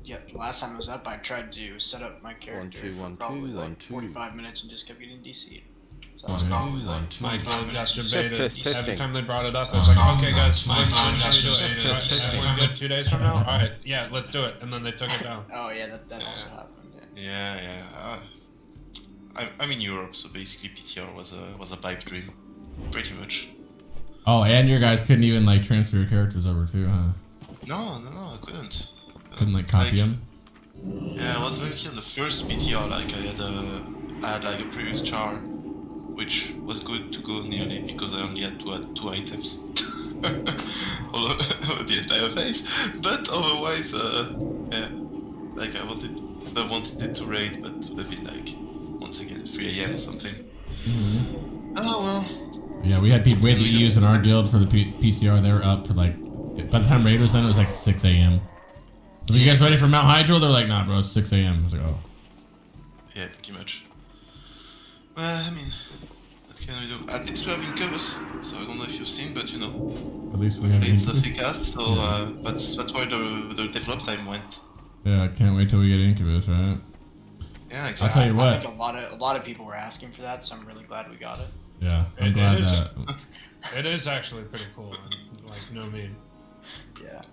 Yeah, the last time I was up, I tried to set up my character for probably like 45 minines and just kept getting DC'd. So I was probably like my phone got debated. Testing. Every time they brought it up, I was like, okay guys, when can we do it? We're good 2 days from now? Alright, yeah, let's do it. And then they took it down. Oh yeah, that also happened. Yeah. I'm in Europe, so basically PTR was a pipe dream, pretty much. Oh, and your guys couldn't even like transfer your characters over too, huh? No, I couldn't. Couldn't like copy them? Yeah, I was lucky on the first PTR, like I had like a previous char, which was good to go nearly because I only had to add 2 items over the entire phase. But otherwise, yeah, like I wanted it to raid, but it would have been like once again 3 AM or something. Oh well. Yeah, we had people, we had EUs in our guild for the PCR. They were up for like, by the time raid was done, it was like 6 AM. Are you guys ready for Mount Hydro? They're like, nah, bro, it's 6 AM. I was like, oh. Yeah, pretty much. Well, I mean, what can we do? At least we have incubus, so I don't know if you've seen, but you know. At least we have it's a thick ass, so that's why the develop time went. Yeah, I can't wait till we get incubus, right? Yeah, exactly. I'll tell you what. I think a lot of people were asking for that, so I'm really glad we got it. Yeah, I'm glad that. It is actually pretty cool, and, like, no meme. Yeah.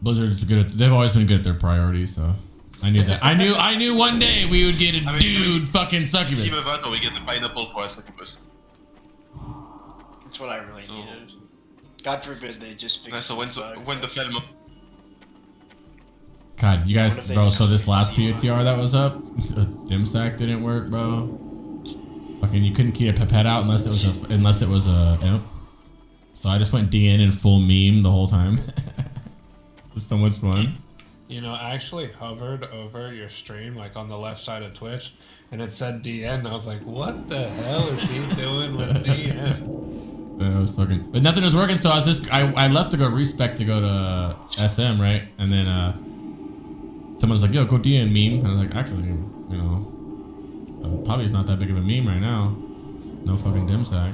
Blizzard's good at, they've always been good at their priorities, so I knew that. I knew one day we would get a dude fucking succubus. Either that or we get the pineapple for a succubus. That's what I really needed. God forbid they just fix so when the film. God, you guys, bro, so this last PTR that was up, the dim sack didn't work, bro. Fucking, you couldn't keep a pipette out unless it was a imp. So I just went DN in full meme the whole time. It was so much fun. You know, I actually hovered over your stream, like on the left side of Twitch, and it said DN. And I was like, what the hell is he doing with DN? That was fucking, but nothing was working. So I left to go respec to go to SM, right? And then someone was like, yo, go DN meme. And I was like, actually, you know, probably it's not that big of a meme right now. No fucking dim sack.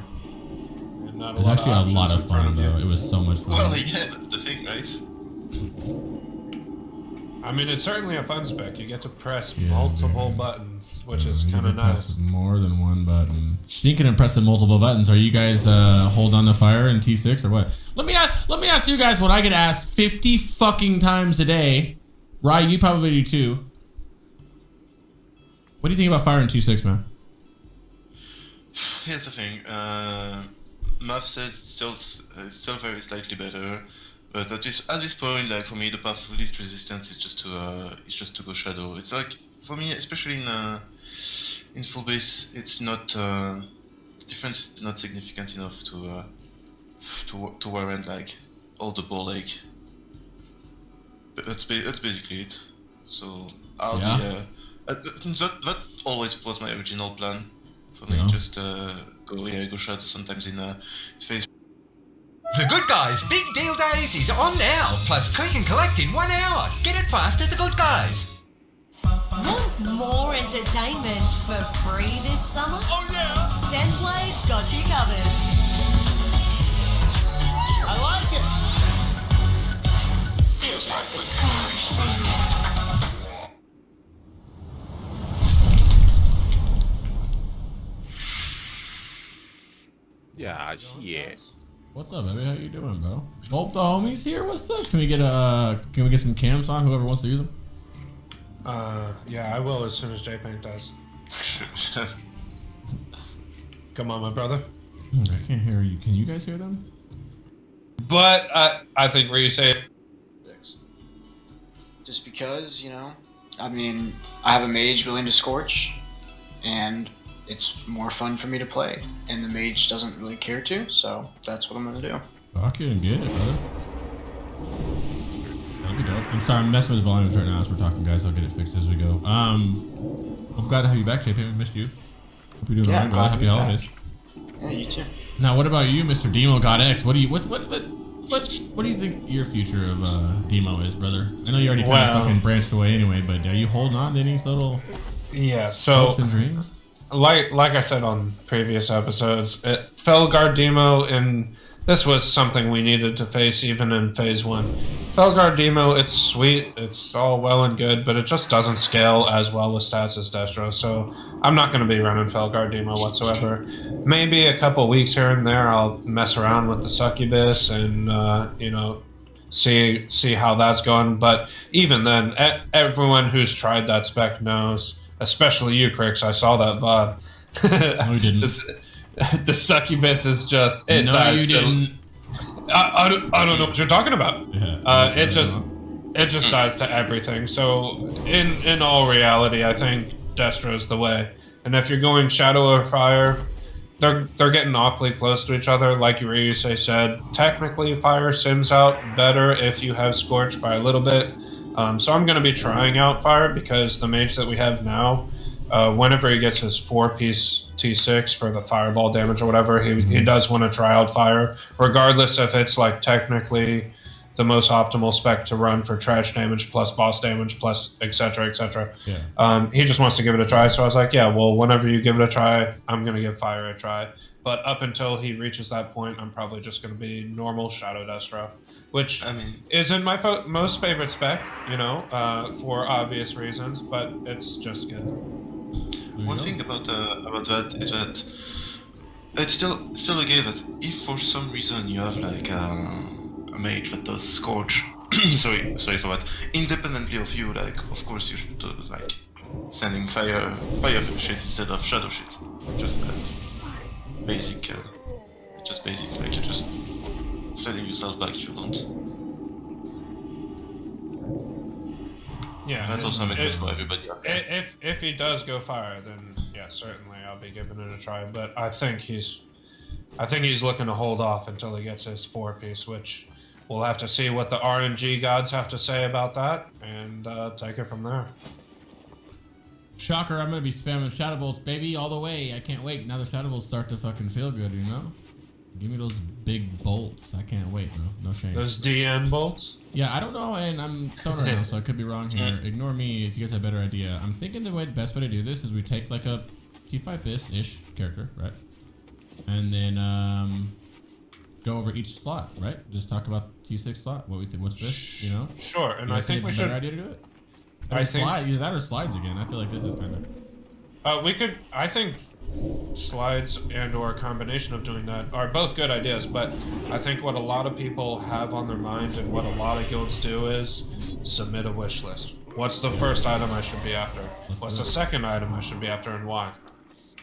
It was actually a lot of fun though. It was so much fun. Well, yeah, that's the thing, right? I mean, it's certainly a fun spec. You get to press multiple buttons, which is kind of nice. More than one button. Speaking of pressing multiple buttons, are you guys hold on to fire in T6 or what? Let me ask you guys what I get asked 50 fucking times a day. Rye, you probably do too. What do you think about fire in T6, man? Here's the thing. Muff says it's still very slightly better, but at this point, like for me, the path of least resistance is just to go shadow. It's like for me, especially in full base, it's not the difference is not significant enough to warrant like all the ball like. But that's basically it. So I'll be that always was my original plan. For me, just go shadow sometimes in phase. The Good Guys Big Deal Days is on now, plus click and collect in 1 hour. Get it fast at The Good Guys. Want more entertainment for free this summer? Oh yeah! 10Play's got you covered. I like it. Feels like the car. Yeah, shit. What's up, baby? How you doing, bro? Both the homies here. What's up? Can we get some cams on? Whoever wants to use them. Yeah, I will as soon as J-Paint does. Come on, my brother. I can't hear you. Can you guys hear them? But I think where you say it. Just because, you know, I mean, I have a mage willing to scorch, and it's more fun for me to play, and the mage doesn't really care to, so that's what I'm gonna do. Fuck it and get it, brother. That'd be dope. I'm sorry, I'm messing with the volumes right now as we're talking, guys. I'll get it fixed as we go. I'm glad to have you back, JP. We missed you. Hope you're doing alright, brother. Happy holidays. Yeah, you too. Now, what about you, Mr. Demo God X? What do you think your future of Demo is, brother? I know you already kind of fucking branched away anyway, but are you holding on to any little hopes and dreams? Like I said on previous episodes, Felguard Demo in this was something we needed to face even in Phase 1. Felguard Demo, it's sweet, it's all well and good, but it just doesn't scale as well with stats as Destro, so I'm not going to be running Felguard Demo whatsoever. Maybe a couple weeks here and there I'll mess around with the Succubus and, you know, see how that's going, but even then, everyone who's tried that spec knows, especially you, Crixx, I saw that VOD. No, you didn't. The Succubus is just... It no, dies you didn't. I don't know what you're talking about. Yeah, It just dies to everything. So in all reality, I think Destro's the way. And if you're going Shadow or Fire, they're getting awfully close to each other. Like Ryusei said, technically Fire sims out better if you have Scorch by a little bit. So I'm going to be trying out Fire because the mage that we have now, whenever he gets his 4-piece T6 for the fireball damage or whatever, he does want to try out Fire, regardless if it's like technically the most optimal spec to run for trash damage plus boss damage plus etc etc. Yeah. He just wants to give it a try, so I was like, yeah, well, whenever you give it a try, I'm going to give Fire a try. But up until he reaches that point, I'm probably just going to be normal Shadow Destro, which isn't my most favorite spec, you know, for obvious reasons, but it's just good. One thing about that is that it's still a game that if for some reason you have like a mage that does Scorch, sorry for that, independently of you, like of course you should like sending fire shit instead of shadow shit, just basic, like you're just setting yourself back if you want. Yeah, that also makes it for everybody. If he does go Fire, then yeah, certainly I'll be giving it a try. But I think he's looking to hold off until he gets his 4-piece, which we'll have to see what the RNG gods have to say about that, and take it from there. Shocker! I'm gonna be spamming Shadow Bolts, baby, all the way. I can't wait. Now the Shadow Bolts start to fucking feel good, you know? Give me those big bolts. I can't wait. No shame. Those DN bolts? Yeah, I don't know, and I'm stoned right now, so I could be wrong here. Ignore me if you guys have a better idea. I'm thinking the best way to do this is we take like a T5 BiS-ish character, right? And then go over each slot, right? Just talk about T6 slot. What we think? What's this? You know? Sure. And I think we should. Better idea to do it. Either that or slides again. I feel like this is kind of. We could. I think slides and/or a combination of doing that are both good ideas, but I think what a lot of people have on their mind and what a lot of guilds do is submit a wish list. What's the first item I should be after? What's the second item I should be after, and why?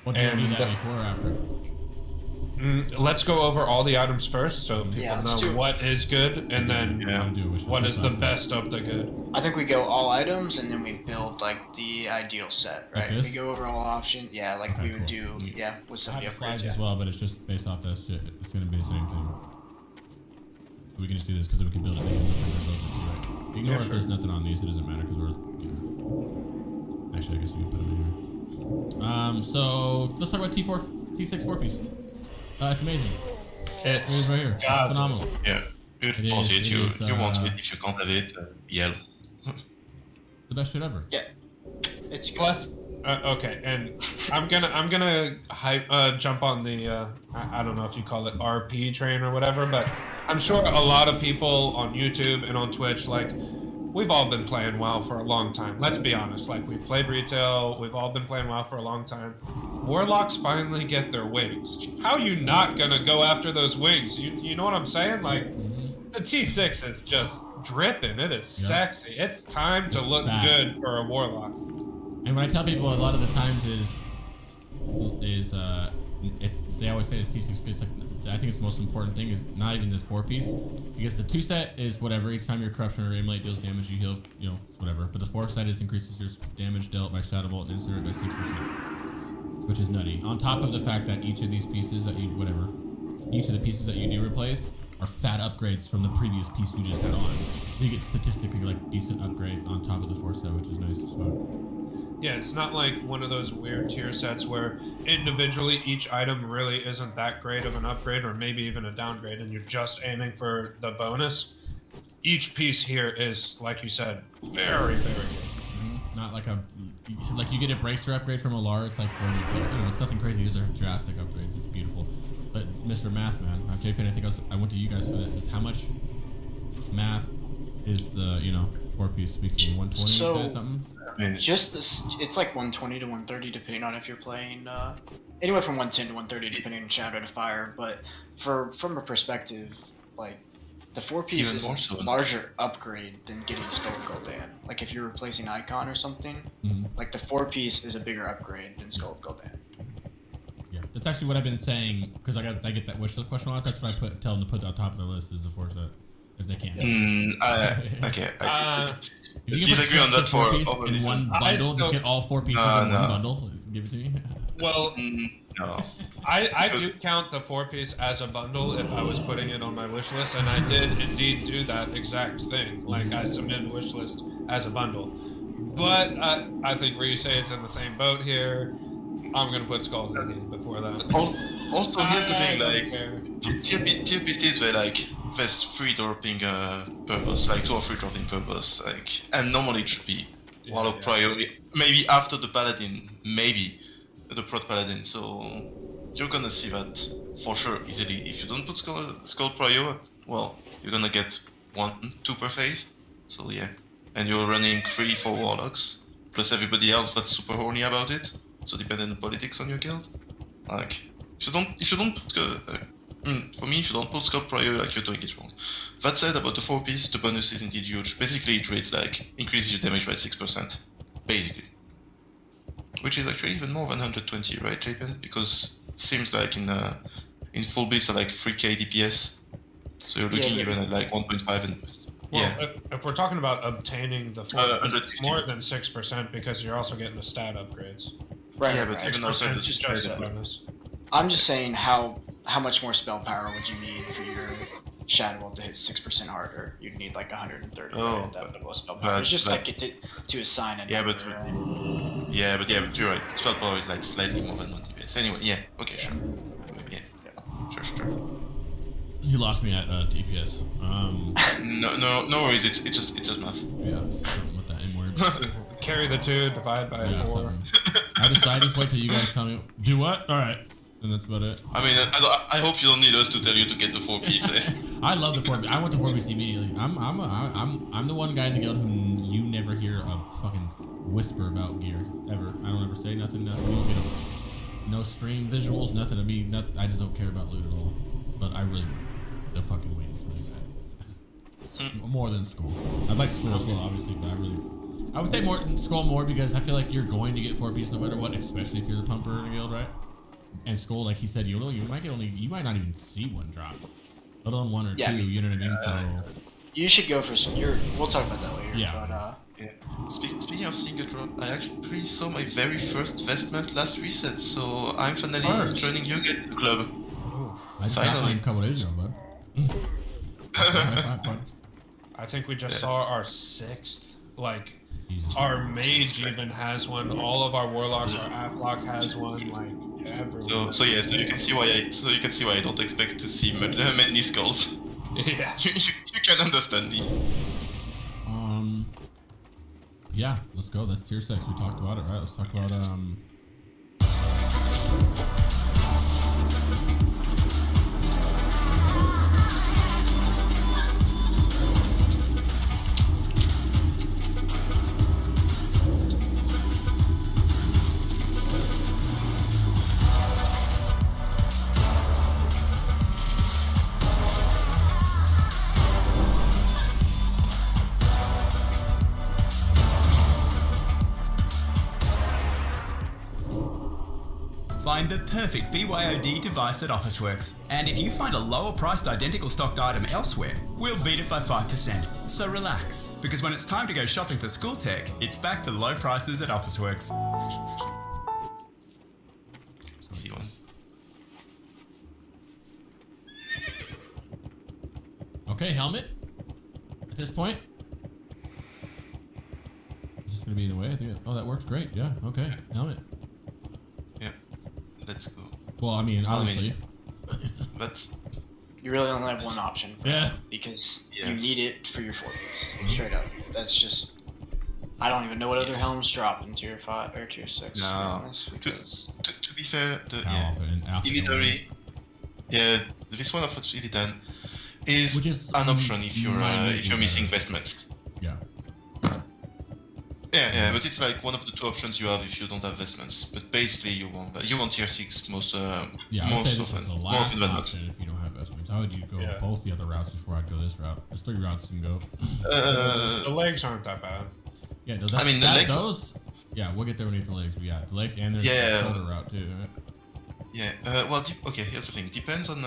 What do you do that before or after? Let's go over all the items first, so people know what is good, and then what is the best of the good. I think we go all items, and then we build like the ideal set, right? Like we go over all options, like we would do, with somebody upgrades. Slides as well, but it's just based off that shit. It's gonna be the same thing. We can just do this because then we can build it. Ignore if there's nothing on these. It doesn't matter because we're. Actually, I guess we can put them in here. So let's talk about T6 4-piece. It's amazing. It's right here. It's phenomenal. Yeah, good. You want it. If you can't have it, yell. The best shit ever. Yeah, it's good. Plus, okay, and I'm gonna jump on the I don't know if you call it RP train or whatever, but I'm sure a lot of people on YouTube and on Twitch, like, we've all been playing WoW for a long time. Let's be honest. Like, we've played retail. We've all been playing WoW for a long time. Warlocks finally get their wings. How are you not gonna go after those wings? You know what I'm saying? Like, the T6 is just dripping. It is sexy. It's time to look good for a Warlock. And what I tell people a lot of the times they always say this T6 is like, I think it's the most important thing is not even this 4-piece, because the 2-set is whatever. Each time your corruption or immolate deals damage, you heal, whatever. But the 4-set is increases your damage dealt by Shadow Bolt and insert by 6%, which is nutty. On top of the fact that each of these pieces that each of the pieces that you do replace are fat upgrades from the previous piece you just had on. So you get statistically like decent upgrades on top of the 4-set, which is nice as well. Yeah, it's not like one of those weird tier sets where individually each item really isn't that great of an upgrade or maybe even a downgrade and you're just aiming for the bonus. Each piece here is, like you said, very, very good. Not like you get a bracer upgrade from a LAR, it's like 40, but it's nothing crazy. These are drastic upgrades. It's beautiful. But Mr. Math Man, JP, I think I went to you guys for this. Is how much math is the 4-piece speaking 120 So- you said something? I mean, Just this, it's like 120 to 130 depending on if you're playing anywhere from 110 to 130 depending on Shadow to Fire. But from a perspective, like the 4-piece Even is more so. a larger upgrade than getting Skull of Gul'dan. Like if you're replacing Icon or something, Mhm. like the 4-piece is a bigger upgrade than Skull of Gul'dan. Yeah, that's actually what I've been saying because I get that wish list question a lot. That's what I tell them to put on top of the list is the 4 set if they can. okay. If you can Disagree put on that for piece over in reason. one I bundle, still- just get all 4 pieces No, in no. one bundle. Give it to me. Well, No. I do count the 4-piece as a bundle if I was putting it on my wish list, and I did indeed do that exact thing. Like I submitted a wish list as a bundle. But I think Ryusei is in the same boat here. I'm gonna put Skull Gul'dan before that. Also, here's the thing, I don't like, care. tier PCs were like, there's 3 dropping per boss, like 2 or 3 dropping per boss, like, and normally it should be Yeah, Warlock yeah. prior, maybe after the Paladin, maybe the Prot Paladin, so you're gonna see that for sure easily. If you don't put Skull prior, well, you're gonna get 1, 2 per phase, so yeah. And you're running 3, 4 Warlocks, plus everybody else that's super horny about it, so depending on the politics on your guild. Like, if you don't put, for me, if you don't put Skull prior, like, you're doing it wrong. That said, about the 4-piece, the bonus is indeed huge. Basically, it rates, like, increases your damage by 6%. Basically. Which is actually even more than 120, right, JPen? Because it seems like in full beast are like 3k DPS. So you're looking Yeah, even at like 1.5 and... Well, yeah. if we're talking about obtaining the 4, it's 150. more than 6% because you're also getting the stat upgrades. Right. Yeah, right, but right. even outside 6% the is just stat, a bonus. I'm just saying how much more spell power would you need for your Shadow Ball to hit 6% harder? You'd need like 130 Oh, right, at that level of spell power. but- It's just but- like it to assign a Yeah, number, but- right? Yeah, but you're right. Spell power is like slightly more than 1 DPS. Anyway, yeah, okay, sure. Yeah, sure. You lost me at TPS. No worries, it's just math. Yeah, with that in word. Carry the 2, divide by Yeah, 4. something. I just wait till you guys tell me. Do what? All right, and that's about it. I mean, I hope you don't need us to tell you to get the 4-piece, eh? I love the 4. I want the 4 piece immediately. I'm the one guy in the guild who you never hear a fucking whisper about gear ever. I don't ever say nothing. You don't get no stream visuals, nothing to me. I just don't care about loot at all. But I really, they're fucking waiting for me. More than school. I'd like school as well, obviously, but I would say more school more because I feel like you're going to get 4 piece no matter what, especially if you're the pumper in a guild, right? And school, like he said, you might not even see 1 drop, let alone 1 or 2. You know what I mean? So You should go for we'll talk about that later. Yeah. But Yeah. Speaking of seeing a drop, I actually saw my very first vestment last reset, so I'm finally joining you guys club. I just got mine Finally. a couple days ago, bud. High five, bud. I think we just saw our 6th. Like, Jesus. our mage even has one. All of our warlocks, our Aflock has one. Like, everyone. So you can see why I don't expect to see many skulls. Yeah. You can understand me. Yeah, let's go. That's tier 6. We talked about it, right? Let's talk about Find the perfect BYOD device at Officeworks. And if you find a lower priced identical stocked item elsewhere, we'll beat it by 5%. So relax, because when it's time to go shopping for school tech, it's back to low prices at Officeworks. Easy one. okay, helmet. At this point, is this gonna be in the way? I think. Oh, that works great. Yeah. Okay, helmet. Yeah. Let's go. Well, I mean, obviously. But you really only have one option. For Yeah. that because you Yes. need it for your 4-piece. Straight up. That's just. I don't even know what other helms drop in tier 5 or tier 6. No. To be honest, because to be fair, the Alpha and Alpha. Yeah, this one of Facilitan is Which is an option if you're minutely missing better. vestments. Yeah. Yeah, but it's like one of the two options you have if you don't have vestments. But basically, you want tier 6 most Yeah, I would say most this is often. the More last often than not. option if you don't have vestments. How would you go Yeah. both the other routes before I'd go this route? There's 3 routes you can go. The legs aren't that bad. Yeah, no, I mean, the legs- those. Yeah, we'll get there when we get the legs. But yeah, the legs and there's Yeah. the shoulder route too. Right? Yeah. Well, okay. Here's the thing. Depends on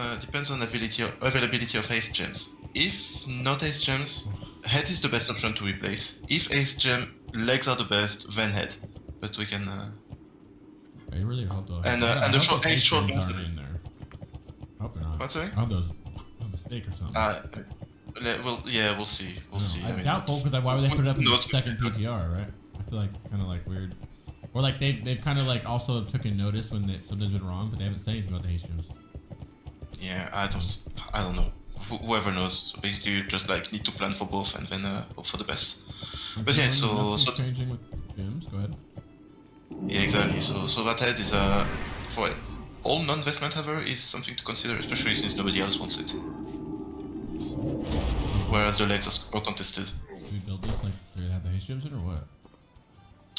availability of haste gems. If not haste gems, head is the best option to replace. If haste gem, legs are the best, then head. But we can. I really hope those. And I the hope short those haste short gems ones. aren't in there. I hope they're not. What, sorry? I hope those a mistake or something. We'll see. We'll see. I doubtful because why would they put it up in No, the it's- second PTR, right? I feel like it's kind of like weird. Or like they've kind of like also taken notice when something's been wrong, but they haven't said anything about the haste gems. Yeah, I don't know. Whoever knows. So basically, you just like need to plan for both and then hope for the best. But yeah, so changing with gems. Go ahead. yeah, exactly. So that head is for all non-vestment haver is something to consider, especially since nobody else wants it. Whereas the legs are super contested. Do we build this like do they have the haste gems in or what?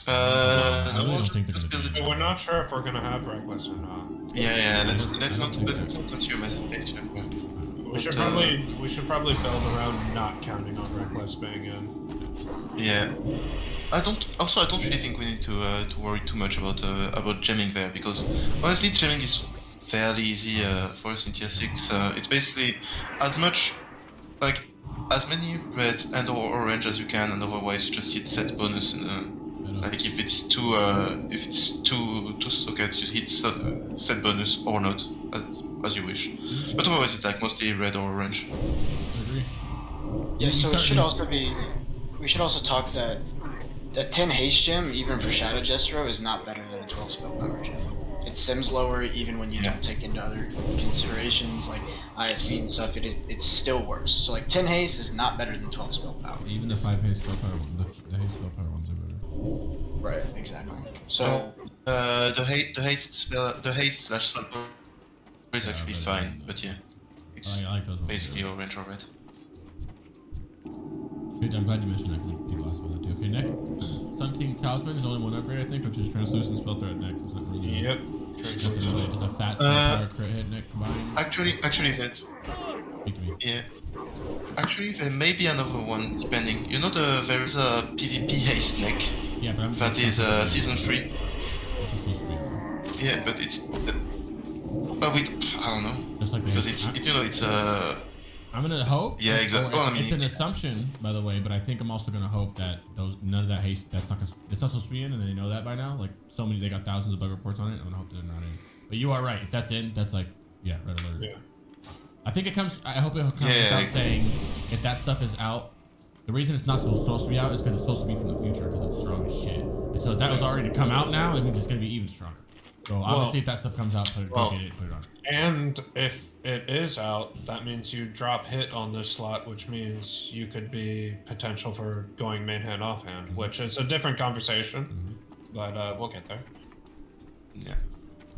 No, really don't think they're just gonna build do it. But we're not sure if we're gonna have Reckless or not. Yeah, let's I not don't think so. assume haste gem. We should probably build around not counting on Reckless being in. Yeah. I don't really think we need to worry too much about gemming there, because honestly gemming is fairly easy for us in tier 6. It's basically as much like as many reds and or orange as you can, and otherwise you just hit set bonus and like if it's two sockets you hit set bonus or not as you wish. But otherwise it's like mostly red or orange. I agree. Yeah, so it start- should also be. We should also talk that a 10 haste gem, even for Shadow Jestro, is not better than a 12 spell power gem. It sims lower even when you don't take into other considerations like ISV and stuff. It still works. So like 10 haste is not better than 12 spell power. Even the 5 haste spell power, the haste spell power ones are better. Right, exactly. So the haste slash spell power is actually but, fine, but yeah, it's I like those ones. basically orange or red. Good, I'm glad you mentioned that because people ask about that too. Okay, neck. Sun King Talisman is only one upgrade, I think, which is translucent spell threat neck. It's not really. Yep. Nothing really, just a fat spell power crit hit neck combined. Actually, that's Speak to me. yeah. Actually, there may be another one depending. You know, there is a PvP haste neck Yeah, but I'm. that is season 3. It's supposed to be. Yeah, but it's. I don't know Just like the because haste. it's I'm gonna hope. Yeah, exactly. or Well, I mean, it's an assumption, by the way, but I think I'm also gonna hope that none of that haste. It's not supposed to be in, and they know that by now. Like so many, they got thousands of bug reports on it. I'm gonna hope that they're not in. But you are right. If that's in, that's like red alert. Yeah. I think it comes. I hope it comes Yeah. without saying if that stuff is out. The reason it's not supposed to be out is because it's supposed to be from the future because it's strong as shit. And so if that was already to come out now, it means it's gonna be even stronger. So obviously, if that stuff comes out, put it on. And if it is out, that means you drop hit on this slot, which means you could be potential for going main hand offhand, which is a different conversation. But we'll get there. yeah.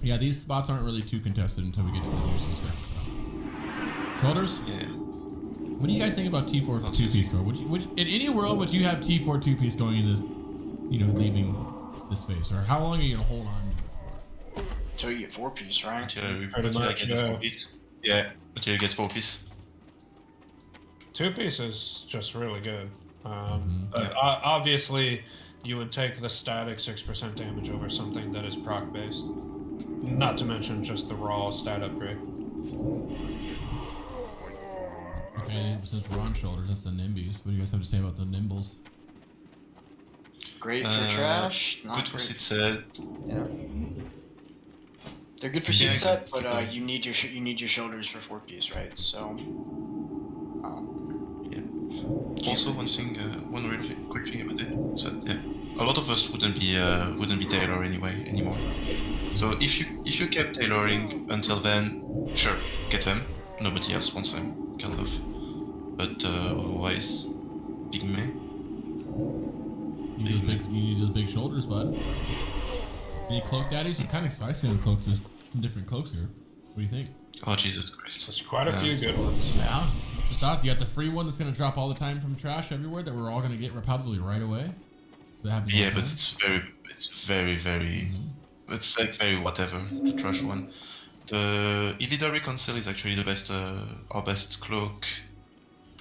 Yeah, these spots aren't really too contested until we get to the juicy stuff. So. Shoulders. Yeah. What do you guys think about T4 Not 2-piece though? Would in any world would you have T4 2-piece going in this, leaving this phase, or how long are you gonna hold on to it for? until you get 4-piece, right? Pretty much, get yeah. 4 piece. Yeah, until you get 4 piece. 2-piece is just really good. But Yeah. obviously, you would take the static 6% damage over something that is proc based. Not to mention just the raw stat upgrade. Okay, since we're on shoulders, that's the Nimbies. What do you guys have to say about the Nimbles? Great for trash, not Good for great. sit set. Yeah. They're good for Yeah, seat set, good. but you need your shoulders for 4-piece, right? So. Yeah. Also, one really quick thing about it is that a lot of us wouldn't be Taylor anymore. So if you kept tailoring until then, sure, get them. Nobody else wants them, kind of. But otherwise, big me. You need those big shoulders, bud. Any cloak daddies? I'm kind of spicy on cloaks. There's some different cloaks here. do you think? Oh Jesus Christ! There's quite a few good ones. Yeah. What's the thought? You got the free one that's gonna drop all the time from trash everywhere that we're all gonna get probably right away. That happens all Yeah, the but time? it's very. It's like very whatever. The trash one. The Illidari Council is actually the best, our best cloak.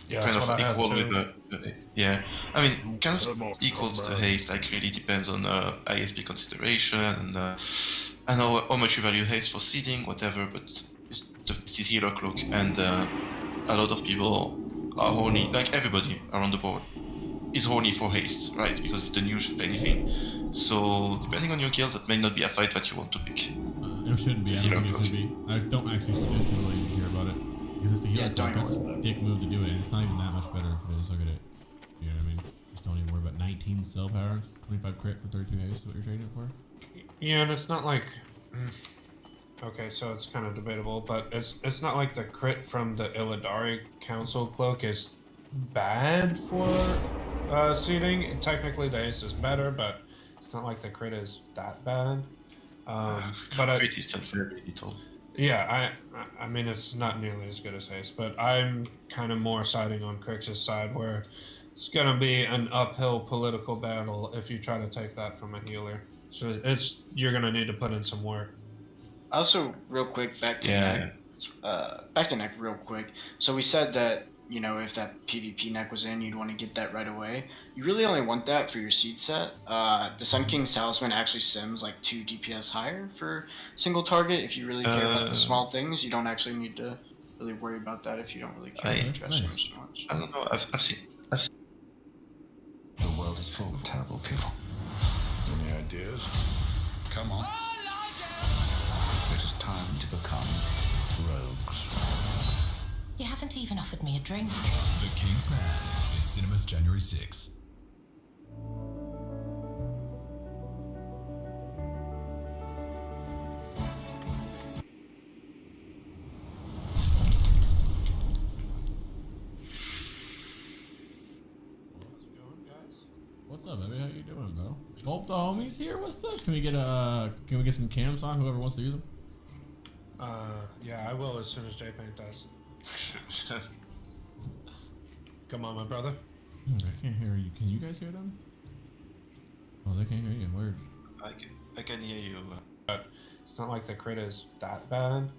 Yeah, Kind that's of what I equal have with too. yeah. I mean, kind of equal to the haste. Like really depends on ISP consideration and how much you value haste for seeding, whatever. But it's the healer cloak, and a lot of people are horny. Like everybody around the board is horny for haste, right? Because it's the new anything. So depending on your guild, that may not be a fight that you want to pick. It shouldn't be. I don't think it should be. I don't actually suggest people even hear about it. Because it's the healer don't cloak. even worry That's a dick move to do it. And it's not even that much better if it is. Look at it. You know what I mean? Just don't even worry about 19 spell power, 25 crit for 32 haste. Is what you're trading it for? Yeah, and it's not like. Okay, so it's kind of debatable, but it's not like the crit from the Illidari Council cloak is bad for seeding. Technically, the haste is better, but it's not like the crit is that bad. But Crit is still very little. yeah, I mean it's not nearly as good as haste, but I'm kind of more siding on Crix's side, where it's gonna be an uphill political battle if you try to take that from a healer. So you're gonna need to put in some work. Also, real quick, back to neck real quick. So we said that, you know, if that PvP neck was in, you'd want to get that right away. You really only want that for your seed set. The Sun King's Talisman actually sims like 2 DPS higher for single target. If you really care about the small things, you don't actually need to really worry about that if you don't really care about trash damage so much. I don't know. I've seen. The world is full of terrible people. Any ideas? Come on. It is time to become rogues. You haven't even offered me a drink. The King's Man in cinemas January 6. What's up, baby? How you doing, bro? Both the homies here. What's up? Can we get some cams on? Whoever wants to use them. Yeah, I will as soon as J-Paint does. Come on, my brother. I can't hear you. Can you guys hear them? Oh, they can't hear you. Weird. I can hear you. But it's not like the crit is that bad.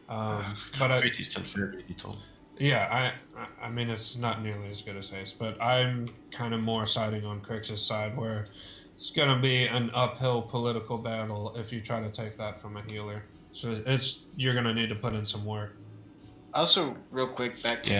Crit is still very little. Yeah, I mean it's not nearly as good as haste, but I'm kind of more siding on Crix's side, where it's gonna be an uphill political battle if you try to take that from a healer. So you're gonna need to put in some work. Also, real quick, back to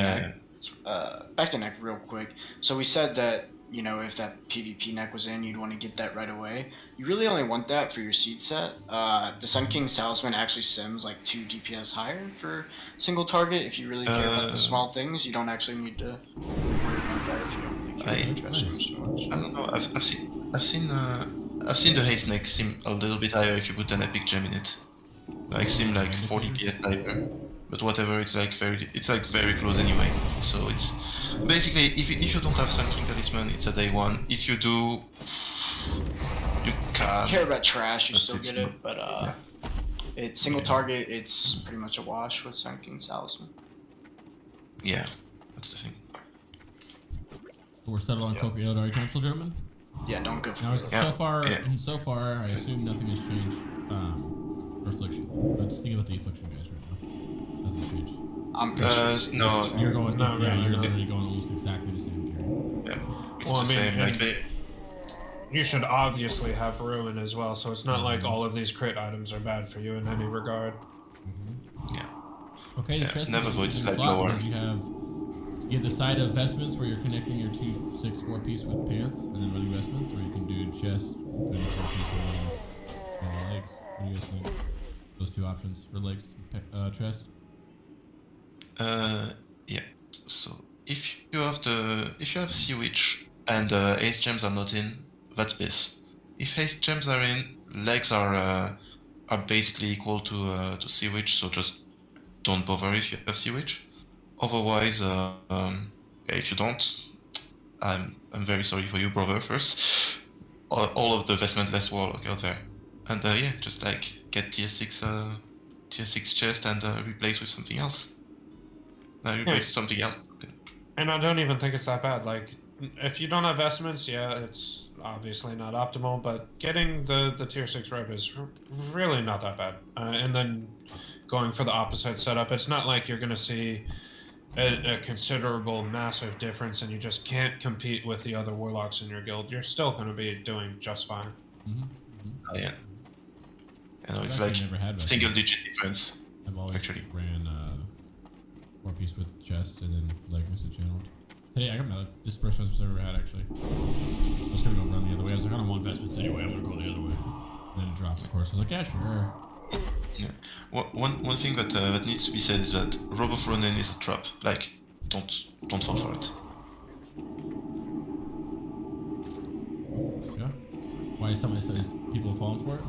neck real quick. So we said that, you know, if that PvP neck was in, you'd want to get that right away. You really only want that for your seed set. The Sun King's Talisman actually sims like 2 DPS higher for single target. If you really care about the small things, you don't actually need to really worry about that if you don't really care about trash damage too much. I don't know. I've seen the haste neck sim a little bit higher if you put an epic gem in it. Like sim like 40 PS higher. But whatever, it's like very close anyway. So it's basically if you don't have Sun King Talisman, it's a day one. If you do, you can. Care about trash, you still get it, but it's single target. It's pretty much a wash with Sun King's Talisman. Yeah, that's the thing. We're settled on Coca Illidari Council, gentlemen. Yeah, don't go for Now, it. so far, I assume nothing has changed. For affliction. Let's think about the affliction guys right now. Nothing's changed. I'm pretty sure. No. You're going. Not Yeah, really. you're already going almost exactly the same, Gary. Yeah, it's Well, the I mean, same. Like you should obviously have Ruin as well, so it's not like all of these crit items are bad for you in any regard. yeah. Okay, the Yeah, chest never is void is in like slot lower. because you have the side of vestments where you're connecting your 2/6/4 piece with pants and then running vestments, or you can do chest, doing a 4 piece and legs. What do you guys think? Those 2 options for legs, chest. Yeah. So if you have Sea Witch and Haste Gems are not in, that's BiS. If Haste Gems are in, legs are basically equal to Sea Witch, so just don't bother if you have Sea Witch. Otherwise, if you don't, I'm very sorry for you, brother. First, all of the vestment less Warlock out there, and yeah, just like get tier 6 tier 6 chest and replace with something else. Replace something else. And I don't even think it's that bad. Like, if you don't have vestments, yeah, it's obviously not optimal, but getting the tier 6 robe is really not that bad. And then going for the opposite setup, it's not like you're going to see a considerable, massive difference and you just can't compete with the other warlocks in your guild. You're still going to be doing just fine. Oh, yeah. You know, it's like single-digit difference. I've always actually ran 4-piece with chest and then legacy channeled. Today I got my this first vestments I've ever had actually. I was gonna go run the other way. I was like, I don't want vestments anyway. I'm gonna go the other way. And then it dropped, of course. I was like, yeah, sure. Yeah. One thing that that needs to be said is that Robe of Ronin is a trap. Like, don't fall for it. Yeah. Why is people falling for it?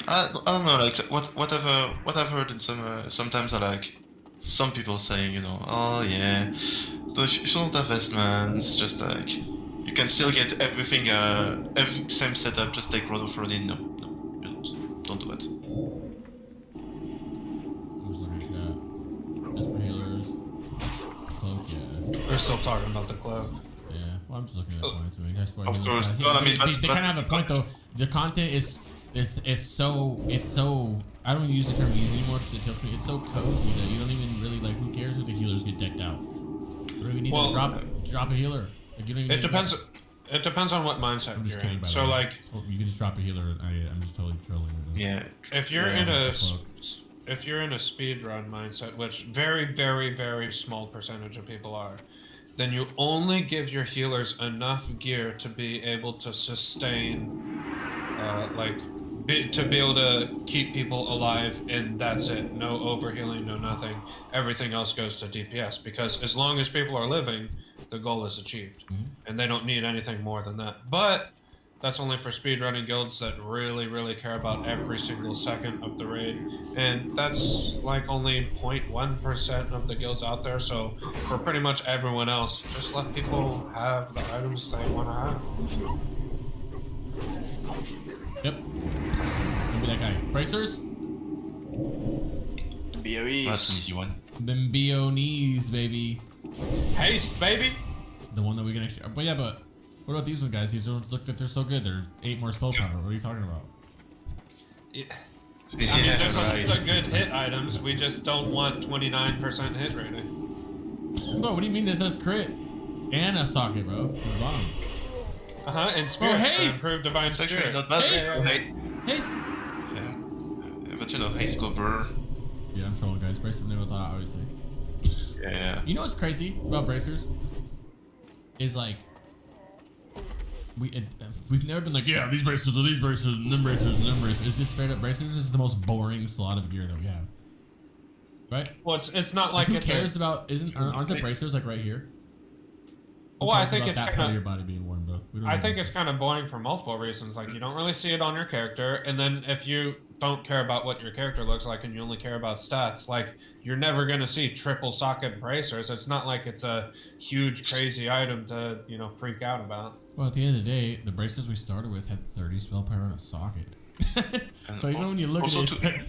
I don't know. Like what I've heard in sometimes I like some people saying, you know, oh yeah, so if you don't have vestments, just like you can still get everything, every same setup. Just take Robe of Ronin. No, you don't do that. I was looking at that. Just for healers. Cloak, yeah. We're still talking about the cloak. Yeah. Well, I'm just looking at points. I mean, that's for Of healers. course. Well, I mean, they kind of have a point though. The content is. It's so I don't use the term easy anymore because it tells me it's so cozy that you don't even really like who cares if the healers get decked out. Or we need to drop a healer. Like, you don't even It depends on what mindset I'm just you're kidding, in. by the So way. like you can just drop a healer. I'm just totally trolling right now. Yeah. if you're in a speed run mindset, which very, very, very small percentage of people are, then you only give your healers enough gear to be able to sustain to be able to keep people alive, and that's it. No overhealing, no nothing. Everything else goes to DPS, because as long as people are living, the goal is achieved. And they don't need anything more than that. But that's only for speedrunning guilds that really, really care about every single second of the raid. And that's like only 0.1% of the guilds out there, so for pretty much everyone else, just let people have the items they want to have. Yep. Be that guy. Bracers? BOEs. That's an easy one. Them BO knees, baby. Haste, baby! The one that we can actually. But yeah, but what about these ones, guys? These ones look like they're so good. They're 8 more spell power. What are you talking about? Yeah. I Yeah, mean, there's right. some good hit items. We just don't want 29% hit rating. Bro, what do you mean this has crit? And a socket, bro. It's bomb. And Spirit for haste! improved Divine It's actually Spirit. not bad. Haste! Haste! Yeah, but you know, haste copper. Yeah, I'm trolling, guys. Bracers never thought, obviously. Yeah. You know what's crazy about bracers? Is like we've never been like, yeah, these bracers are these bracers and them bracers and them bracers. It's just straight up bracers is the most boring slot of gear that we have. Right? Well, it's not like who it's cares about aren't the bracers like right here? Who Well, I cares think about it's that kind part of your of. body being worn, bro. We don't I need think those. it's kind of boring for multiple reasons. Like, you don't really see it on your character, and then if you don't care about what your character looks like and you only care about stats, like, you're never gonna see triple socket bracers. It's not like it's a huge crazy item to freak out about. Well, at the end of the day, the bracers we started with had 30 spell power on a socket. So even when you look at Also it,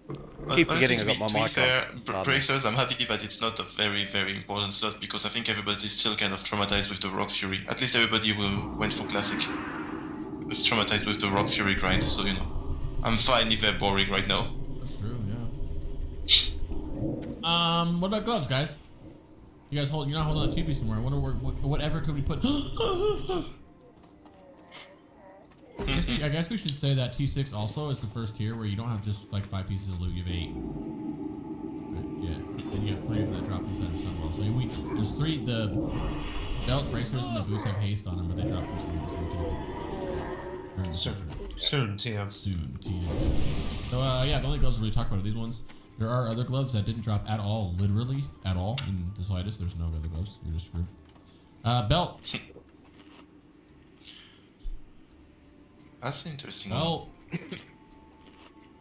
Keep honestly, forgetting to I be, got my to be mic fair, on. Pardon me. bracers, I'm happy that it's not a very, very important slot, because I think everybody's still kind of traumatized with the Rock Fury. At least everybody who went for Classic was traumatized with the Rock Fury grind, so I'm fine if they're boring right now. that's true, yeah. What about gloves, guys? You guys you're not holding a 2-piece somewhere. Whatever could we put? I guess we should say that T6 also is the first tier where you don't have just like 5 pieces of loot, you have 8. Right, yeah, and you have 3 of them that drop inside of Sunwell. So there's 3, the belt, bracers, and the boots have haste on them, but they drop Soon, TM. Soon, TM. So yeah, the only gloves we really talk about are these ones. There are other gloves that didn't drop at all, literally at all, in the slightest. There's no other gloves. You're just screwed. Belt. That's an interesting Belt. one.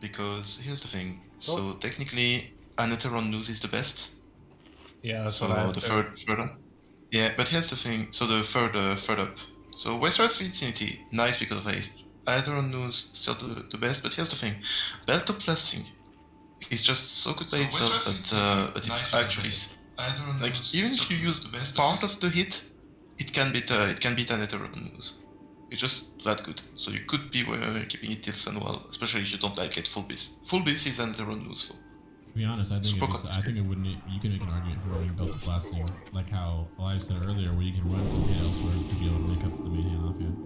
Because here's the thing. So technically, Anetheron News is the best. Yeah, that's So what I the third up. Yeah, but here's the thing. So the third up. So Westeros Vicinity, nice because of haste. Anetheron News, still the best, but here's the thing. Belt top lasting it's just so good by itself that it's actually like even if you use part of the hit, it can beat an Ethereum news. It's just that good. So you could be keeping it till Sunwell, especially if you don't like it full BiS. Full BiS is an Ethereum news for. To be honest, I think it wouldn't. You can make an argument for running belt to blasting, like how I said earlier, where you can run some hit elsewhere to be able to make up for the main hand off hand.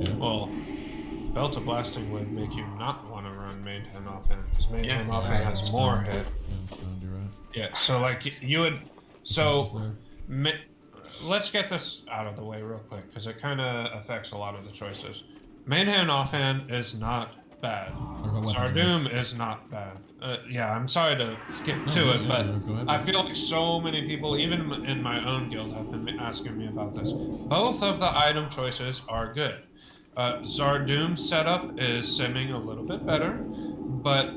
Yeah. Well, belt to blasting would make you not want to run main hand offhand because main hand offhand has more hit. Yeah, so like you would. So let's get this out of the way real quick because it kind of affects a lot of the choices. Main hand offhand is not bad. Zardoom is not bad. Yeah, I'm sorry to skip to it, but I feel like so many people, even in my own guild, have been asking me about this. Both of the item choices are good. Zardoom's setup is simming a little bit better, but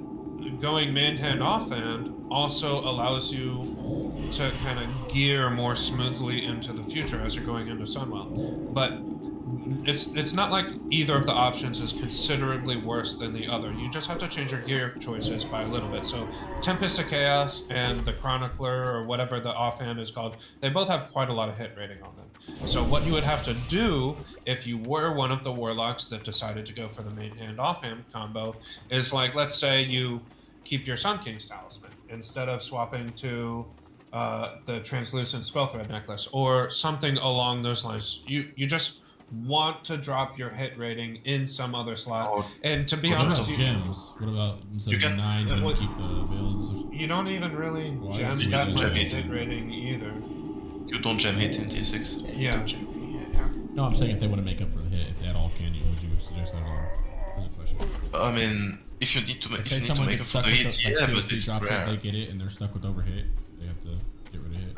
going main hand offhand also allows you to kind of gear more smoothly into the future as you're going into Sunwell. But it's not like either of the options is considerably worse than the other. You just have to change your gear choices by a little bit. So Tempest to Chaos and the Chronicler, or whatever the offhand is called, they both have quite a lot of hit rating on them. So what you would have to do if you were one of the Warlocks that decided to go for the main hand offhand combo is, like, let's say you keep your Sun King's Talisman instead of swapping to the Translucent Spellthread Necklace or something along those lines. You just want to drop your hit rating in some other slot. And to be honest, gems. What about instead of 9, you keep the veils? You don't even really gem that much hit rating either. You don't gem hit in T6. Yeah. No, I'm saying if they want to make up for the hit, if they at all can, would you suggest that? There's a question. I mean, if you need to make up for the hit, yeah, but it's rare. They get it and they're stuck with overhit. They have to get rid of it.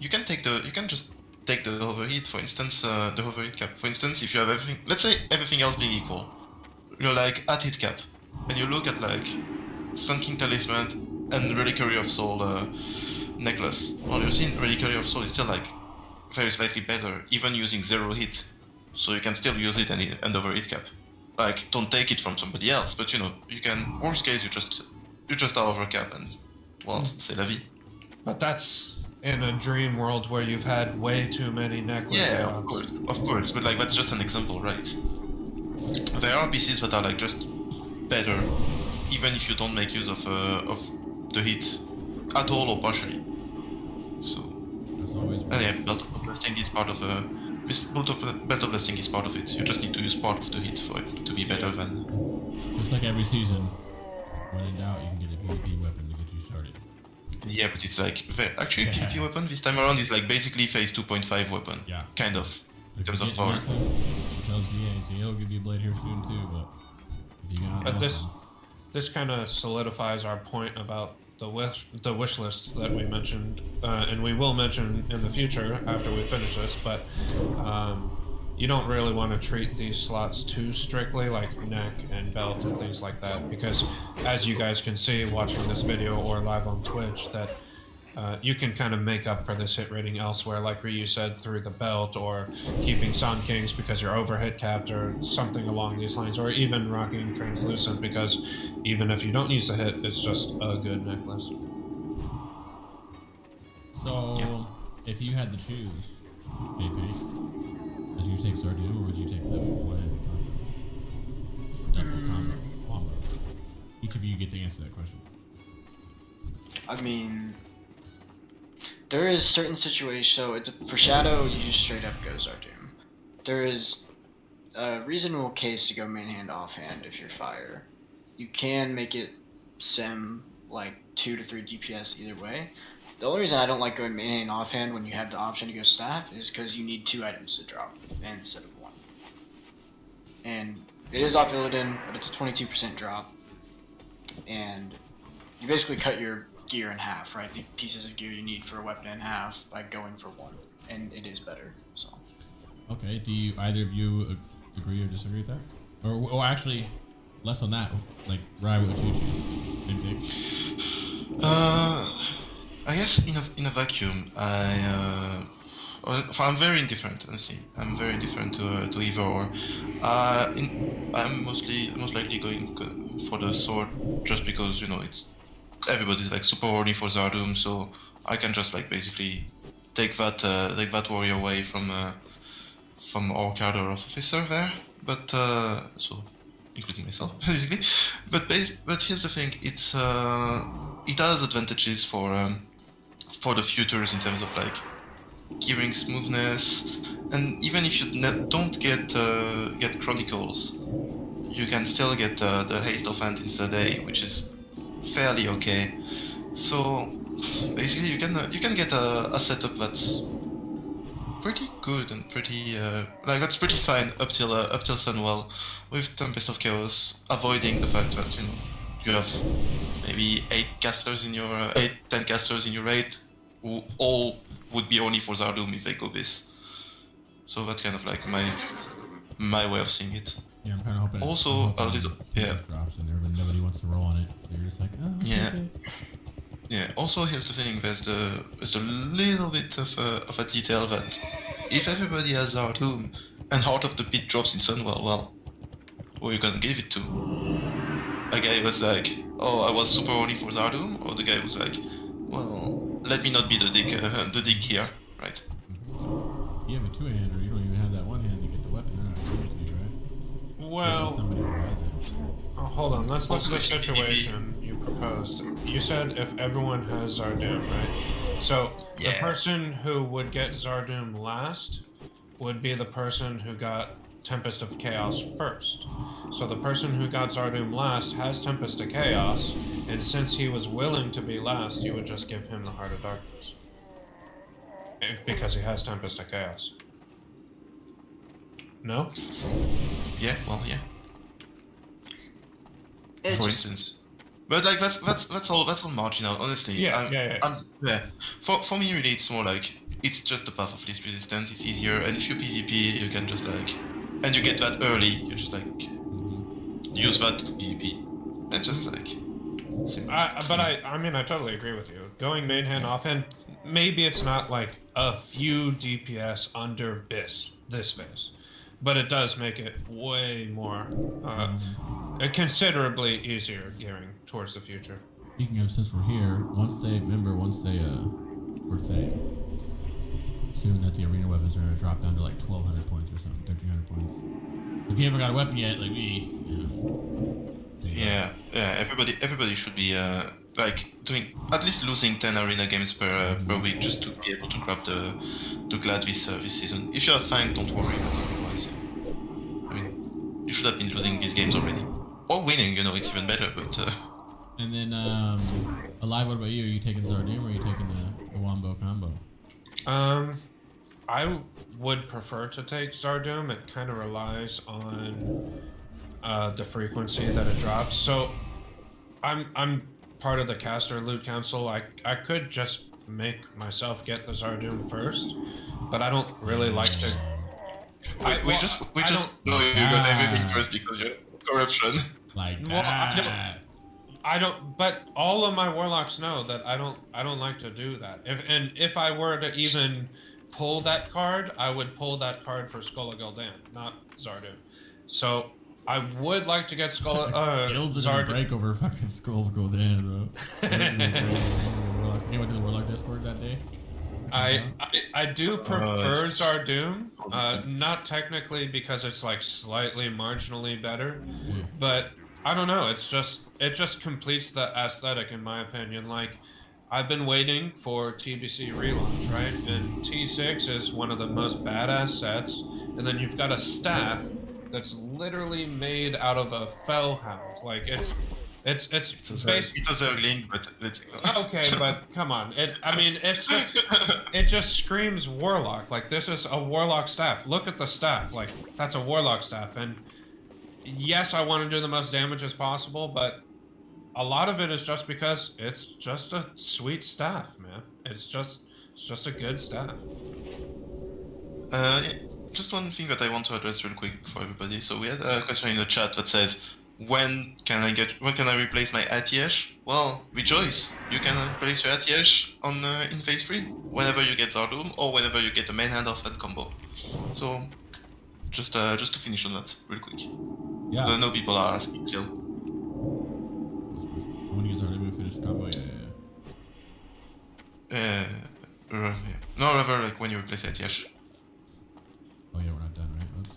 You can just take the overheat, for instance, the overheat cap. For instance, if you have everything, let's say everything else being equal, you're like at hit cap, and you look at like Sun King Talisman and Reliquary of Soul necklace. Well, you've seen Reliquary of Soul is still like very slightly better, even using 0 hit, so you can still use it and overheat cap. Like, don't take it from somebody else, but you know, you can. Worst case, you just are over cap, and well, c'est la vie. But that's in a dream world where you've had way too many necklaces. Yeah, of course, but like that's just an example, right? There are PCs that are like just better, even if you don't make use of the hit at all or partially. So, and yeah, belt of blasting is part of belt of blasting is part of it. You just need to use part of the hit for it to be better than. Just like every season, when in doubt, you can get a PvP weapon to get you started. Yeah, but it's like actually PvP weapon this time around is like basically phase 2.5 weapon. Yeah. Kind of in terms of power. Tells ZA, so he'll give you a blade here soon too, but if you got this kind of solidifies our point about the wish list that we mentioned, and we will mention in the future after we finish this, but you don't really want to treat these slots too strictly, like neck and belt and things like that, because as you guys can see watching this video or live on Twitch, that you can kind of make up for this hit rating elsewhere, like Ryu said, through the belt, or keeping Sun Kings because you're overhit capped or something along these lines, or even rocking Translucent because even if you don't use the hit, it's just a good necklace. So, if you had to choose, AP, would you take Zardoom or would you take the one double combo? Each of you get to answer that question. I mean, there is certain situations, so for Shadow, you just straight up go Zardoom. There is a reasonable case to go main hand offhand if you're fire. You can make it sim like 2 to 3 DPS either way. The only reason I don't like going main hand offhand when you have the option to go staff is because you need 2 items to drop instead of 1. And it is off Illidan, but it's a 22% drop. And you basically cut your gear in half, right? The pieces of gear you need for a weapon in half by going for 1, and it is better. So. Okay. Do you either of you agree or disagree with that? Or actually, less on that. Like, Rye, what would you choose? I guess in a vacuum, I'm very indifferent, honestly. I'm very indifferent to either or. I'm most likely going for the sword just because, you know, it's everybody's like super horny for Zardum, so I can just like basically take that warrior away from our card or officer there. But so including myself basically. But here's the thing: it has advantages for the futures in terms of like gearing smoothness, and even if you don't get Chronicles, you can still get the Haste of Hand instead A, which is fairly okay. So basically, you can get a setup that's pretty good and pretty that's pretty fine up till Sunwell, with Tempest of Chaos, avoiding the fact that you have maybe 10 casters in your raid who all would be only for Zardum if they go BiS. So that's kind of like my way of seeing it. Yeah, I'm kind of hoping. Also, a little drops and nobody wants to roll on it, so you're just like, oh. Yeah. Okay. Yeah. Also, here's the thing: there's a little bit of a detail that if everybody has Zardum and Heart of the Pit drops in Sunwell, well, who are you gonna give it to? A guy was like, "Oh, I was super horny for Zardum," or the guy was like, "Well, let me not be the dick here, right?" You have a two-hander, you don't even have that one hand to get the weapon. They're not giving it to you, right? Well, Somebody who has it. oh, hold on. Let's look at the situation you proposed. You said if everyone has Zardum, right? So the person who would get Zardum last would be the person who got Tempest of Chaos first. So the person who got Zardum last has Tempest of Chaos, and since he was willing to be last, you would just give him the Heart of Darkness. Because he has Tempest of Chaos. No? Yeah, well, yeah. It For just- instance. But like that's all marginal, honestly. Yeah. For me, really, it's more like it's just the path of least resistance. It's easier, and if you PvP, you can just like, and you get that early. You just like use that to PvP. That's just like simple. I mean, I totally agree with you. Going main hand, off hand, maybe it's not like a few DPS under BiS this phase, but it does make it way more, considerably easier gearing towards the future. Speaking of, since we're here, once they we're saying soon that the arena weapons are gonna drop down to like 1,200 points or something, 1,300 points. If you haven't got a weapon yet, like me, Yeah, everybody should be like doing at least losing 10 arena games per week just to be able to grab the Glad this season. If you are fine, don't worry about it. I mean, you should have been losing these games already, or winning. It's even better. But and then Alive, what about you? Are you taking Zardum or are you taking the Wombo combo? I would prefer to take Zardum. It kind of relies on the frequency that it drops. So I'm part of the caster loot council. I could just make myself get the Zardum first, but I don't really like to. we just know you got everything first because you're corruption. Like that. I don't. But all of my warlocks know that I don't like to do that. If I were to even pull that card, I would pull that card for Skull of Gul'dan, not Zardum. So I would like to get Gills didn't break over fucking Skull of Gul'dan, bro. You went to the Warlock Discord that day? I do prefer Zardum, not technically because it's like slightly marginally better, but I don't know. It just completes the aesthetic in my opinion. Like I've been waiting for TBC relaunch, right? And T6 is one of the most badass sets, and then you've got a staff that's literally made out of a fellhound. Like it's a Zergling, but it's okay, but come on. It just screams Warlock. Like this is a Warlock staff. Look at the staff. Like that's a Warlock staff. And yes, I want to do the most damage as possible, but a lot of it is just because it's just a sweet staff, man. It's just a good staff. Just one thing that I want to address real quick for everybody. So we had a question in the chat that says, when can I replace my Atiyesh? Well, rejoice! You can replace your Atiyesh on in phase 3 whenever you get Zardum or whenever you get the main hand of that combo. So just to finish on that real quick. Yeah. I know people are asking still. When you use Zardum, you finish the combo. Yeah. Yeah. No, rather like when you replace Atiyesh. Oh yeah, we're not done, right? Oops.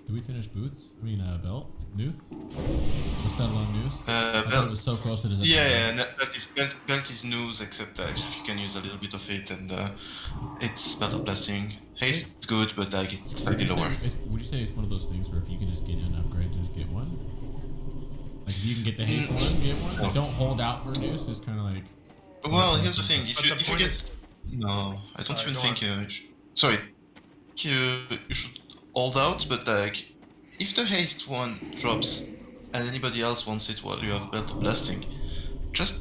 Did we finish boots? I mean, belt? Nuth? We're settled on Nuth? I thought it was so close to this. Yeah, and belt is news, except if you can use a little bit of it, and it's battle blasting. Haste is good, but like it's slightly lower. Would you say it's one of those things where if you can just get an upgrade, just get one? Like if you can get the haste one, get one? Like don't hold out for Nuth, just kind of like... Well, here's the thing, if you get... No, I don't even think... sorry. You should hold out, but like... If the haste one drops and anybody else wants it while you have Belt of Blasting, just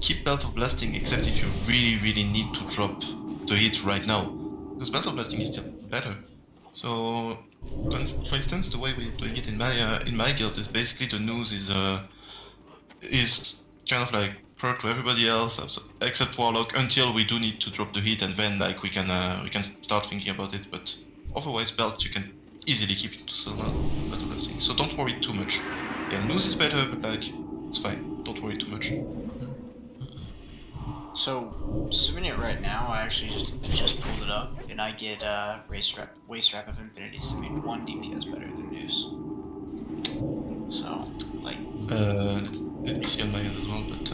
keep Belt of Blasting, except if you really need to drop the hit right now. Because Belt of Blasting is still better. So, for instance, the way we're doing it in my guild is basically the news is kind of like per to everybody else except Warlock until we do need to drop the hit, and then like we can start thinking about it. But otherwise, Belt you can easily keep it to Silver Battle Blasting. So don't worry too much. Yeah, news is better, but like it's fine. Don't worry too much. So, assuming it right now, I actually just pulled it up, and I get Waste Wrap of Infinity, assuming 1 DPS better than Noose. So, like... let me see on my end as well, but...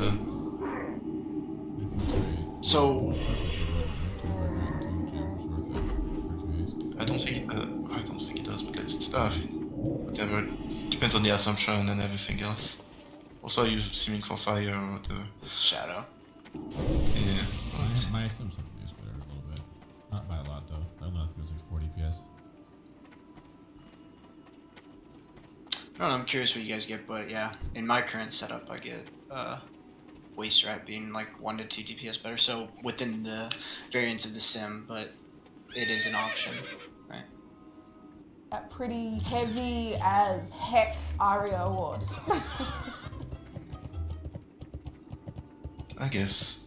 So... I don't think it does, but let's start. Whatever. Depends on the assumption and everything else. Also, I use Seeming for Fire or whatever. Shadow. Yeah. My assumption is better a little bit. Not by a lot though. I don't know if it was like 40 PS. I don't know, I'm curious what you guys get, but yeah, in my current setup I get Waste Rat being like 1 to 2 DPS better, so within the variance of the sim, but it is an option, right? That pretty heavy as heck Aria award. I guess.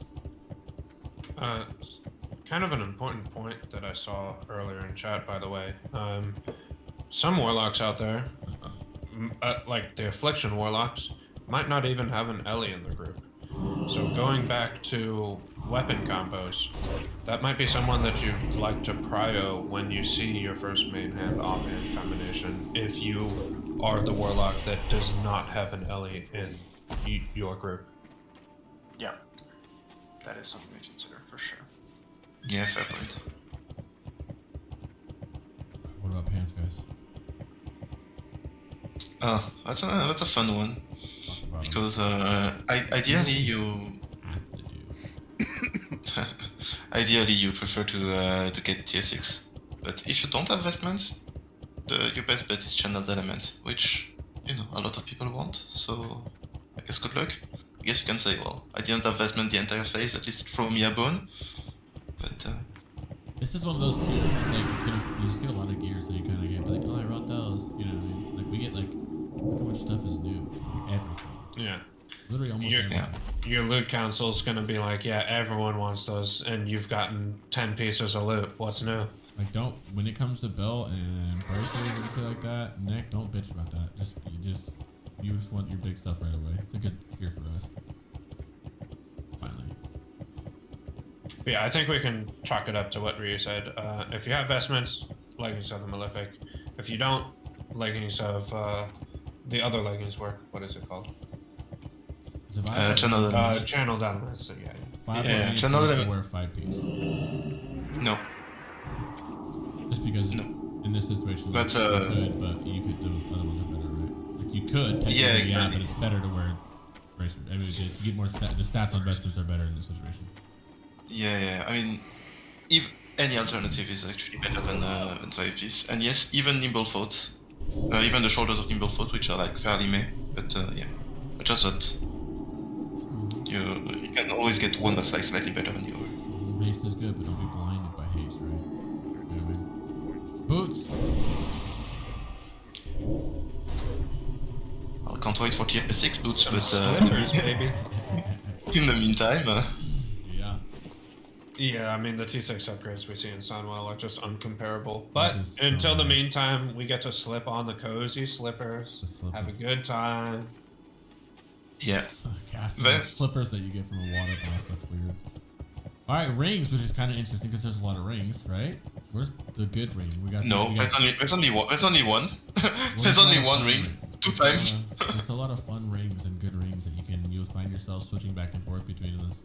Kind of an important point that I saw earlier in chat, by the way. Some warlocks out there, like the Affliction warlocks, might not even have an Ellie in the group. So going back to weapon combos, that might be someone that you'd like to prio when you see your first main hand offhand combination, if you are the warlock that does not have an Ellie in your group. Yeah, that is something to consider for sure. Yeah, fair point. What about pants, guys? Oh, that's a fun one. Because ideally you prefer to get tier 6, but if you don't have vestments, your best bet is channeled element, which a lot of people want. So I guess good luck. I guess you can say, well, I didn't have vestment the entire phase, at least throw me a bone. But this is one of those too. Like you just get a lot of gear, so you kind of get like, oh, I wrote those. You know what I mean? Like we get like, look how much stuff is new. Everything. Yeah. Literally almost everything. Your loot council's gonna be like, yeah, everyone wants those, and you've gotten 10 pieces of loot. What's new? Like when it comes to belt and bracelets and shit like that, Nick, don't bitch about that. You just want your big stuff right away. It's a good tier for us. Finally. But yeah, I think we can chalk it up to what Ryu said. If you have vestments, leggings of the Malefic. If you don't, leggings of the other leggings work. What is it called? Channel elements. Channeled elements. So yeah. Channel elements. Wear 5-piece. No. Just because in this situation, but you could, but you could. The other ones are better, right? Like you could technically, yeah, but it's better to wear bracer. I mean, to get more the stats on vestments are better in this situation. Yeah. I mean, if any alternative is actually better than 5-piece, and yes, even nimble thoughts, even the shoulders of nimble thought, which are like fairly meh, but yeah, but just that you can always get one that's like slightly better than the other. Haste is good, but don't be blinded by haste, right? You know what I mean? Boots. I can't wait for tier 6 boots, but Slippers, baby. in the meantime, Yeah. Yeah, I mean, the T6 upgrades we see in Sunwell are just uncomparable. But That is so until the nice. meantime, we get to slip on the cozy slippers, The slippers. have a good time. yeah. Cast Very- slippers that you get from a water bath. That's weird. All right, rings, which is kind of interesting because there's a lot of rings, right? Where's the good ring? We got. No, we got- there's only one. There's only one. well, there's a lot only of one fun ring. rings. 2 times. There's a lot of fun rings and good rings that you'll find yourself switching back and forth between those.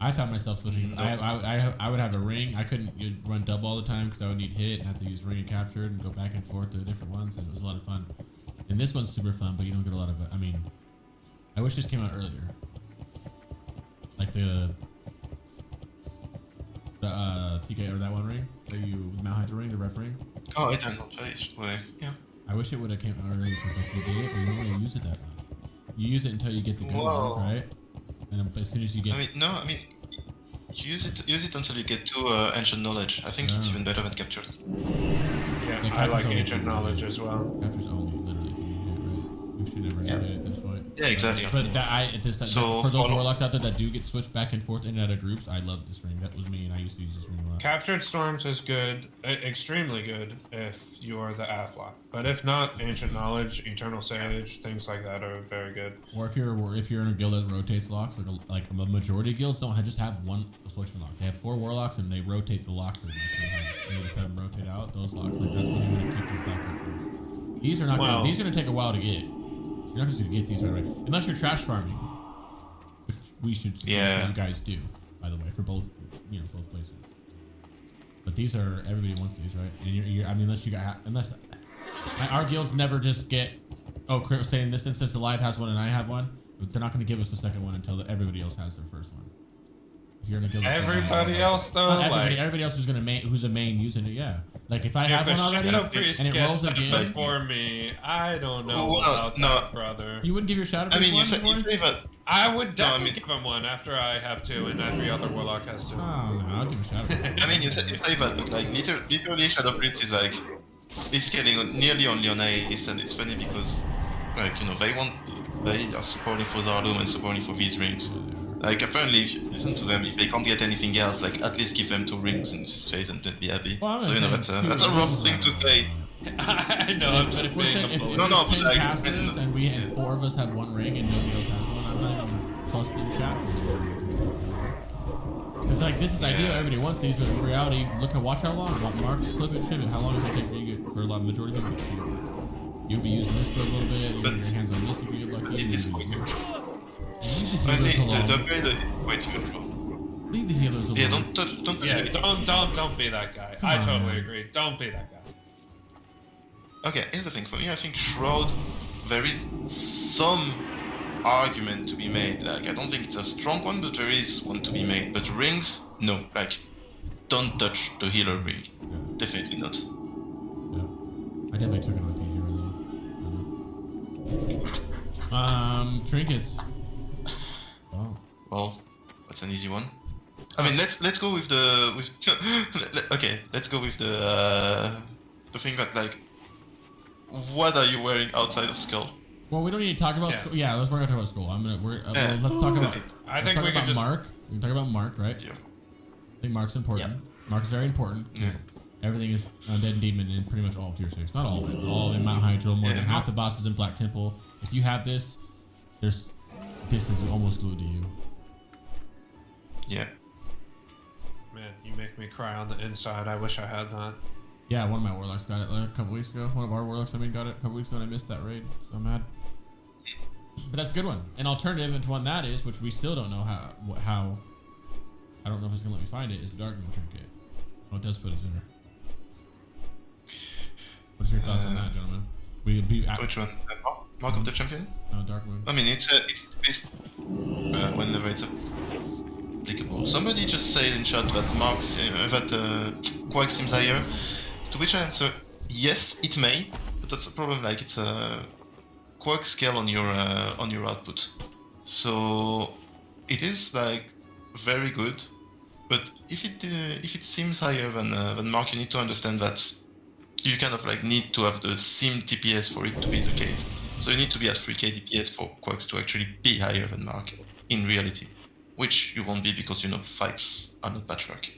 I found myself switching. No. I would have a ring. I couldn't run double all the time because I would need hit and have to use ring and captured and go back and forth to different ones, and it was a lot of fun. And this one's super fun, but you don't get a lot of it. I mean, I wish this came out earlier. Like the TK or that one ring, the Mount Hydra ring, the rep ring. Oh, I don't know. Yeah. I wish it would have came out earlier because like you did it, but you don't really use it that much. You use it until you get the good Whoa. ones, right? And as soon as you get, I mean, use it until you get to ancient knowledge. I think it's Yeah. even better than captured. Yeah, The I like captures ancient only- knowledge as well. captures only literally if you need hit, right? You should never Yeah. hit at this point. Yeah, exactly. But So, for those follow- warlocks out there that do get switched back and forth in and out of groups, I love this ring. That was me, and I used to use this ring a lot. Captured Storms is good, extremely good if you're the Aflock. But if not, Ancient Knowledge, Eternal Sage, things like that are very good. Or if you're in a guild that rotates locks, like a majority of guilds don't just have one affliction lock. They have 4 warlocks and they rotate the locks pretty much sometimes. And you just have them rotate out those locks. Like that's when you want to keep these back and forth. These are not. Well- These are gonna take a while to get. You're not just gonna get these right away, unless you're trash farming, which we should suggest Yeah. you guys do. By the way, for both both places. But these are everybody wants these, right? And I mean, unless our guilds never just get. Oh, say in this instance, Alive has one and I have one. But they're not going to give us the second one until everybody else has their first one. If you're in a guild, Everybody else, though, Not everybody, like... everybody else who's a main using it, yeah. Like if I have If one a already Shadow Priest and it gets rolls that again, before me, I don't know Well, about no. that, brother. you wouldn't give your Shadow I Priest mean, one you before? say that. I would No, I definitely mean- give him one after I have 2 and every other Warlock has 2. Oh no, I'll give a Shadow Priest. I mean, you say that, but like literally, Shadow Priest is like it's scaling nearly only on Ace, and it's funny because like they are supporting for Zardom and supporting for these rings. Like apparently, if you listen to them, if they can't get anything else, like at least give them 2 rings in this phase and they'll be happy. Well, So that's a rough thing to say. I know, I'm just We're being saying a if bully. No, there's 10 but like, casters and 4 of us have 1 ring and nobody else has one, I'm not even close to the chat. It's like this is ideal. Everybody wants these, but in reality, watch how long. Mark, clip it, ship it. How long does it take for a lot of majority of people to get these? You'll be using this for a little bit. You'll get your hands on this if you get lucky. It is Leave quite neutral. the I healers think the alone. upgrade is quite neutral. Leave the healers alone. Yeah, don't touch Yeah, it. don't be that guy. Come I on, totally man. agree. Don't be that guy. Okay, here's the thing. For me, I think Shroud, there is some argument to be made. Like, I don't think it's a strong one, but there is one to be made. But rings, no. Like, don't touch the healer ring. Yeah. Definitely not. Yeah. I definitely took it on the hero though. Trinkets. Oh. Well, that's an easy one. I mean, let's go with the okay. Let's go with the thing that like, what are you wearing outside of Skull? Well, we don't need to talk about. Yeah. We're gonna talk about school. Yeah. Let's talk about. I think we talk could about just... Mark. We can talk about Mark, right? Yeah. I think Mark's important. Yep. Mark's very important. Yeah. Everything is undead and demon in pretty much all of tier 6. Not all of it, but all in Mount Hydro. More Yeah, than no. half the bosses in Black Temple. If you have this, this is almost glued to you. Yeah. Man, you make me cry on the inside. I wish I had that. Yeah, one of my warlocks got it a couple weeks ago. One of our warlocks, got it a couple weeks ago, and I missed that raid. So I'm mad. But that's a good one. An alternative to one that is, which we still don't know how. I don't know if it's gonna let me find it. Is the Darkmoon trinket? Oh, it does put it in there. What's your thoughts on that, gentlemen? Which one? Mark of the Champion? No, Darkmoon. I mean, it's based whenever it's applicable. Somebody just said in chat that Quake seems higher. To which I answer, yes, it may, but that's a problem. Like it's a Quake scale on your output, so it is like very good. But if it seems higher than Mark, you need to understand that you kind of like need to have the sim TPS for it to be the case. So you need to be at 3k DPS for Quacks to actually be higher than Mark in reality, which you won't be because fights are not patchwork.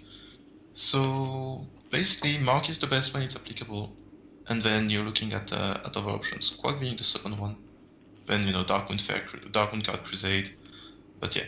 So basically, Mark is the best when it's applicable, and then you're looking at other options. Quack being the second one. Then Darkwood Guard Crusade, but yeah,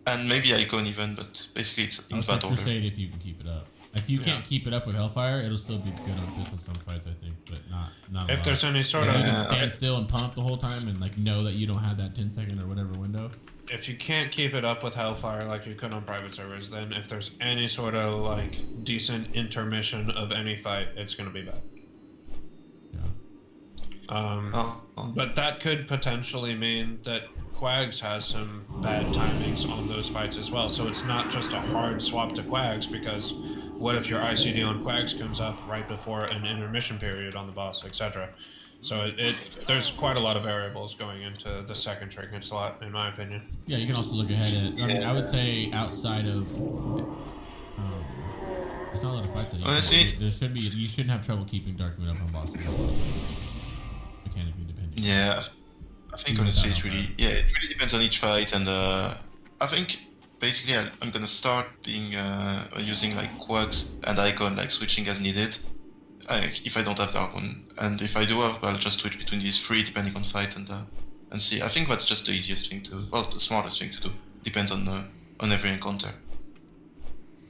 and maybe Icon even, but basically it's in that order. Crusade if you can keep it up. If you can't keep it up with Hellfire, it'll still be good on BiS in some fights, I think, but not. If there's any sort of you can stand still and pump the whole time and like know that you don't have that 10-second or whatever window. If you can't keep it up with Hellfire like you could on private servers, then if there's any sort of like decent intermission of any fight, it's gonna be bad. But that could potentially mean that Quags has some bad timings on those fights as well. So it's not just a hard swap to Quags, because what if your ICD on Quags comes up right before an intermission period on the boss, etc. So there's quite a lot of variables going into the second trinket slot, in my opinion. Yeah, you can also look ahead at. I mean, I would say outside of. There's not a lot of fights that there should be. You shouldn't have trouble keeping Darkmoon up on bosses. Mechanically dependent. Yeah, I think honestly it really depends on each fight, and I think basically I'm gonna start being using like Quacks and Icon, like switching as needed. If I don't have Darkmoon, and if I do have, I'll just switch between these three depending on fight and see. I think that's just the easiest thing to, well, the smartest thing to do. Depends on every encounter.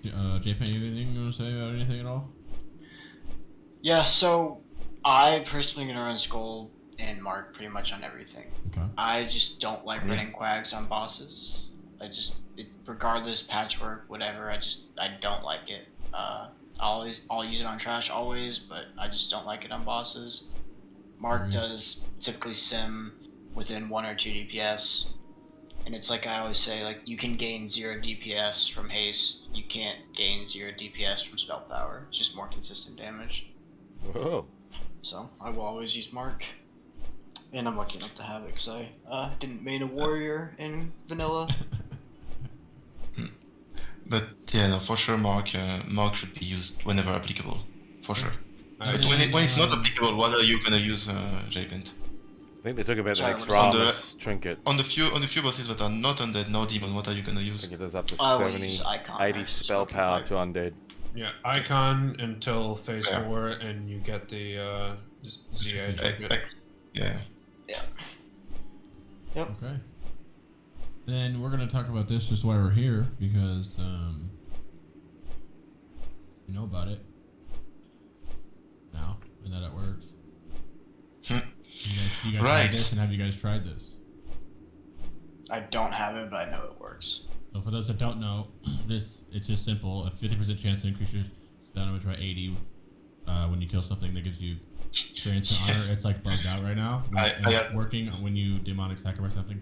JP, anything you want to say about anything at all? Yeah, so I personally gonna run Skull and Mark pretty much on everything. Okay. I just don't like running Quags on bosses. Regardless, patchwork, whatever, I don't like it. I'll use it on trash always, but I just don't like it on bosses. Mark does typically sim within 1 or 2 DPS, and it's like I always say, like, you can gain 0 DPS from haste, you can't gain 0 DPS from spell power. It's just more consistent damage. Whoa. So I will always use Mark, and I'm lucky enough to have it because I didn't main a warrior in vanilla. But yeah, no, for sure, Mark should be used whenever applicable, for sure. But when it's not applicable, what are you gonna use, JPint? I think they talk about the next Ramos trinket. On the few bosses that are not undead, no demon, what are you gonna use? I think it does up to 70, 80 spell power to undead. Yeah, Icon until phase 4, and you get the ZA trinket. Yeah. Yep. Okay. Then we're gonna talk about this just while we're here because you know about it now and that it works. You guys tried this, and have you guys tried this? I don't have it, but I know it works. So for those that don't know, it's just simple. A 50% chance to increase your spell damage by 80 when you kill something that gives you experience and honor. It's like bugged out right now. It's working when you demonic sacrifice something.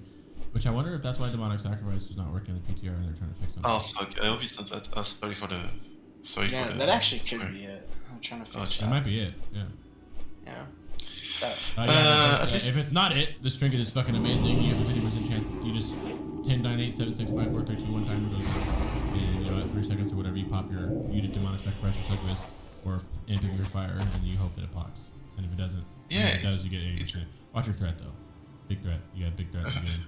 Which I wonder if that's why demonic sacrifice was not working in the PTR and they're trying to fix something. Oh fuck! I hope it's not that. Sorry for the. Yeah, that actually could be it. I'm trying to fix that. That might be it. Yeah. Yeah. If it's not it, this trinket is fucking amazing. You have a 50% chance. You just 10, 9, 8, 7, 6, 5, 4, 3, 2, 1 timer goes, and you know at 3 seconds or whatever you pop you did demonic sacrifice or sacrifice or imp of your fire, and you hope that it pops. And if it doesn't, if it does, you get 80%. Watch your threat though. Big threat. You got big threats again.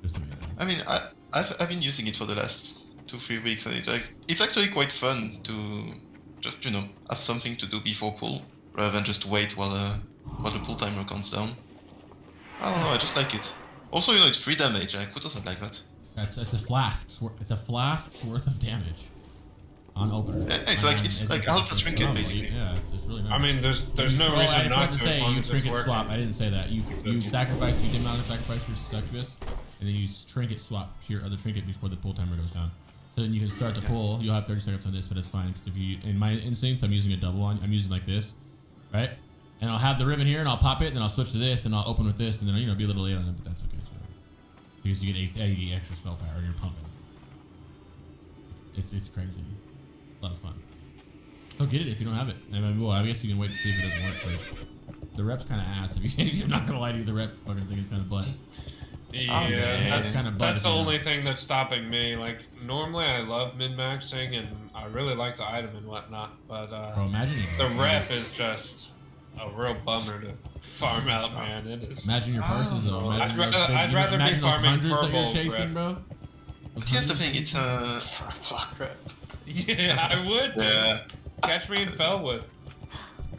Just amazing. I mean, I've been using it for the last 2-3 weeks, and it's actually quite fun to just have something to do before pull, rather than just wait while the pull timer counts down. I don't know, I just like it. Also, it's 3 damage. Who doesn't like that? It's a flask's worth of damage on opener. It's like alpha trinket basically. Yeah, it's really nice. I mean, there's no reason not to as long as it's working. Swap. I didn't say that. You sacrifice. You demonic sacrifice your succubus, and then you trinket swap to your other trinket before the pull timer goes down. So then you can start the pull. You'll have 30 seconds on this, but it's fine because if you, in my instincts, I'm using a double on. I'm using like this, right? And I'll have the ribbon here, and I'll pop it, and then I'll switch to this, and I'll open with this, and then be a little late on it, but that's okay. So, because you get 80 extra spell power, and you're pumping. It's crazy. A lot of fun. So get it if you don't have it. I mean, well, I guess you can wait to see if it doesn't work. But the rep's kind of ass. If I'm not gonna lie to you, the rep fucking thing is kind of butt. Yeah, Kinda that's the bugged me only out. thing that's stopping me. Like, normally I love min-maxing and I really like the item and whatnot, but Bro, imagine you the rep is just a real bummer to farm out, man. It is. Imagine your parses though. Imagine I'd rather be imagine those farming hundreds that you're purple chasing, rep. bro. Here's the thing, it's Block rep. Yeah, I would. yeah. Catch me in Felwood.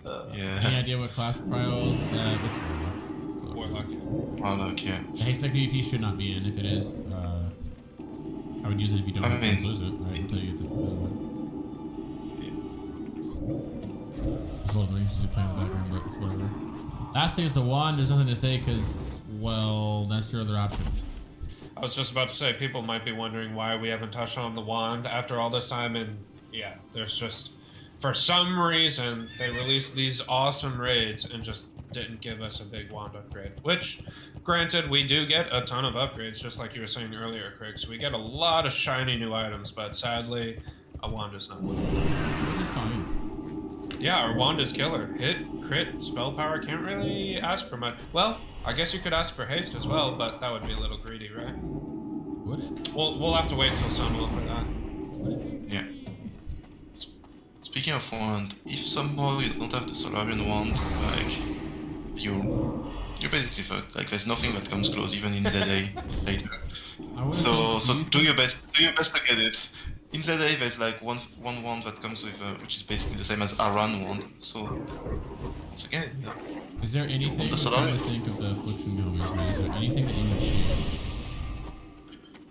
Any Yeah. idea what class prio? It's Warlock. Warlock, yeah. The haystack PvP should not be in. If it is, I would use it if you don't I mean, lose it. Right, until you get to as well, don't usually play in the background, but it's whatever. Last thing is the wand. There's nothing to say because, well, that's your other option. I was just about to say, people might be wondering why we haven't touched on the wand after all this time, and yeah, there's just, for some reason, they released these awesome raids and just didn't give us a big wand upgrade. Which, granted, we do get a ton of upgrades, just like you were saying earlier, Crixx. We get a lot of shiny new items, but sadly, a wand is not one. This is fine. Yeah, our wand is killer. Hit, crit, spell power, can't really ask for much. Well, I guess you could ask for haste as well, but that would be a little greedy, right? Would it? We'll have to wait until Sunwell for that. Yeah. Speaking of wand, if somehow you don't have the Solarian wand, like you're basically fucked. Like there's nothing that comes close, even in ZA later. So do your best to get it. In ZA there's like one wand that comes with which is basically the same as Aran wand. So once again, yeah. Is there anything? On the I'm trying Solarian. to think of the affliction goblins. Right? Is there anything that you would choose?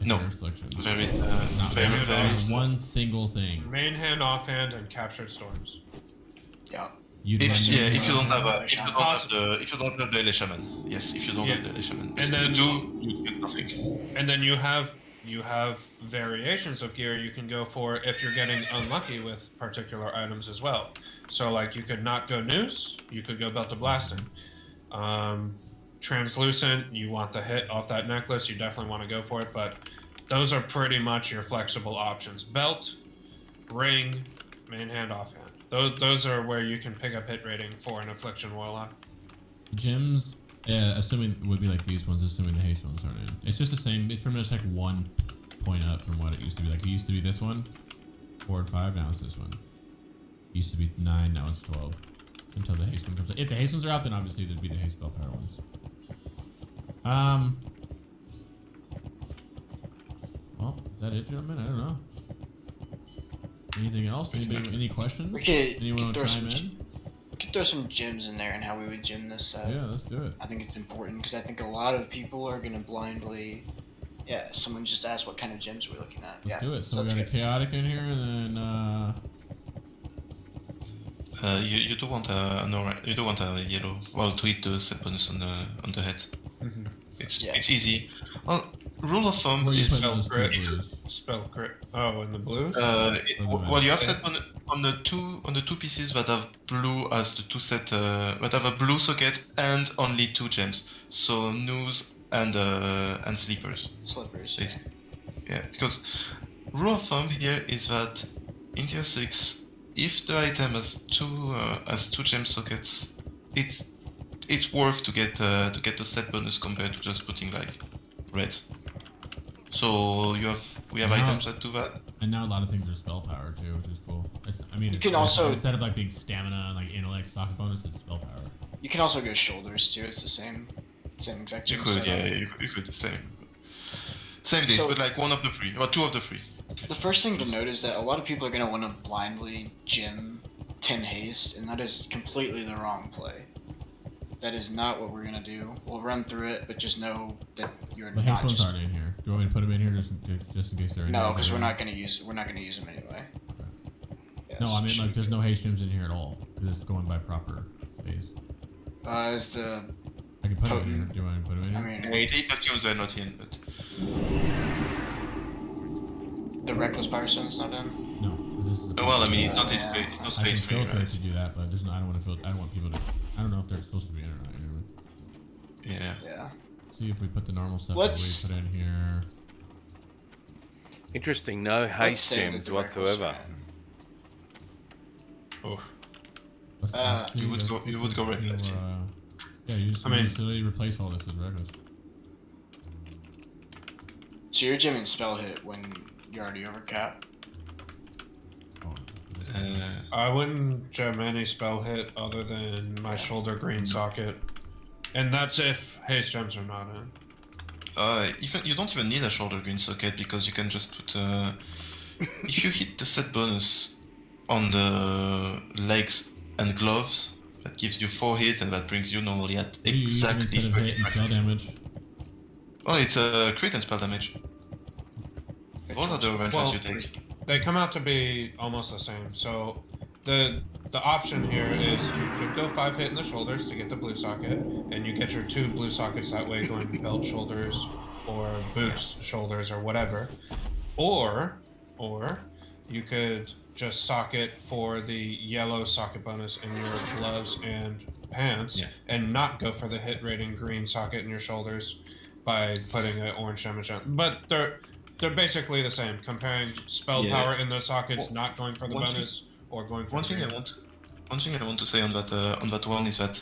No. Affliction. There is Not there is one single thing. Main hand, offhand, and captured storms. Yeah. You'd if run you into- don't have the Ele Shaman. Yes, if you don't have the Ele Shaman. If And you then- do, you get nothing. And then you have variations of gear you can go for if you're getting unlucky with particular items as well. So like you could not go noose, you could go belt of blasting. Translucent, you want the hit off that necklace, you definitely want to go for it, but those are pretty much your flexible options. Belt, ring, main hand, offhand. Those are where you can pick up hit rating for an affliction warlock. Gems, assuming it would be like these ones, assuming the haste ones aren't in. It's just the same. It's pretty much like 1 point up from what it used to be. Like it used to be this one, 4 and 5. Now it's this one. It used to be 9. Now it's 12. Until the haste one comes out. If the haste ones are out, then obviously it'd be the haste spell power ones. Well, is that it, gentlemen? I don't know. Anything else? Any questions? Anyone want to chime in? We could throw some gyms in there and how we would gym this set. Yeah, let's do it. I think it's important because I think a lot of people are gonna blindly. Yeah, someone just asked what kind of gyms we're looking at. Let's do it. So we got a chaotic in here, and then You do want a yellow. Well, to hit the set bonus on the head. Mm-hmm. It's easy. Well, rule of thumb where you is put spell those crit. two blues. Spell crit. Oh, in the blues? well, you have set on the two pieces that have blue as the two set that have a blue socket and only 2 gems. So noose and sleepers. Slippers. Yeah, because rule of thumb here is that in tier 6, if the item has two gem sockets, it's worth to get the set bonus compared to just putting like red. So we have items that do that. And now a lot of things are spell power too, which is cool. You can also instead of like being stamina and like intellect socket bonus, it's spell power. You can also go shoulders too. It's the same exact. You could, yeah, you could same days, but like 1 of the 3 or 2 of the 3. The first thing to note is that a lot of people are going to want to blindly gym 10 haste, and that is completely the wrong play. That is not what we're going to do. We'll run through it, but just know that you're The not haste ones just... aren't in here. Do you want me to put them in here just in case they're in here? No, because we're not going to use them anyway. Yeah, No, so I mean should like we there's go? no haste gems in here at all because it's going by proper phase. Is the... I can put them in Potent. here. Do you want me to put them in I here? mean, It assumes they're not in, but the Reckless Power Stone's not in? No. This is well, I mean, it's not Yeah. it's not I can phase 3, filter right? it to do that, but I don't want to filter. I don't want people to. I don't know if they're supposed to be in or not. You know? Yeah. Yeah. See if we put the normal stuff Let's- that we put in here. Interesting, no haste say that gems the Reckless whatsoever. Oh. You would go reckless, Yeah, you just I mean- usually replace all this with reckless. So you're jamming spell hit when you're already over cap? I wouldn't gem any spell hit other than my shoulder green socket. And that's if haste gems are not in. Even you don't even need a shoulder green socket because you can just put if you hit the set bonus on the legs and gloves, that gives you 4 hits and that brings you normally at exactly 30 damage. Oh, it's a crit and spell damage. Those are the ranges you take. They come out to be almost the same. So the option here is you could go 5 hit in the shoulders to get the blue socket, and you get your 2 blue sockets that way going belt shoulders or boots shoulders or whatever. Or you could just socket for the yellow socket bonus in your gloves and pants and not go for the hit rating green socket in your shoulders by putting an orange damage on. But they're basically the same. Comparing spell power in those sockets, not going for the bonus or going for one thing I want to say on that one is that,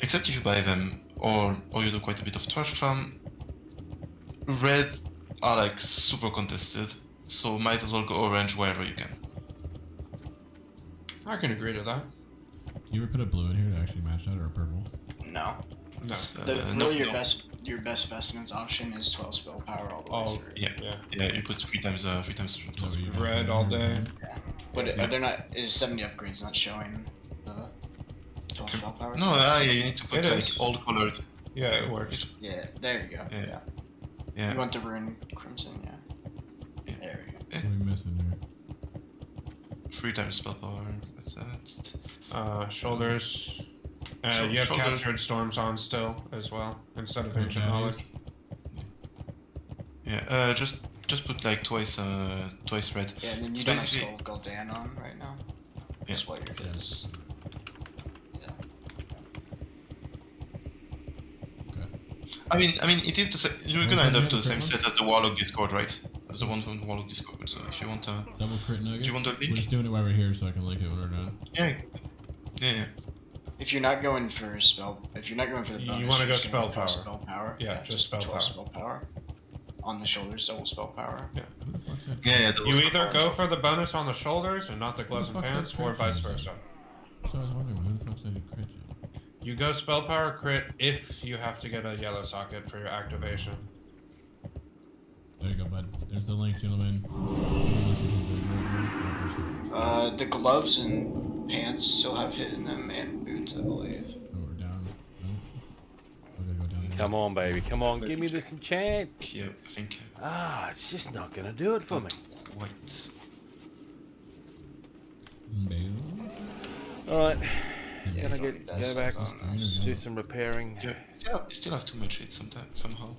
except if you buy them or you do quite a bit of trash farm, red are like super contested, so might as well go orange wherever you can. I can agree to that. Do you ever put a blue in here to actually match that, or a purple? No. No. Your best vestments option is 12 spell power all the way through. Yeah. You put 3 times 12. Red all day. Yeah. But are there not? Is 70 upgrades not showing the 12 spell power? No, you need to put all colors. Yeah, it works. Yeah, there you go. Yeah. You want the rune crimson? Yeah. There we go. What are we missing here? 3 times spell power. That's that. Shoulders. You have captured storms on still as well instead of ancient knowledge. Yeah. Just put like twice red. Yeah, and then you don't have Skull of Gul'dan on right now. That's what your hit is. Yeah. I mean, it is to say you're gonna end up to the same set as the Warlock Discord, right? As the one from the Warlock Discord. So if you want to double crit nugget. Do you want the link? We're just doing it while we're here, so I can link it when we're done. Yeah. If you're not going for the bonus, you want to go spell power. Spell power. Yeah, just spell power. Spell power. On the shoulders, double spell power. Yeah. You either go for the bonus on the shoulders and not the gloves and pants, or vice versa. So I was wondering, who the fuck's that crit? You go spell power crit if you have to get a yellow socket for your activation. There you go, bud. There's the link, gentlemen. The gloves and pants still have hit in them, and boots, I believe. Oh, we're down. No? We're gonna go down. Come on, baby. Come on. Give me this enchant. Yeah, I think. It's just not gonna do it for me. Quite. Alright. Gonna go back and do some repairing. Yeah, you still have too much hit somehow.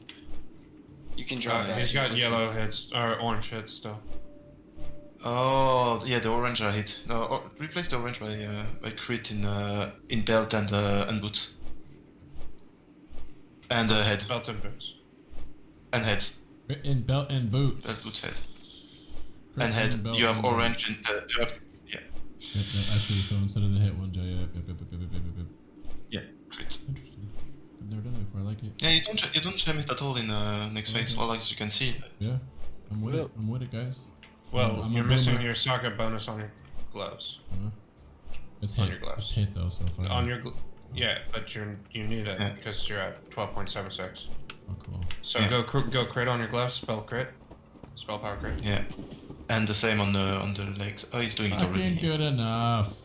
You can drop that. He's got yellow hits, or orange hits still. Oh, yeah, the orange are hit. No, replace the orange by crit in belt and boots. And head. Belt and boots. And head. In belt and boot. Belt, boots, head. And head. You have orange instead. You have, Yep, I see. So instead of the hit one, yeah, crit. Interesting. I've never done it before. I like it. Yeah, you don't jam it at all in next phase, or as you can see. Yeah, I'm with it. I'm with it, guys. Well, you're missing your socket bonus on your gloves. It's hit. On your gloves. It's hit though, so far. On your yeah, but you need it because you're at 12.76. Oh, cool. So go crit on your gloves, spell power crit. Yeah, and the same on the legs. Oh, he's doing it already. Good enough.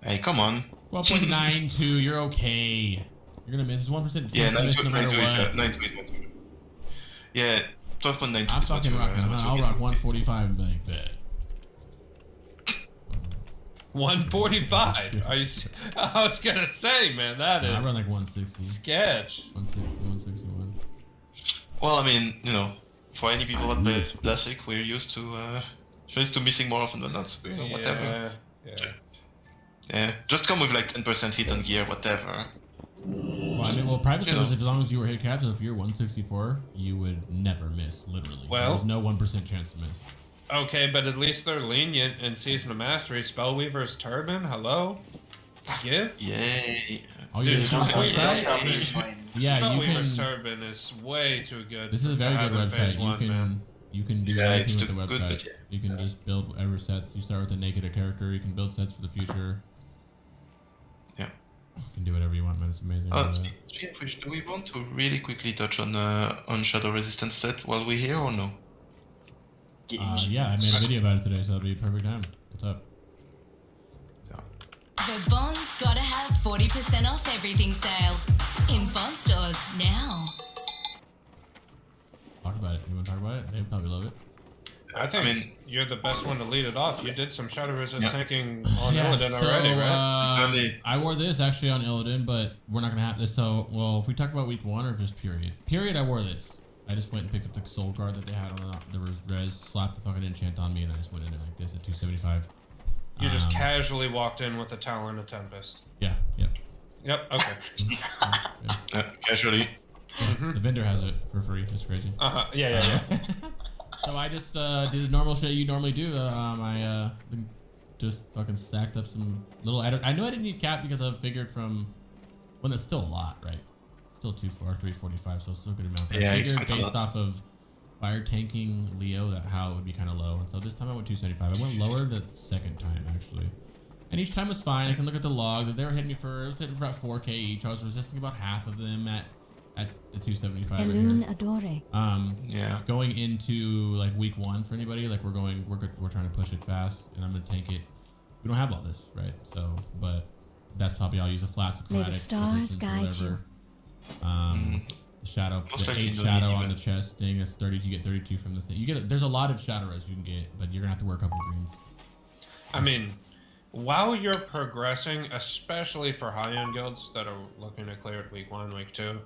Hey, come on. 12.92. You're okay. You're gonna miss. It's 1%. Yeah, 92 no matter what. 92 is not too good. Yeah, 12.92. I'm fucking rocking. I'll rock 145 and be like, bet. 145? Are you? I was gonna say, man, that is. I run like 160. Sketch. 160, 161. Well, I mean, for any people that play Classic, we're used to missing more often than not. So, whatever. Yeah. Just come with like 10% hit on gear, whatever. Well, private servers, as long as you were hit captain, if you're 164, you would never miss, literally. Well, there's no 1% chance to miss. Okay, but at least they're lenient in Season of Mastery. Spellweaver's Turban, hello? Give? Yay. Oh, Dude, yeah, Don't tell me Spellweaver's you can. Turban is way too good. This is a very good Phase website. one, You can do Yeah, anything it's with the too good, website. but yeah. You can just build whatever sets. You start with a naked character. You can build sets for the future. Yeah. You can do whatever you want, man. It's amazing. Speaking of which, do we want to really quickly touch on Shadow Resistance set while we're here or no? Yeah, I made a video about it today, so that'll be a perfect time. What's up? The Bond's gotta have 40% off everything sale. In Bond stores now. Talk about it. You want to talk about it? They probably love it. I think you're the best one to lead it off. You did some Shadow Resist tanking on Illidan already, right? I wore this actually on Illidan, but we're not gonna have this. So, well, if we talk about week 1 or just period. Period, I wore this. I just went and picked up the soul card that they had on the res, slapped the fucking enchant on me, and I just went in there like this at 275. You just casually walked in with a Talon of Tempest. Yeah. Yep. Yep. Okay. Casually. Yeah, the vendor has it for free. It's crazy. Yeah. So I just did the normal shit you normally do. I just fucking stacked up some little. I knew I didn't need cap because I figured from. Well, that's still a lot, right? Still 345, so it's still a good amount. But Yeah, I figured based off of fire tanking Leo that how it would be kind of low. And so this time I went 275. I went lower the second time actually, and each time was fine. I can look at the log that they were hitting me for. I was hitting for about 4k each. I was resisting about half of them at the 275. Elune Adore. Yeah. Going into like week 1 for anybody, like we're trying to push it fast, and I'm gonna tank it. We don't have all this, right? So, but that's probably I'll use a flask of May the chromatic stars resistance or guide whatever. The shadow, Most the likely 8 no shadow need on even. the chest thing is 30. You get 32 from this thing. You get there's a lot of shadow res you can get, but you're gonna have to work a couple greens. I mean, while you're progressing, especially for high-end guilds that are looking to clear it week 1, week 2,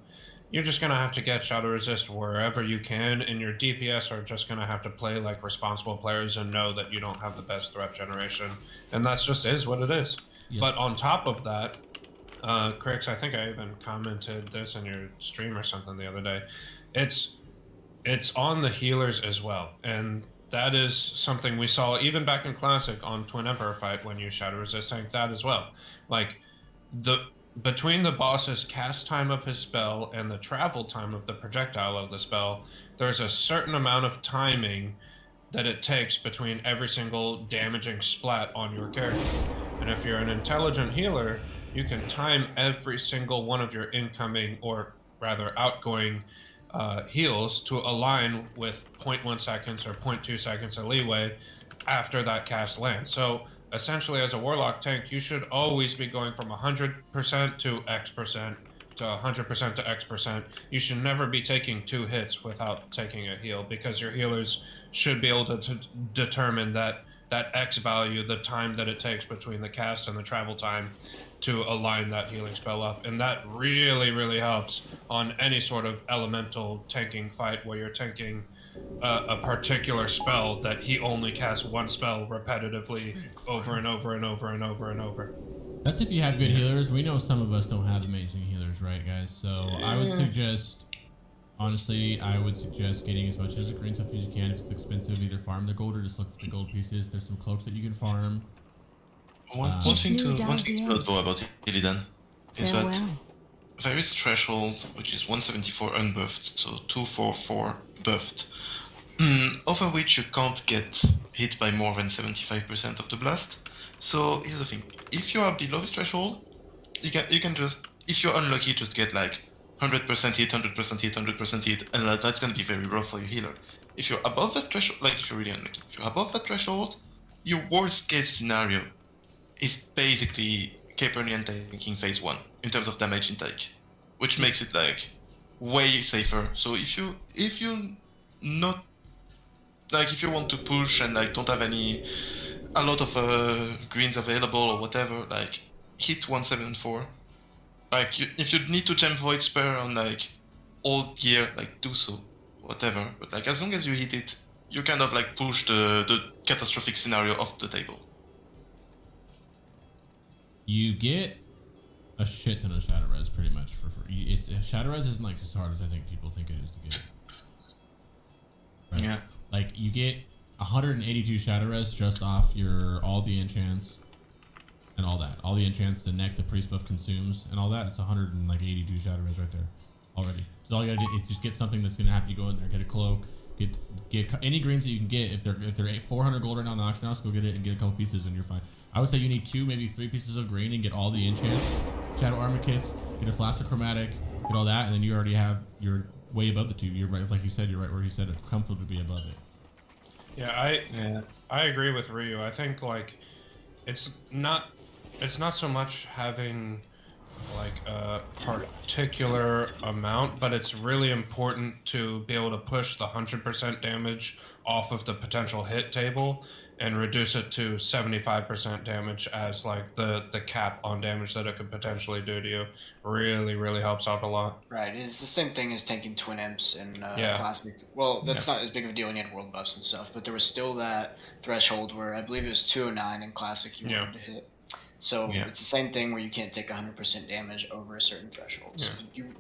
you're just gonna have to get Shadow Resist wherever you can, and your DPS are just gonna have to play like responsible players and know that you don't have the best threat generation, and that's just is what it is. Yeah. But on top of that, Crixx, I think I even commented this in your stream or something the other day. It's on the healers as well, and that is something we saw even back in Classic on Twin Emperor fight when you Shadow Resist tank that as well. Like between the boss's cast time of his spell and the travel time of the projectile of the spell, there's a certain amount of timing that it takes between every single damaging splat on your character. And if you're an intelligent healer, you can time every single one of your incoming, or rather outgoing, heals to align with 0.1 seconds or 0.2 seconds of leeway after that cast lands. So essentially, as a Warlock tank, you should always be going from 100% to X% to 100% to X%. You should never be taking 2 hits without taking a heal, because your healers should be able to determine that X value, the time that it takes between the cast and the travel time, to align that healing spell up. And that really, really helps on any sort of elemental tanking fight where you're tanking a particular spell that he only casts one spell repetitively over and over and over and over and over. That's if you have good healers. We know some of us don't have amazing healers, right, guys? So I would suggest, honestly, getting as much as the green stuff as you can. If it's expensive, either farm the gold or just look for the gold pieces. There's some cloaks that you can farm. One thing to note though about Illidan is that there is threshold, which is 174 unbuffed, so 244 buffed, over which you can't get hit by more than 75% of the blast. So here's the thing: if you are below this threshold, you can just, if you're unlucky, just get like 100% hit, 100% hit, 100% hit, and that's gonna be very rough for your healer. If you're above that threshold, like if you're really unlucky, if you're above that threshold, your worst case scenario is basically Capernian tanking phase 1 in terms of damage intake, which makes it like way safer. So if you not like, if you want to push and like don't have a lot of greens available or whatever, like hit 174. Like if you need to gem void spare on like old gear, like do so, whatever. But like as long as you hit it, you kind of like push the catastrophic scenario off the table. You get a shit ton of shadow res pretty much for free. Shadow res isn't like as hard as I think people think it is to get. Right? Yeah. Like you get 182 shadow res just off all the enchants. and all that. All the enchants, the neck, the priest buff consumes, and all that. It's 182 shadow res right there already. So all you gotta do is just get something that's gonna have you go in there, get a cloak, get any greens that you can get. If they're 400 gold right now in the auction house, go get it and get a couple pieces, and you're fine. I would say you need 2, maybe 3 pieces of green and get all the enchants, shadow armor kits, get a flask of chromatic, get all that, and then you already have you're way above the 2. You're right, like you said. You're right where you said it. Comfortably above it. Yeah, I agree with Ryu. I think like it's not so much having like a particular amount, but it's really important to be able to push the 100% damage off of the potential hit table and reduce it to 75% damage as like the cap on damage that it could potentially do to you. Really helps out a lot. Right, it's the same thing as taking Twin Imps in Classic. Well, that's not as big of a deal when you had world buffs and stuff, but there was still that threshold where I believe it was 209 in Classic you wanted to hit. So it's the same thing where you can't take 100% damage over a certain threshold. So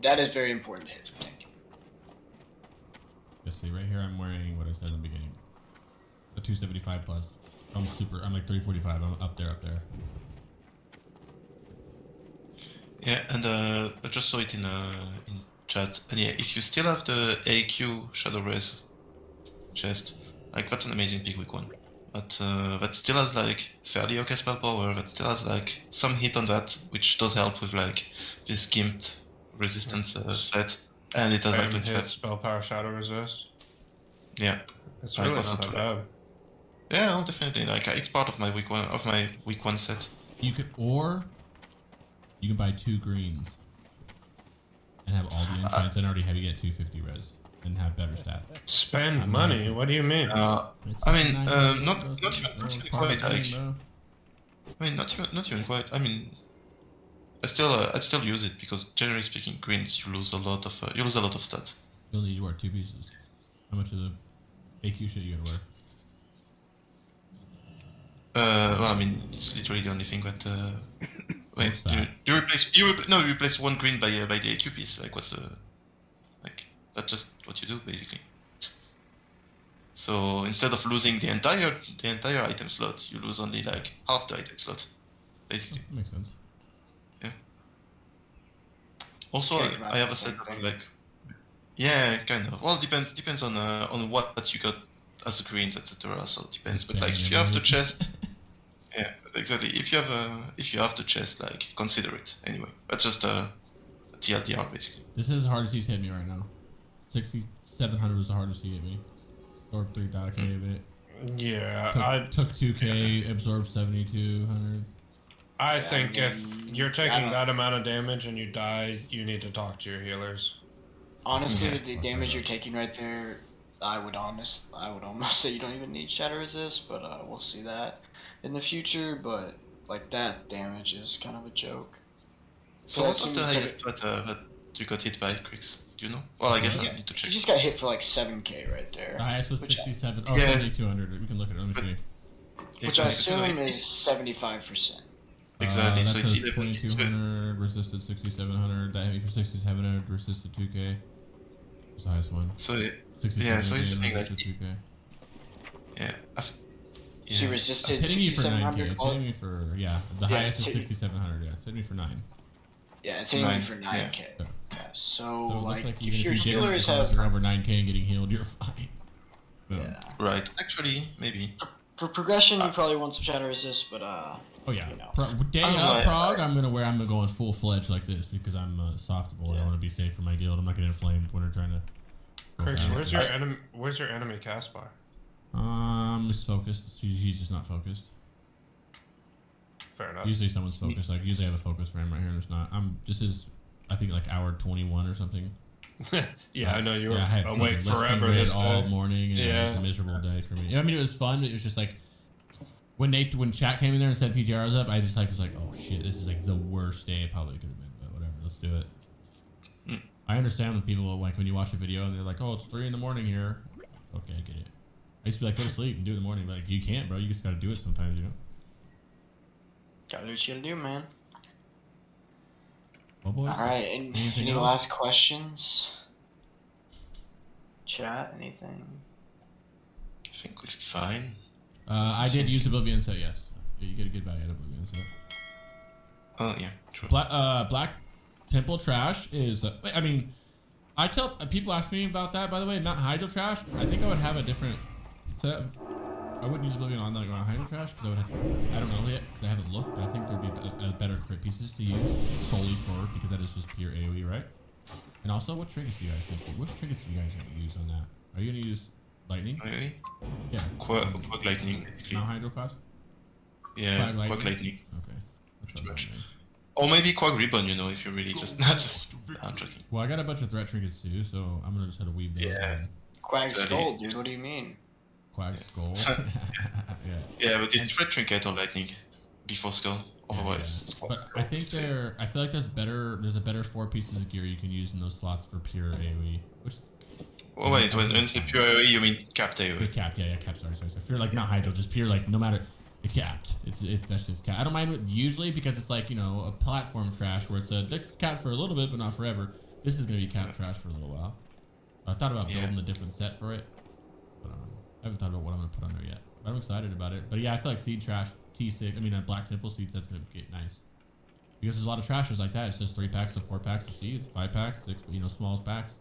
that is very important to hit for tanking. Let's see, right here I'm wearing what I said in the beginning. A 275 plus. I'm like 345. I'm up there. Yeah, and I just saw it in chat. And yeah, if you still have the AQ Shadow Res chest, like that's an amazing pick week 1. But that still has like fairly okay spell power. That still has like some hit on that, which does help with like this gimped resistance set. And it has like 25 spell power shadow resist. Yeah, it's really not that bad. Yeah, no, definitely. Like it's part of my week 1 set. You can buy 2 greens and have all the enchants and already have you get 250 res and have better stats. Spend money? What do you mean? I mean, not even quite. Like, I mean, not even quite. I mean, I'd still use it because generally speaking, greens you lose a lot of stats. You'll need to wear 2 pieces. How much of the AQ shit you gotta wear? Well, I mean, it's literally the only thing that. Wait, you replace 1 green by the AQ piece. Like, what's the like? That's just what you do basically. So instead of losing the entire item slot, you lose only like half the item slot, basically. That makes sense. Yeah. Also, I have a set of like. Yeah, kind of. Well, it depends on what you got as a green, etc. So it depends. But like, if you have the chest. Yeah, exactly. If you have the chest, like consider it anyway. That's just a TLDR basically. This is the hardest he's hit me right now. 6,700 was the hardest he hit me. Absorbed 3,000 of it. Yeah, took 2k, absorbed 7,200. I think if you're taking that amount of damage and you die, you need to talk to your healers. Honestly, with the damage you're taking right there, I would almost say you don't even need shadow resist, but we'll see that in the future. But like that damage is kind of a joke. So what was the highest that you got hit by, Crixx? Do you know? Well, I guess I need to check. You just got hit for like 7k right there. The highest was 67. Oh, 7,200. We can look at it. Let me see. Which I assume is 75%. Exactly. So it's 2,200 resisted 6,700. That hit me for 6,700 resisted 2k. That's the highest one. So yeah, so it's the thing like 2k. Yeah. She resisted 6,700. It's hitting me for the highest is 6,700. Yeah, it's hitting me for 9. Yeah, it's hitting me for 9k. Yeah, so like even if your healers have over 9k and getting healed, you're fine. Yeah. Right. Actually, maybe. For progression, you probably want some shadow resist, but oh yeah. You know. Day of prog, I'm gonna go in full fledged like this because I'm softable. I want to be safe for my guild. I'm not getting inflamed when they're trying to. Crixx, where's your enemy cast bar? It's focused. He's just not focused. Fair enough. Usually someone's focused. Like usually I have a focus frame right here, and it's not. This is, I think like hour 21 or something. Yeah, I know you were awake forever this all morning, and it was a miserable day for me. I mean, it was fun. It was just like when chat came in there and said PTR was up, I just was like, oh shit, this is like the worst day it probably could have been. But whatever, let's do it. I understand when people like when you watch a video and they're like, oh, it's 3 in the morning here. Okay, I get it. I used to be like, go to sleep and do it in the morning, but like you can't, bro. You just gotta do it sometimes, you know. Gotta do what you gotta do, man. Well, boys, alright, any last questions? Chat, anything? I think we're fine. I did use Oblivion set, yes. Yeah, you get a good value out of Oblivion set. Oh yeah, true. Black Temple trash is. I mean, I tell people ask me about that. By the way, not Hydro trash. I think I would have a different set. I wouldn't use Oblivion on like on Hydro trash because I would. I don't know yet because I haven't looked, but I think there'd be better crit pieces to use solely for because that is just pure AOE, right? And also, what trinkets do you guys think? What trinkets do you guys gonna use on that? Are you gonna use lightning? Really? Yeah. Quag lightning. Not Hydro cost? Yeah, Quag lightning. Okay. Or maybe Quag ribbon, you know, if you're really just not just. I'm joking. Well, I got a bunch of threat trinkets too, so I'm gonna just have to weave them. Yeah. Quag skull, dude. What do you mean? Quag skull. Yeah, but it's threat trinket or lightning before skull. Otherwise, yeah. But I think I feel like there's a better 4 pieces of gear you can use in those slots for pure AOE. Which. Oh wait, when you say pure AOE, you mean capped AOE? Capped, yeah, capped. Sorry. Pure like not Hydro, just pure like no matter. Capped. That's just capped. I don't mind it usually because it's like, you know, a platform trash where it's capped for a little bit but not forever. This is gonna be capped trash for a little while. I thought about building a different set for it, but I haven't thought about what I'm gonna put on there yet. But I'm excited about it. But yeah, I feel like seed trash T6. I mean, Black Temple seeds. That's gonna get nice because there's a lot of trashes like that. It's just 3 packs of 4 packs of seeds, 5 packs, 6, you know, small packs.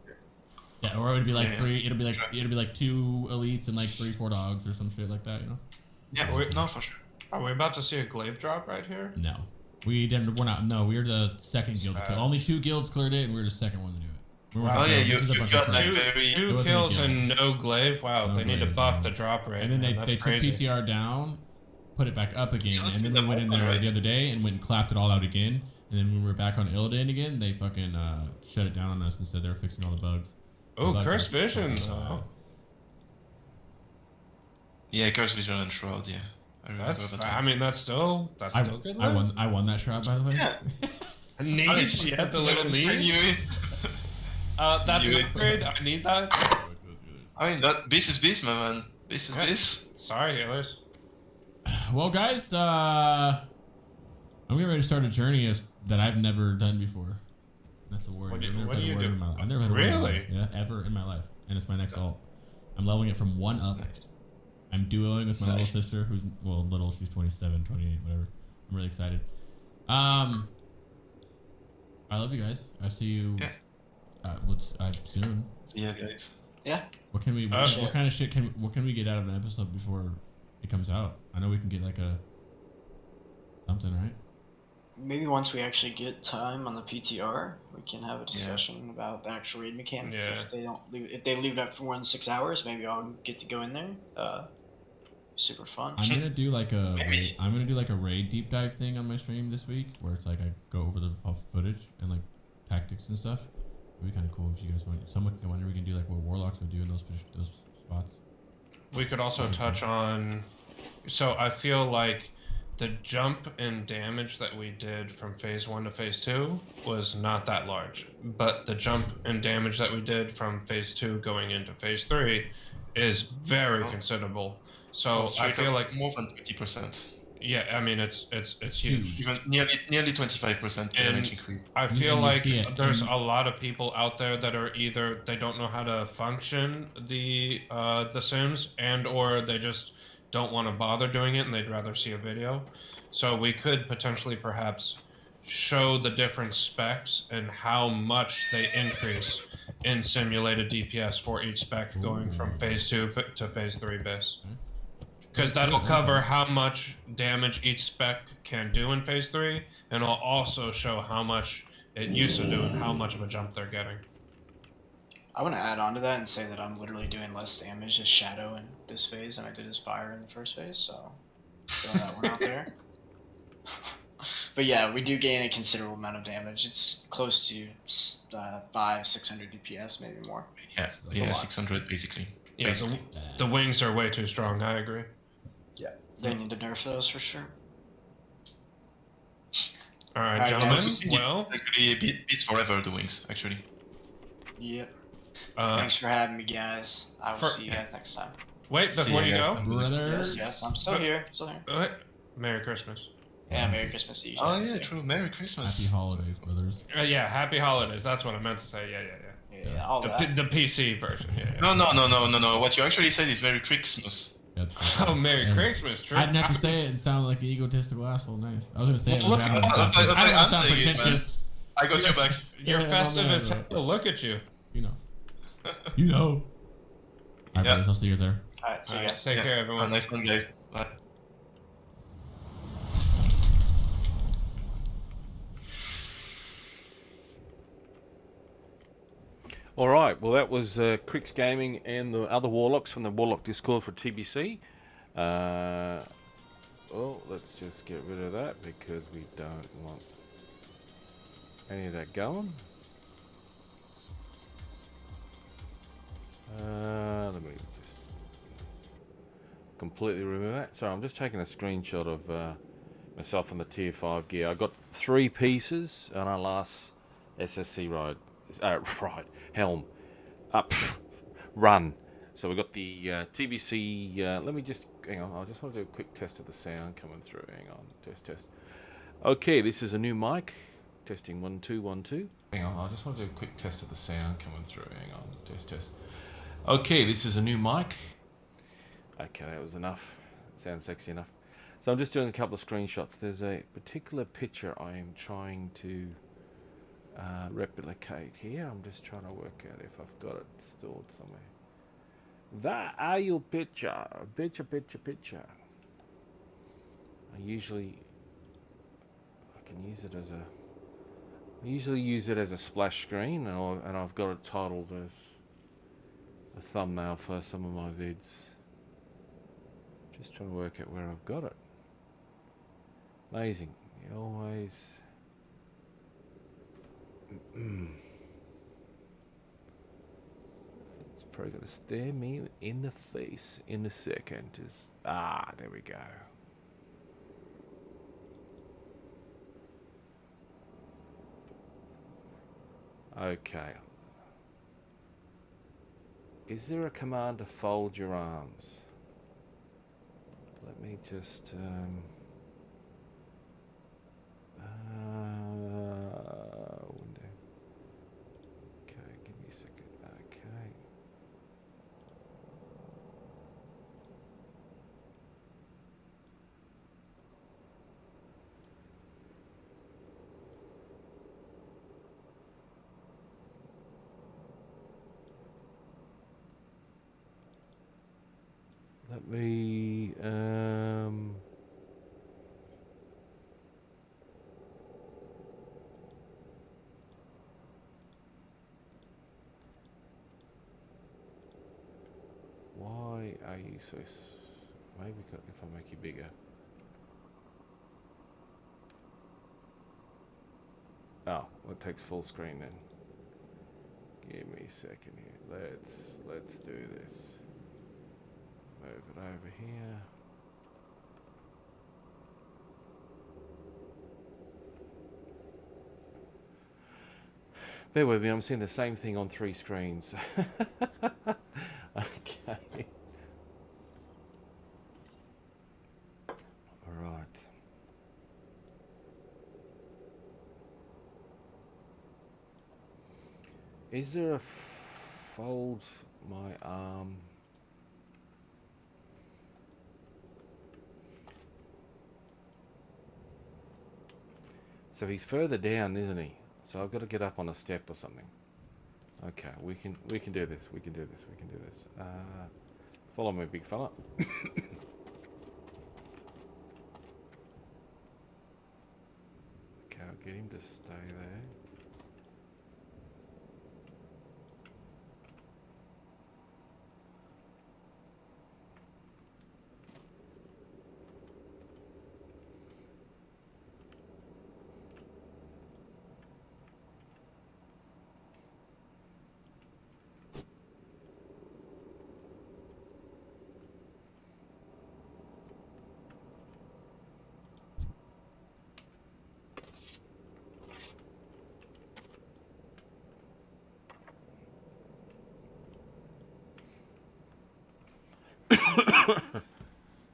Yeah, or it would be like 3. It'll be like 2 elites and like 3-4 dogs or some shit like that. You know. Yeah, no, for sure. Are we about to see a glaive drop right here? No. We didn't. We're not. No, we were the second guild to kill. Only 2 guilds cleared it, and we were the second one to do it. Oh yeah, you got like two kills and no glaive. Wow, they need to buff the drop rate. And then they took PTR down, put it back up again, and then we went in there the other day and went and clapped it all out again. And then when we were back on Illidan again, they fucking shut it down on us and said they were fixing all the bugs. Oh, Curse Vision. Yeah, Curse Vision and Shroud. Yeah. I mean, that's still good. I won that shroud, by the way. Yeah. Niche, yeah, the little niche. That's an upgrade. I need that. I mean, that BiS is BiS, my man. BiS is BiS. Sorry, healers. Well, guys, I'm getting ready to start a journey that I've never done before. That's the word. What do you do? I've never had a word in my life. Yeah, ever in my life, and it's my next ult. I'm leveling it from 1 up. Nice. I'm duoing with my little sister, who's little. She's 27, 28, whatever. I'm really excited. I love you guys. I see you. Soon. Yeah, guys. Yeah. What kind of shit what can we get out of an episode before it comes out? I know we can get like something, right? Maybe once we actually get time on the PTR, we can have a discussion about the actual raid mechanics. Yeah. If they leave it up for more than 6 hours, maybe I'll get to go in there. Super fun. I'm gonna do like a raid deep dive thing on my stream this week, where it's like I go over the footage and like tactics and stuff. It'd be kind of cool if you guys want. I wonder if we can do like what Warlocks would do in those spots. We could also touch on. So I feel like the jump in damage that we did from phase 1 to phase 2 was not that large, but the jump in damage that we did from phase 2 going into phase 3 is very considerable. So I feel like more than 20%. Yeah, I mean it's huge. Even nearly 25% damage increase. I feel like there's a lot of people out there that are either they don't know how to function the Sims, and or they just don't want to bother doing it and they'd rather see a video. So we could potentially perhaps show the different specs and how much they increase in simulated DPS for each spec going from phase 2 to phase 3 BiS. Because that'll cover how much damage each spec can do in phase 3, and it'll also show how much it used to do and how much of a jump they're getting. I want to add on to that and say that I'm literally doing less damage as Shadow in this phase than I did as Fire in the first phase, so throw that one out there. But yeah, we do gain a considerable amount of damage. It's close to 500-600 DPS, maybe more. Yeah, 600 basically. Yeah, the wings are way too strong, I agree. Yeah, they need to nerf those for sure. Alright, gentlemen, well... Actually, beats forever, the wings, actually. Yep. Thanks for having me, guys. I will see you guys next time. Wait, before you go... Yes, I'm still here. Merry Christmas. Yeah, Merry Christmas to you guys. guys. Oh yeah, true. Merry Christmas. Happy holidays, brothers. Yeah, happy holidays. That's what I meant to say. Yeah, all that. The PC version. Yeah. No. What you actually said is Merry Crixmas. Yeah, Oh, Merry Christmas, Trick. I didn't have to say it and sound like an egotistical asshole. Nice. I was gonna say it. Look, I don't sound saying it, pretentious. I got your back. You're Yeah, festive my as man, hell. Look at you. You know. You know. Alright, brothers, I'll see you guys there. Alright, see you guys. Take care, everyone. Nice one, guys. Bye. All right, well, that was Crixx Gaming and the other Warlocks from the Warlock Discord for TBC. Well, let's just get rid of that because we don't want any of that going. Let me just completely remove that. Sorry, I'm just taking a screenshot of myself on the tier 5 gear. I got 3 pieces on our last SSC ride. Helm. Run. So we got the TBC. Let me just hang on. I just want to do a quick test of the sound coming through. Hang on. Test. Okay, this is a new mic. Testing 1 2 1 2. Hang on. I just want to do a quick test of the sound coming through. Hang on. Test. Okay, this is a new mic. Okay, that was enough. Sounds sexy enough. So I'm just doing a couple of screenshots. There's a particular picture I am trying to replicate here. I'm just trying to work out if I've got it stored somewhere. That are your picture. Picture. I can use it as a. I usually use it as a splash screen, and I've got it titled as a thumbnail for some of my vids. Just trying to work out where I've got it. Amazing. You always. It's probably gonna stare me in the face in a second. There we go. Okay. Is there a command to fold your arms? Let me just window. Okay, give me a second. Okay. Let me why are you so maybe if I make you bigger. Oh, well, it takes full screen then. Give me a second here. Let's do this. Move it over here. Bear with me, I'm seeing the same thing on 3 screens. Okay. Alright. Is there a fold my arm? So he's further down, isn't he? So I've got to get up on a step or something. Okay, we can do this. We can do this. Follow me, big fella. Okay, I'll get him to stay there.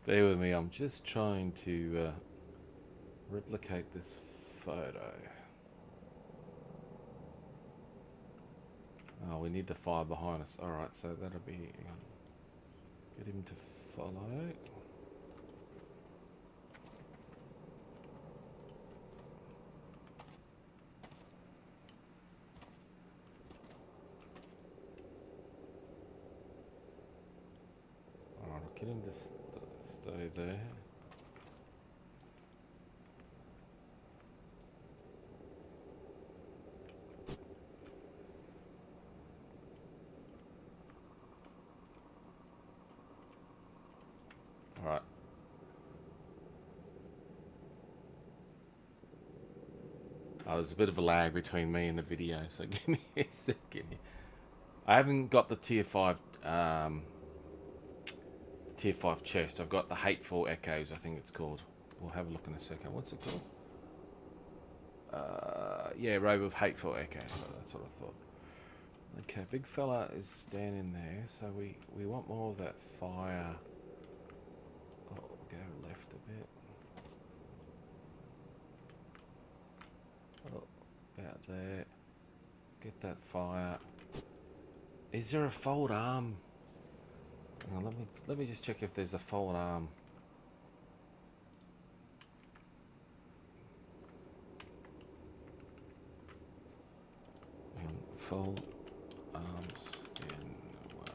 Bear with me, I'm just trying to replicate this photo. Oh, we need the fire behind us. Alright, so that'll be... Hang on. Get him to Follow. Alright, I'll get him to stay there. Alright. Oh, there's a bit of a lag between me and the video, so give me a second. I haven't got the tier 5 chest. I've got the Hateful Echoes, I think it's called. We'll have a look in a second. What's it called? Yeah, Robe of Hateful Echoes. That's what I thought. Okay, big fella is standing there, so we want more of that fire. Oh, go left a bit. Oh, about there. Get that fire. Is there a fold arm? Hang on, let me just check if there's a fold arm. And fold arms in well.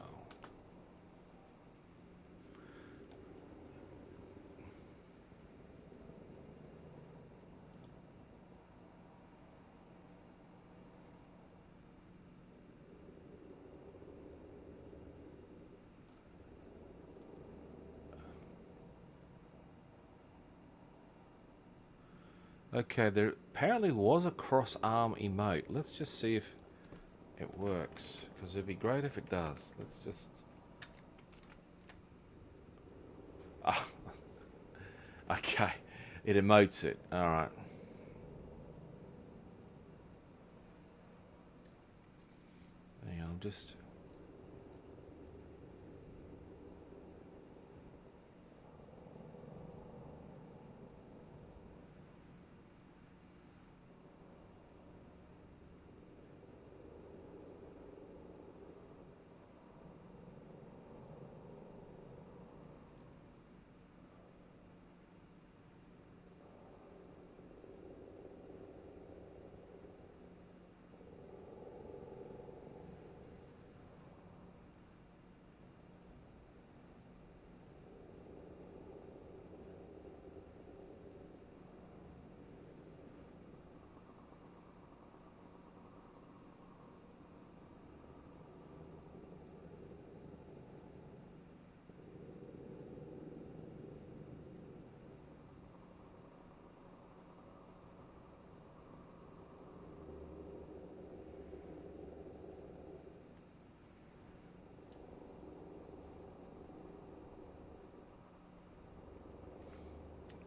Okay, there apparently was a cross arm emote. Let's just see if it works, because it'd be great if it does. Let's just... Oh. Okay, it emotes it. Alright. Hang on, I'm just...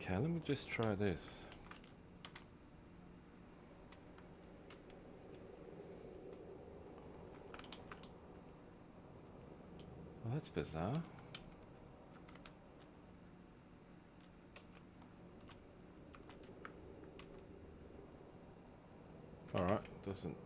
Okay, let me just try this. Well, that's bizarre. Alright, doesn't...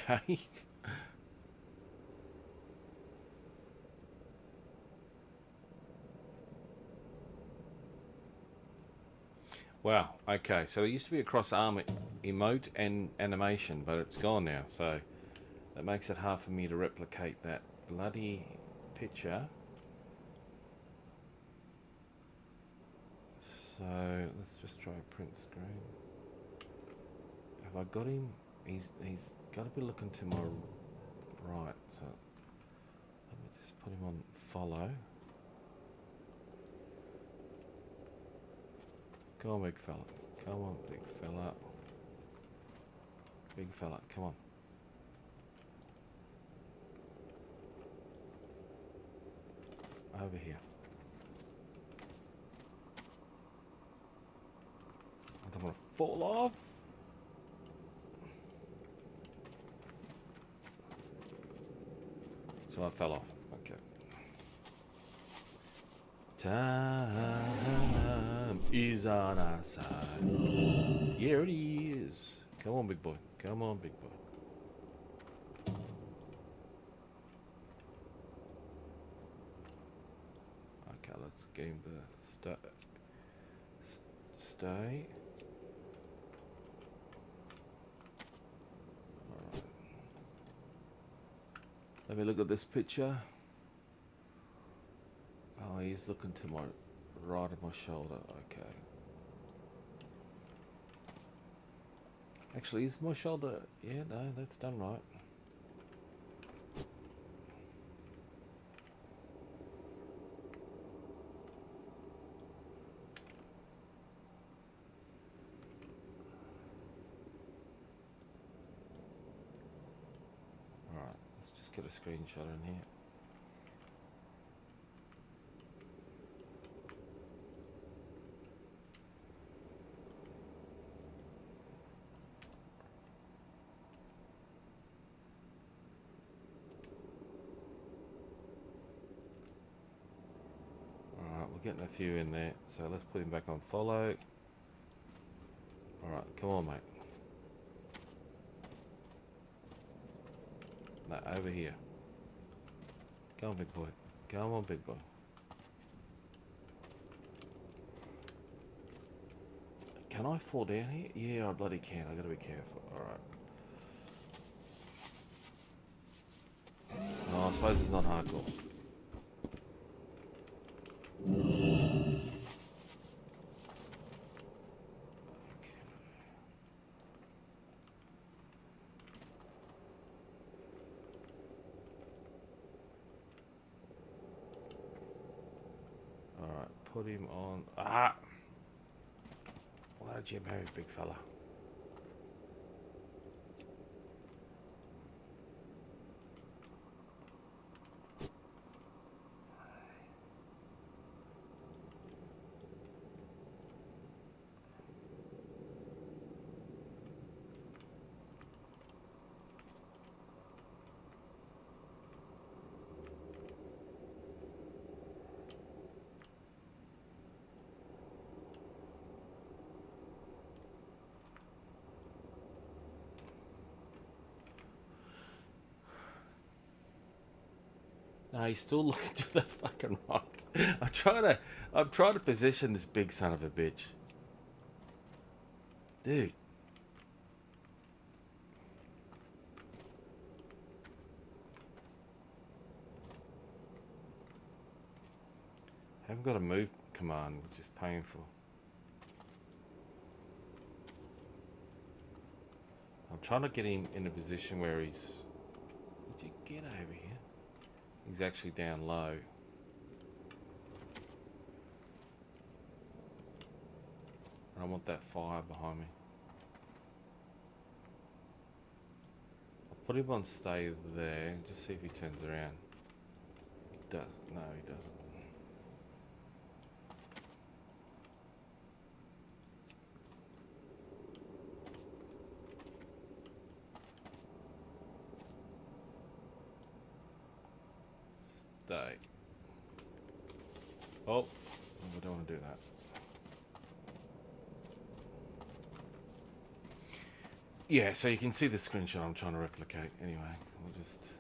Okay. Wow, okay, so there used to be a cross arm emote and animation, but it's gone now, so that makes it hard for me to replicate that bloody picture. So let's just try print screen. Have I got him? He's got to be looking to my right, so let me just put him on follow. Come on, big fella. Come on, big fella. Big fella, come on. Over here. I don't want to fall off. So I fell off. Okay. Time is on our side. Here it is. Come on, big boy. Come on, big boy. Okay, let's game the stay. Alright. Let me look at this picture. Oh, he's looking to my right of my shoulder. Okay. Actually, is my shoulder... Yeah, no, that's done right. Alright, let's just get a screenshot in here. We're getting a few in there, so let's put him back on follow. Alright, come on, mate. No, over here. Come on, big boy. Come on, big boy. Can I fall down here? Yeah, I bloody can. I gotta be careful. Alright. Oh, I suppose it's not hardcore. Alright, put him on. Ah! Why did you marry, big fella? No, he's still looking to the fucking right. I'm trying to position this big son of a bitch. Dude. I haven't got a move command, which is painful. I'm trying to get him in a position where he's... Would you get over here? He's actually down low. And I want that fire behind me. I'll put him on stay there, just see if he turns around. He does. No, he doesn't. Stay. Oh, we don't want to do that. Yeah, so you can see the screenshot I'm trying to replicate. Anyway, we'll just...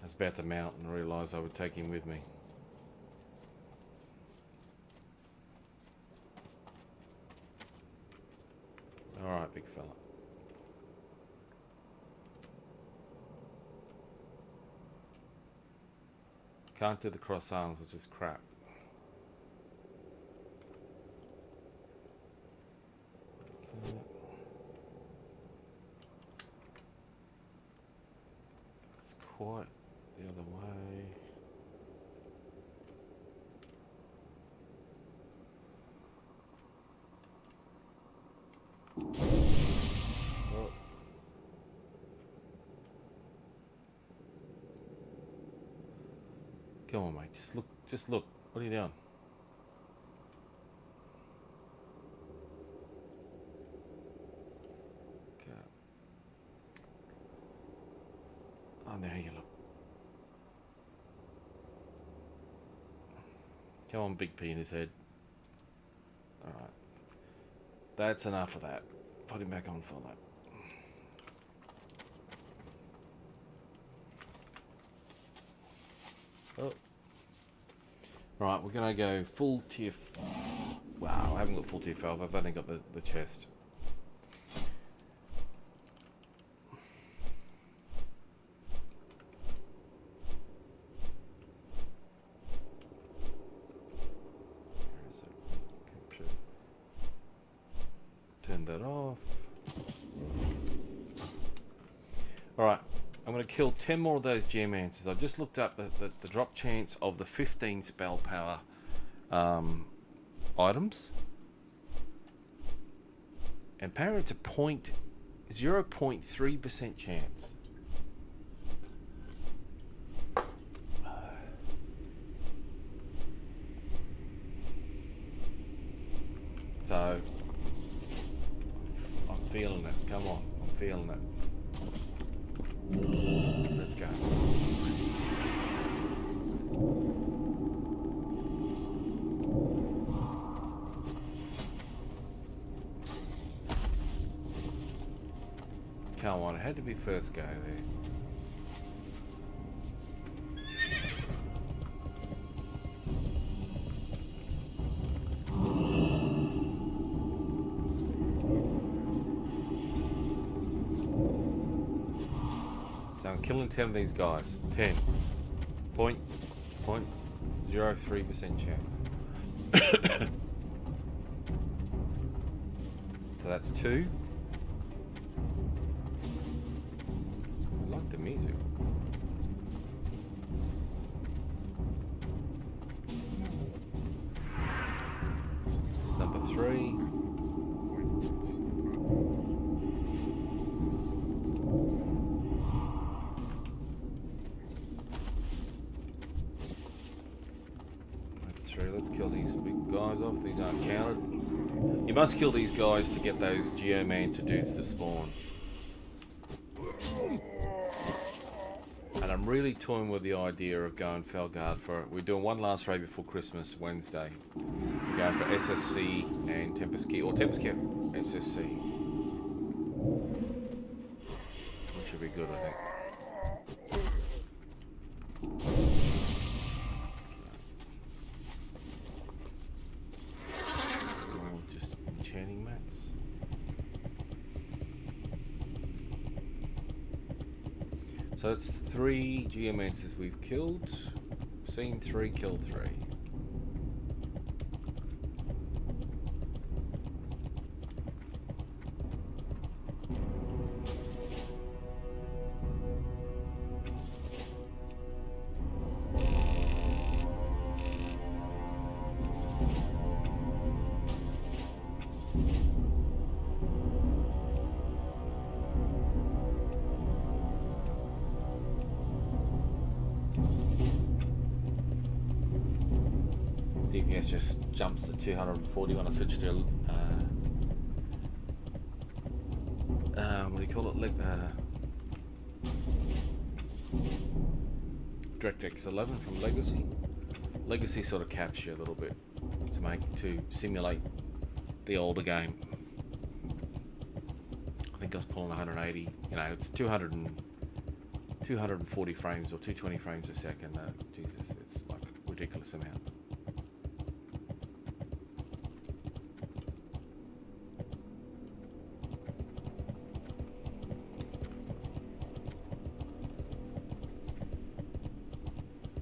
I was about to mount and realised I would take him with me. Alright, big fella. Can't do the cross arms, which is crap. Okay. It's quite the other way. Come on, mate. Just look. Just look. What are you doing? Okay. Oh, there you look. Come on, big penis head. Alright. That's enough of that. Put him back on for that. Oh. Right, we're gonna go full tier. Wow, I haven't got full tier 12. I've only got the chest. Where is it? Capture. Turn that off. Alright, I'm going to kill 10 more of those Geomancers. I've just looked up the drop chance of the 15 spell power items. And apparently it's a 0.3% chance. So, I'm feeling it. Come on, I'm feeling it. Let's go. Come on, it had to be first go there. So I'm killing 10 of these guys. 10. 0.03% chance. So that's 2. I like the music. It's number 3. Let's kill these big guys off. These aren't counted. You must kill these guys to get those Geomancer dudes to spawn. And I'm really toying with the idea of going Felguard for it. We're doing one last raid before Christmas, Wednesday. We're going for SSC and Tempest Key, or Tempest Key SSC. Which should be good, I think. Just enchanting mats. So that's 3 Geomancers we've killed. Seen 3, killed 3. DPS just jumps to 240 when I switch to what do you call it? DirectX 11 from Legacy. Legacy sort of caps you a little bit to simulate the older game. I think I was pulling 180. You know, it's 240 frames or 220 frames a second. Jesus, it's like a ridiculous amount.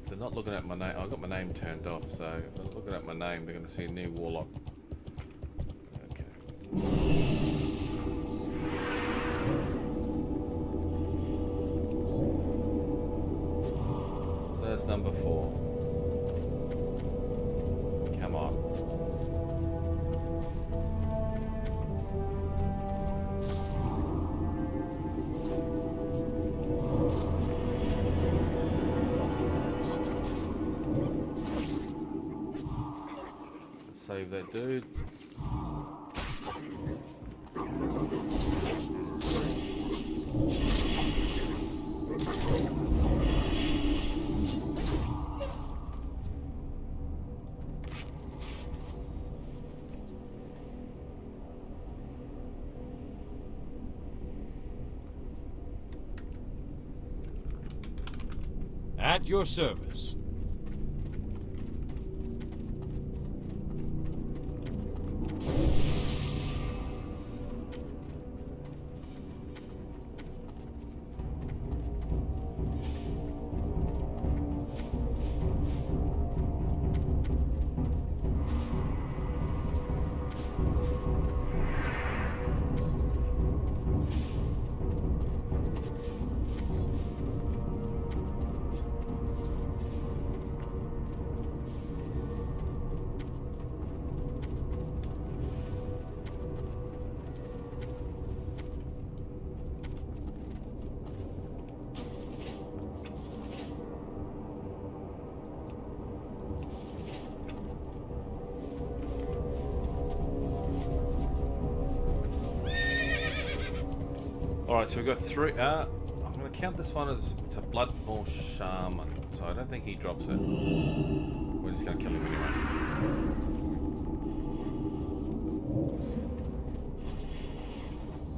They're not looking at my name. I've got my name turned off, so if they're looking at my name, they're going to see a new Warlock. Okay. So that's number 4. Come on. Save that dude. At your service. Alright, so we've got three. I'm going to count this one as it's a Blood or Shaman, so I don't think he drops it. We're just going to kill him anyway.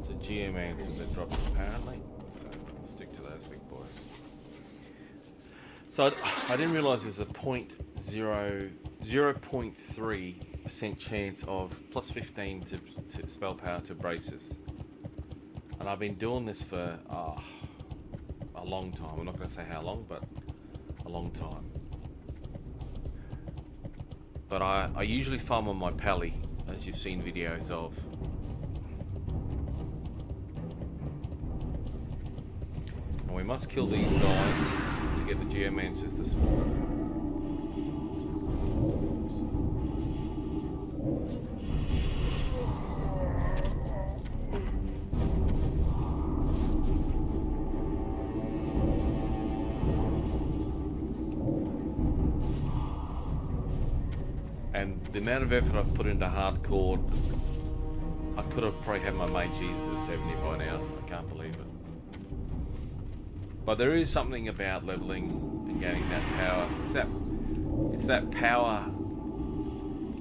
So Geomancers that drop it apparently, so we'll stick to those big boys. So I didn't realise there's a 0.3% chance of plus 15 to spell power to braces. And I've been doing this for a long time. I'm not going to say how long, but a long time. But I usually farm on my pally, as you've seen videos of. And we must kill these guys to get the Geomancers to spawn. And the amount of effort I've put into hardcore, I could have probably had my mage easy to 70 by now. I can't believe it. But there is something about leveling and gaining that power. It's that power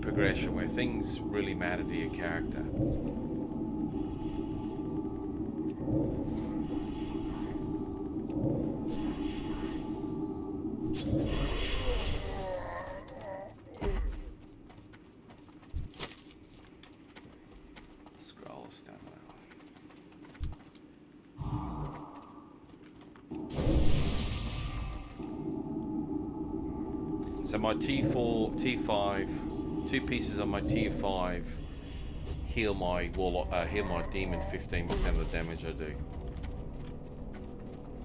progression where things really matter to your character. So my T4, T5, 2 pieces on my Tier 5 heal my Warlock, heal my Demon 15% of the damage I do.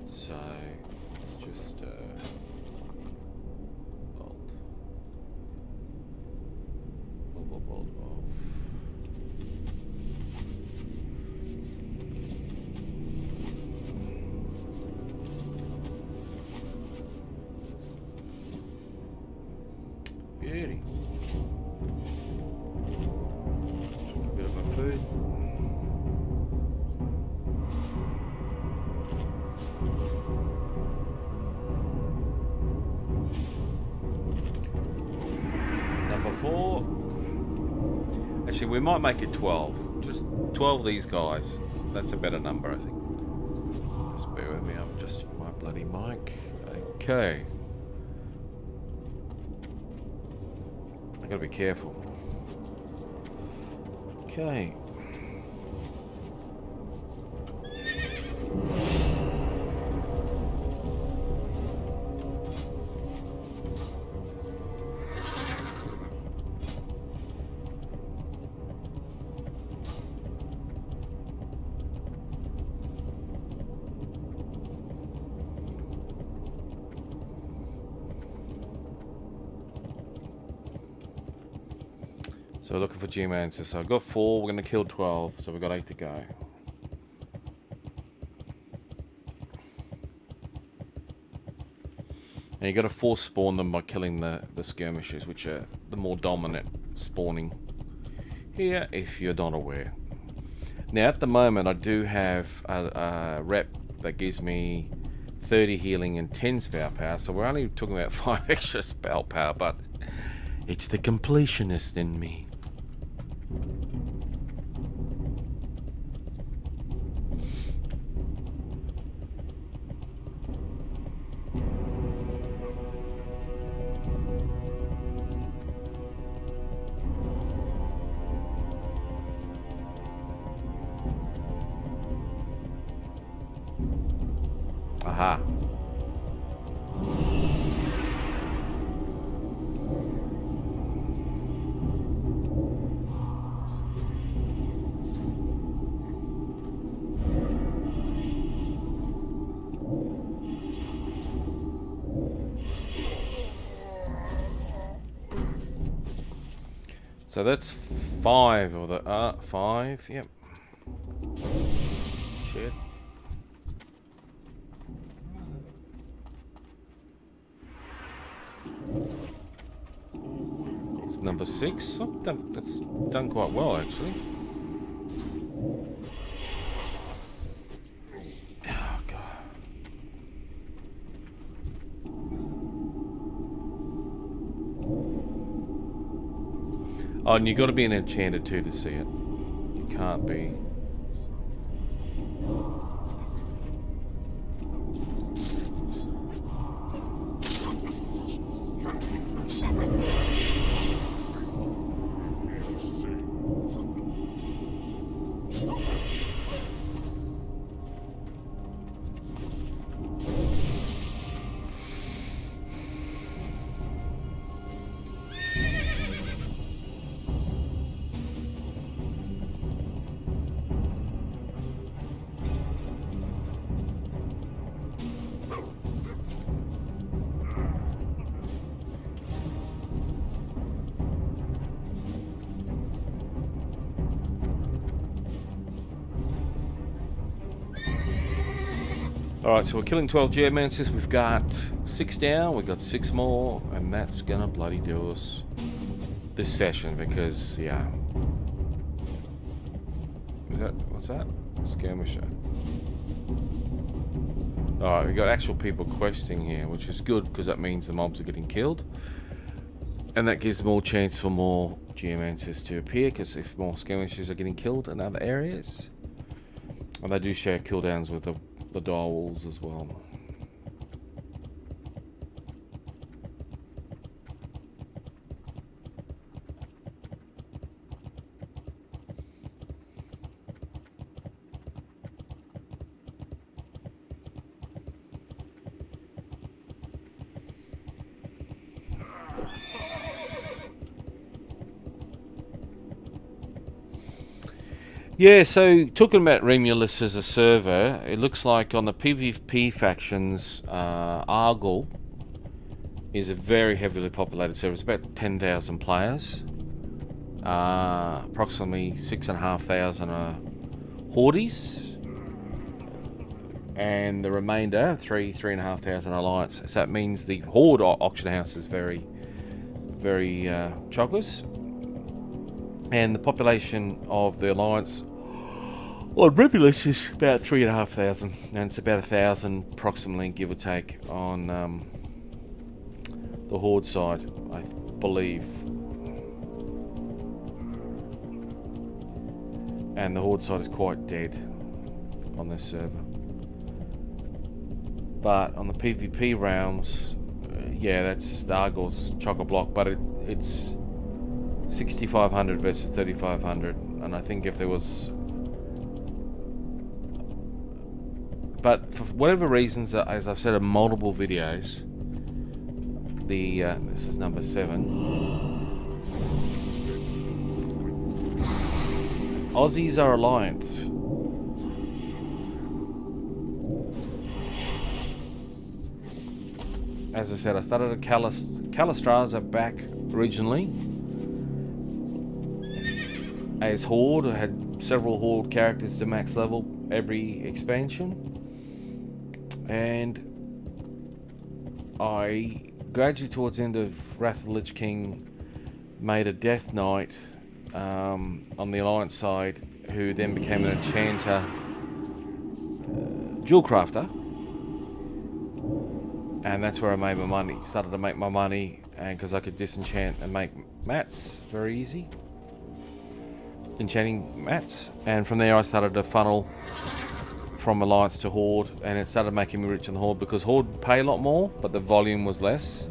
So it's just bolt off. Beauty. Drink a bit of my food. Number 4. Actually, we might make it 12. Just 12 of these guys. That's a better number, I think. Just bear with me. I'm adjusting my bloody mic. Okay. I gotta be careful. Okay. So looking for Geomancer. So I've got 4, we're going to kill 12, so we've got 8 to go. And you got to force spawn them by killing the skirmishers, which are the more dominant spawning here if you're not aware. Now at the moment I do have a rep that gives me 30 healing and 10 spell power, so we're only talking about 5 extra spell power, but it's the completionist in me. Aha. So that's 5 of the 5, yep. Shit. It's number 6. Oh, that's done quite well actually. Oh god. Oh, and you got to be an enchanter too to see it. You can't be. Alright, so we're killing 12 Geomancers. We've got 6 down, we've got 6 more, and that's gonna bloody do us this session because, yeah. What's that? Skirmisher. Alright, we got actual people questing here, which is good because that means the mobs are getting killed. And that gives more chance for more Geomancers to appear, because if more skirmishers are getting killed in other areas. And they do share cooldowns with the dire wolves as well. Yeah, so talking about Remulus as a server, it looks like on the PvP factions, Argol is a very heavily populated server. It's about 10,000 players. Approximately 6,500 are Hordes. And the remainder, 3,500 Alliance. So that means the Horde auction house is very, very chocolates. And the population of the Alliance on Remulus is about 3,500, and it's about 1,000 approximately, give or take, on the Horde side, I believe. And the Horde side is quite dead on this server. But on the PvP rounds, yeah, that's the Argol's chock-a-block, but it's 6,500 versus 3,500, and I think if there was, but for whatever reasons, as I've said in multiple videos, the this is number 7. Aussies are Alliance. As I said, I started at Calistraza back originally as Horde. I had several Horde characters to max level every expansion, and I gradually towards the end of Wrath of the Lich King made a Death Knight on the Alliance side, who then became an enchanter, jewel crafter, and that's where I made my money. Started to make my money, and because I could disenchant and make mats very easy, enchanting mats, and from there I started to funnel from Alliance to Horde, and it started making me rich in the Horde because Horde would pay a lot more, but the volume was less.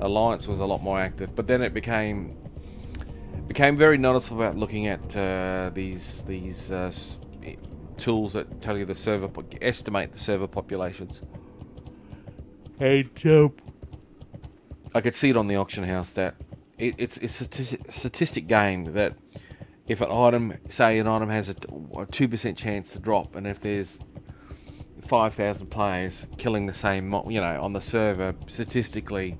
Alliance was a lot more active, but then it became very noticeable about looking at these tools that tell you the server, estimate the server populations. And I could see it on the auction house that it's a statistic game that if an item, say an item has a 2% chance to drop, and if there's 5,000 players killing the same, on the server, statistically,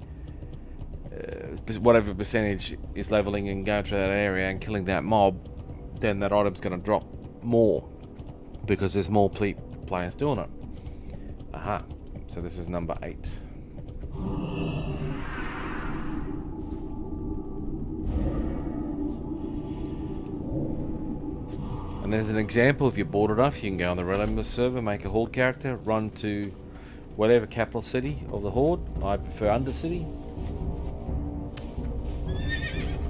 whatever percentage is leveling and going through that area and killing that mob, then that item's going to drop more because there's more players doing it. Aha. So this is number 8. And there's an example, if you're bored enough, you can go on the Relentless server, make a Horde character, run to whatever capital city of the Horde. I prefer Undercity.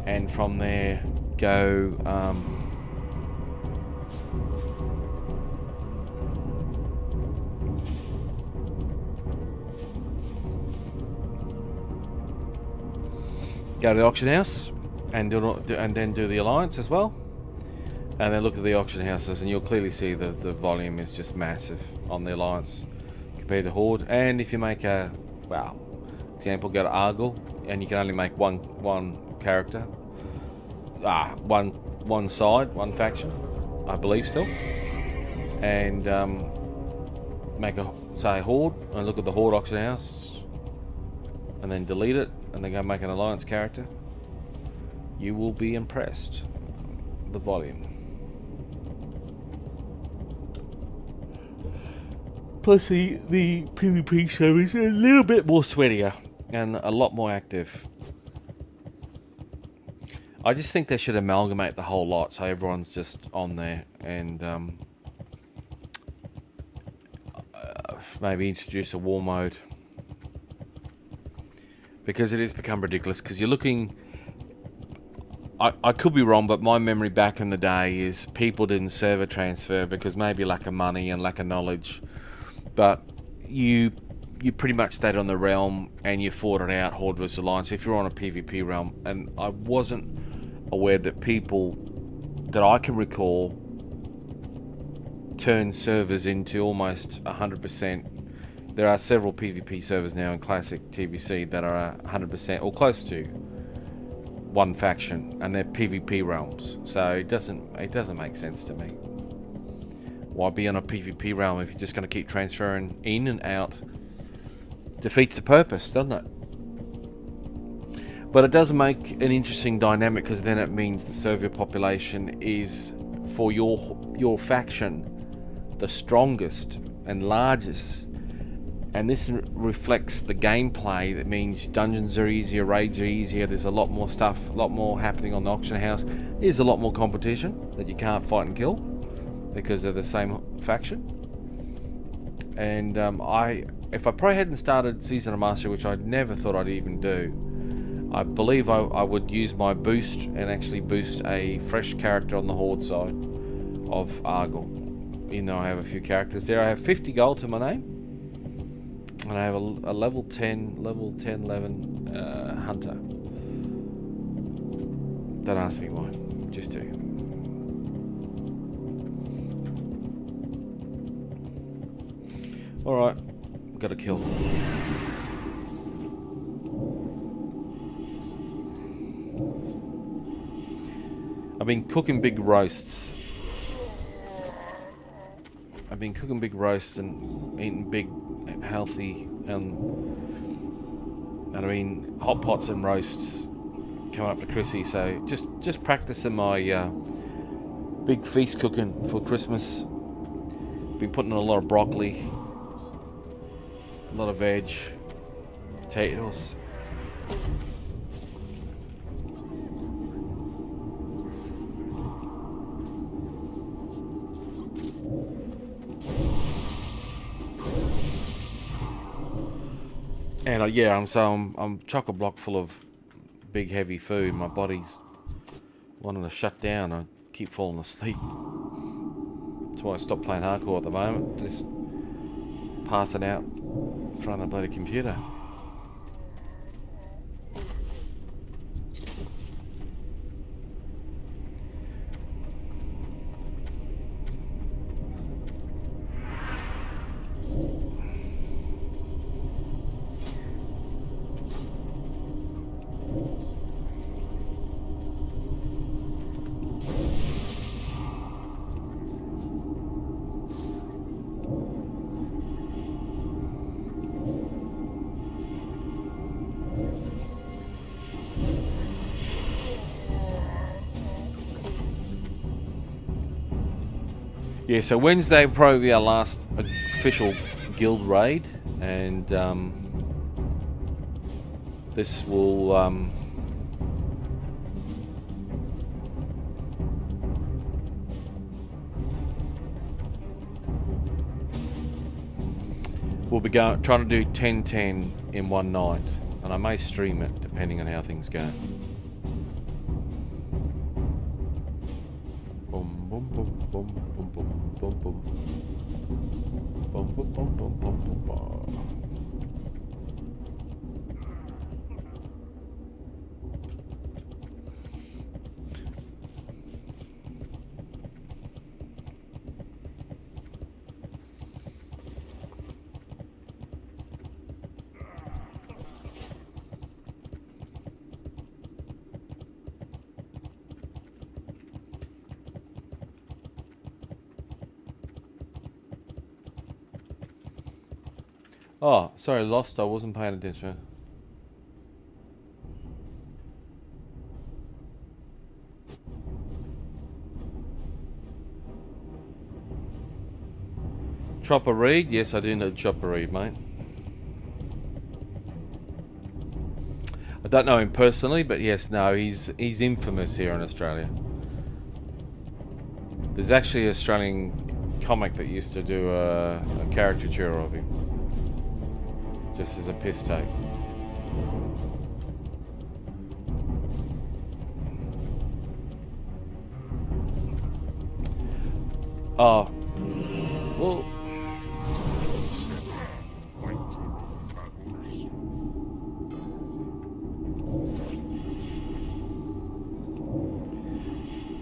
And from there, go go to the auction house and then do the Alliance as well. And then look at the auction houses, and you'll clearly see the volume is just massive on the Alliance compared to Horde. And if you make a, example, go to Argyle, and you can only make one character, one side, one faction, I believe still. And make say Horde, and look at the Horde auction house, and then delete it, and then go make an Alliance character. You will be impressed. The volume. Plus the PvP servers are a little bit more sweatier and a lot more active. I just think they should amalgamate the whole lot so everyone's just on there, and maybe introduce a war mode, because it has become ridiculous. Because you're looking, I could be wrong, but my memory back in the day is people didn't server transfer because maybe lack of money and lack of knowledge. But you pretty much stayed on the realm and you fought it out, Horde vs Alliance, if you're on a PvP realm. And I wasn't aware that people that I can recall turn servers into almost 100%. There are several PvP servers now in Classic TBC that are 100% or close to one faction, and they're PvP realms. So it doesn't make sense to me. Why be on a PvP realm if you're just going to keep transferring in and out? Defeats the purpose, doesn't it? But it does make an interesting dynamic, because then it means the server population is, for your faction, the strongest and largest. And this reflects the gameplay. That means dungeons are easier, raids are easier, there's a lot more stuff, a lot more happening on the auction house. There's a lot more competition that you can't fight and kill because they're the same faction. And if I probably hadn't started Season of Mastery, which I never thought I'd even do, I believe I would use my boost and actually boost a fresh character on the Horde side of Argyle. Even though I have a few characters there. I have 50 gold to my name. And I have a level 10, 11 hunter. Don't ask me why. Just do. Alright. Got a kill. I've been cooking big roasts. and eating big, healthy, and I mean hot pots and roasts coming up to Chrissy. So just practicing my big feast cooking for Christmas. Been putting in a lot of broccoli, a lot of veg, potatoes. And yeah, I'm chock-a-block full of big heavy food. My body's wanting to shut down. I keep falling asleep. That's why I stopped playing hardcore at the moment. Just passing out in front of the bloody computer. Yeah, so Wednesday will probably be our last official guild raid, and this will we'll be trying to do 10-10 in one night, and I may stream it depending on how things go. Oh, sorry, lost. I wasn't paying attention. Chopper Reed? Yes, I do know Chopper Reed, mate. I don't know him personally, but yes, no, he's infamous here in Australia. There's actually an Australian comic that used to do a caricature of him. Just as a piss take. Oh. Well.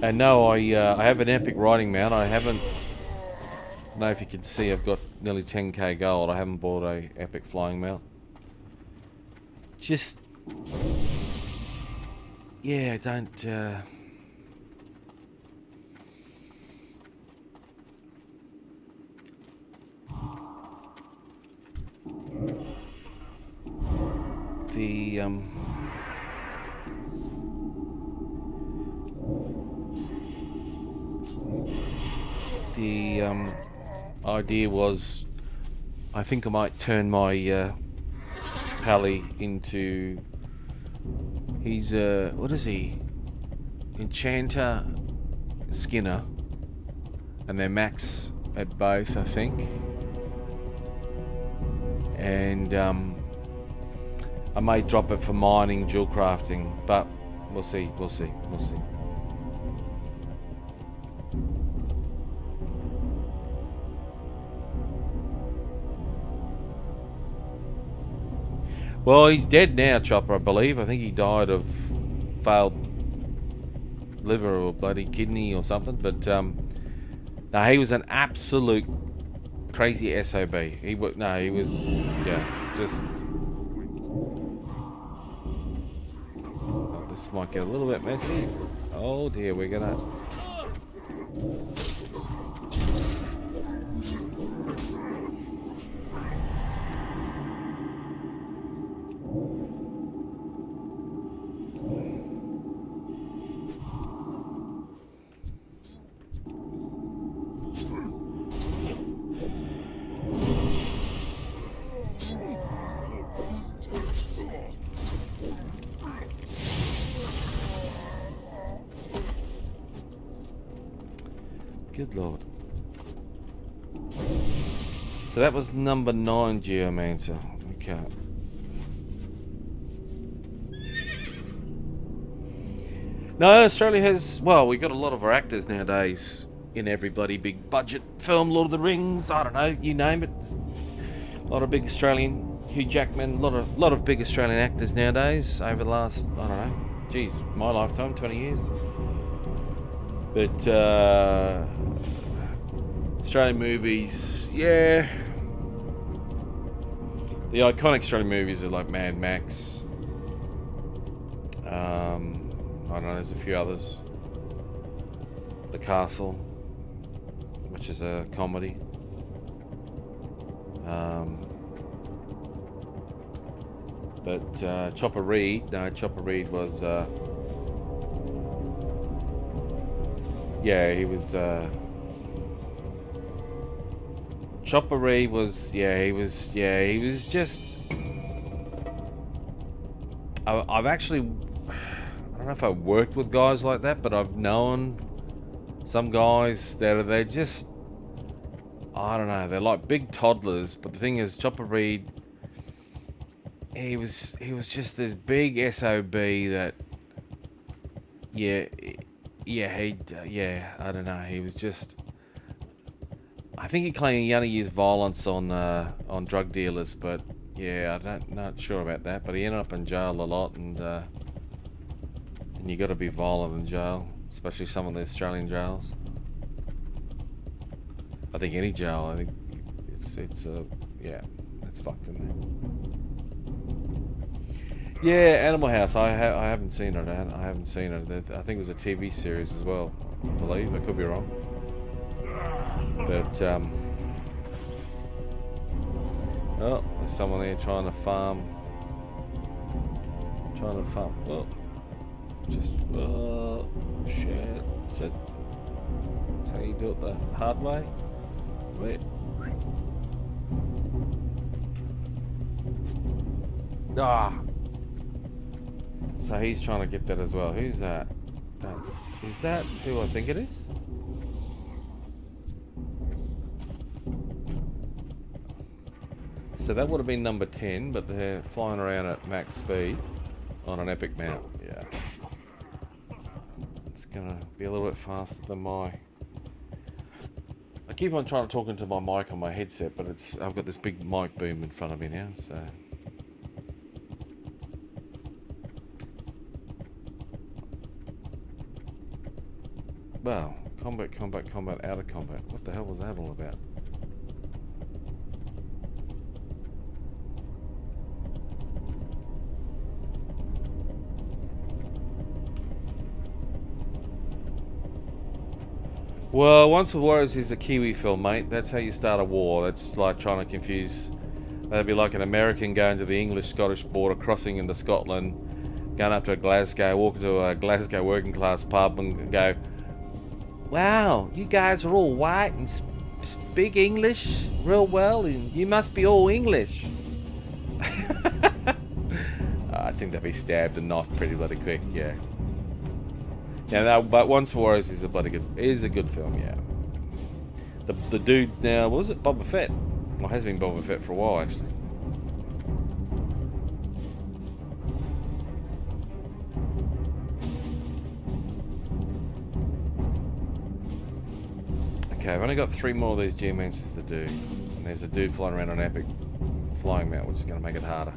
And no, I have an epic riding mount. I don't know if you can see, I've got nearly 10k gold. I haven't bought a epic flying mount. Just, yeah, don't. The idea was, I think I might turn my Pally into, he's what is he? Enchanter, Skinner, and they're max at both, I think. And I may drop it for mining, jewel crafting, but we'll see. Well, he's dead now, Chopper, I believe. I think he died of failed liver or bloody kidney or something. But no, he was an absolute crazy SOB. He was, yeah, just. Oh, this might get a little bit messy. Oh dear, we're gonna. Good lord. So that was number 9 Geomancer. Okay. No, Australia has, well, we got a lot of our actors nowadays in every bloody big budget film, Lord of the Rings, I don't know, you name it. A lot of big Australian, Hugh Jackman, a lot of big Australian actors nowadays over the last, I don't know, geez, my lifetime, 20 years. But Australian movies, yeah. The iconic Australian movies are like Mad Max. I don't know, there's a few others. The Castle, which is a comedy. But Chopper Read was, yeah, he was, Chopper Read was, he was just, I've actually, I don't know if I worked with guys like that, but I've known some guys that they're just, I don't know, they're like big toddlers, but the thing is, Chopper Read, he was just this big SOB that, I don't know, he was just, I think he claimed he only used violence on drug dealers, but yeah, not sure about that, but he ended up in jail a lot, and you got to be violent in jail, especially some of the Australian jails. I think any jail, I think it's fucked in there. Yeah, Animal House. I haven't seen it. I haven't seen it. I think it was a TV series as well. I believe. I could be wrong. But oh, there's someone there trying to farm. Oh, just shit. That's how you do it the hard way. Wait. Ah. So he's trying to get that as well. Who's that? Is that who I think it is? So that would have been number 10, but they're flying around at max speed on an epic mount. Yeah. It's gonna be a little bit faster than my... I keep on trying to talk into my mic on my headset, but I've got this big mic boom in front of me now, so... Well, combat, out of combat. What the hell was that all about? Well, Once with Warriors is a Kiwi film, mate. That's how you start a war. That's like trying to confuse... That'd be like an American going to the English-Scottish border, crossing into Scotland, going up to Glasgow, walking to a Glasgow working class pub and go... Wow, you guys are all white and speak English real well, and you must be all English. I think they'd be stabbed and knifed pretty bloody quick, yeah. Yeah, no, but Once for Warriors is a good film, yeah. The dude's now, what was it, Boba Fett? Well, it has been Boba Fett for a while, actually. Okay, I've only got 3 more of these geomancers to do. And there's a dude flying around on an epic flying mount, which is going to make it harder.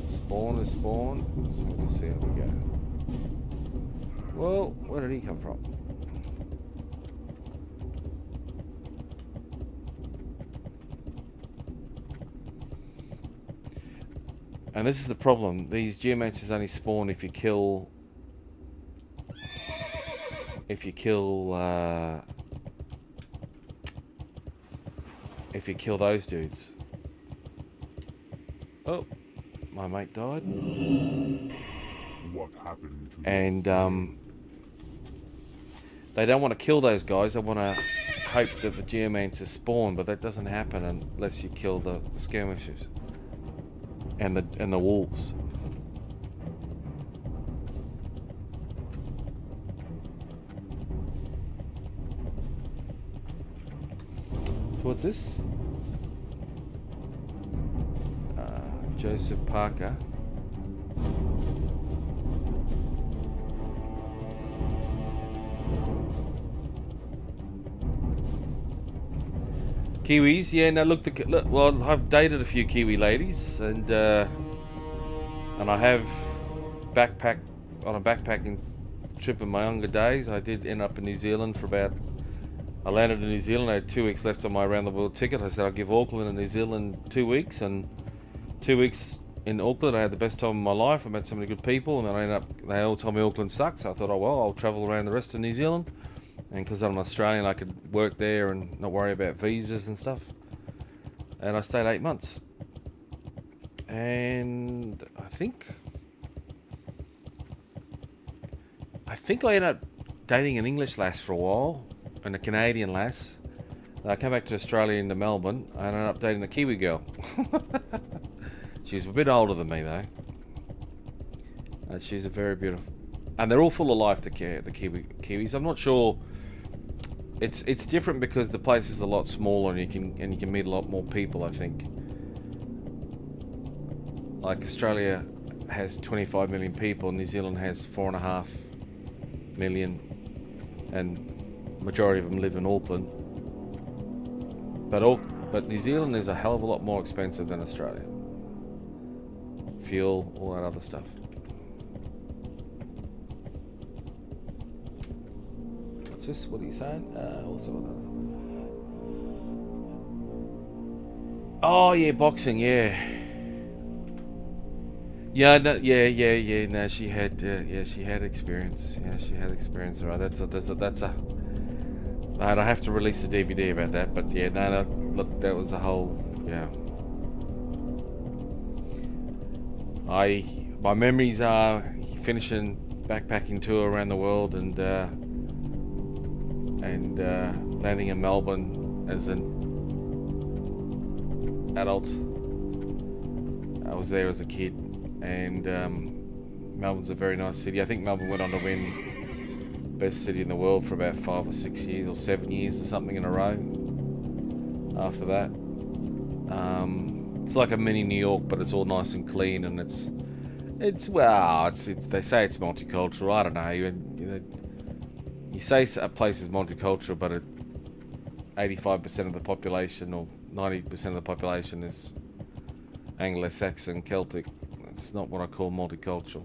Spawn is spawn. So we'll just see how we go. Well, where did he come from? And this is the problem. These geomancers only spawn if you kill... If you kill those dudes. Oh, my mate died. What happened to and they don't want to kill those guys. They want to hope that the geomancers spawn, but that doesn't happen unless you kill the skirmishers and the wolves. What's this? Joseph Parker. Kiwis, yeah. No, look, well, I've dated a few Kiwi ladies, and I have backpacked on a backpacking trip in my younger days. I did end up in New Zealand for about. I landed in New Zealand. I had 2 weeks left on my around the world ticket. I said I'll give Auckland and New Zealand 2 weeks, and 2 weeks in Auckland, I had the best time of my life. I met so many good people, and then I ended up. They all told me Auckland sucks. So I thought, oh well, I'll travel around the rest of New Zealand, and because I'm Australian, I could work there and not worry about visas and stuff. And I stayed 8 months, and I think I ended up dating an English lass for a while and a Canadian lass. And I came back to Australia into Melbourne. I ended up dating a Kiwi girl. She's a bit older than me though. And she's a very beautiful. And they're all full of life. The Kiwis. I'm not sure. It's different because the place is a lot smaller and you can meet a lot more people. I think. Like Australia has 25 million people. New Zealand has 4.5 million, and majority of them live in Auckland. But New Zealand is a hell of a lot more expensive than Australia. Fuel, all that other stuff. What's this? What are you saying? Also, oh yeah, boxing. Yeah. Yeah. No, yeah. No, she had. She had experience. Yeah, she had experience. Right. That's a. I don't have to release a DVD about that, but yeah, no. Look, that was a whole. Yeah. My memories are finishing backpacking tour around the world and landing in Melbourne as an adult. I was there as a kid, and Melbourne's a very nice city. I think Melbourne went on to win best city in the world for about 5 or 6 years or 7 years or something in a row. After that. It's like a mini New York, but it's all nice and clean, and it's they say it's multicultural. I don't know. You say a place is multicultural, but 85% of the population or 90% of the population is Anglo-Saxon, Celtic. It's not what I call multicultural.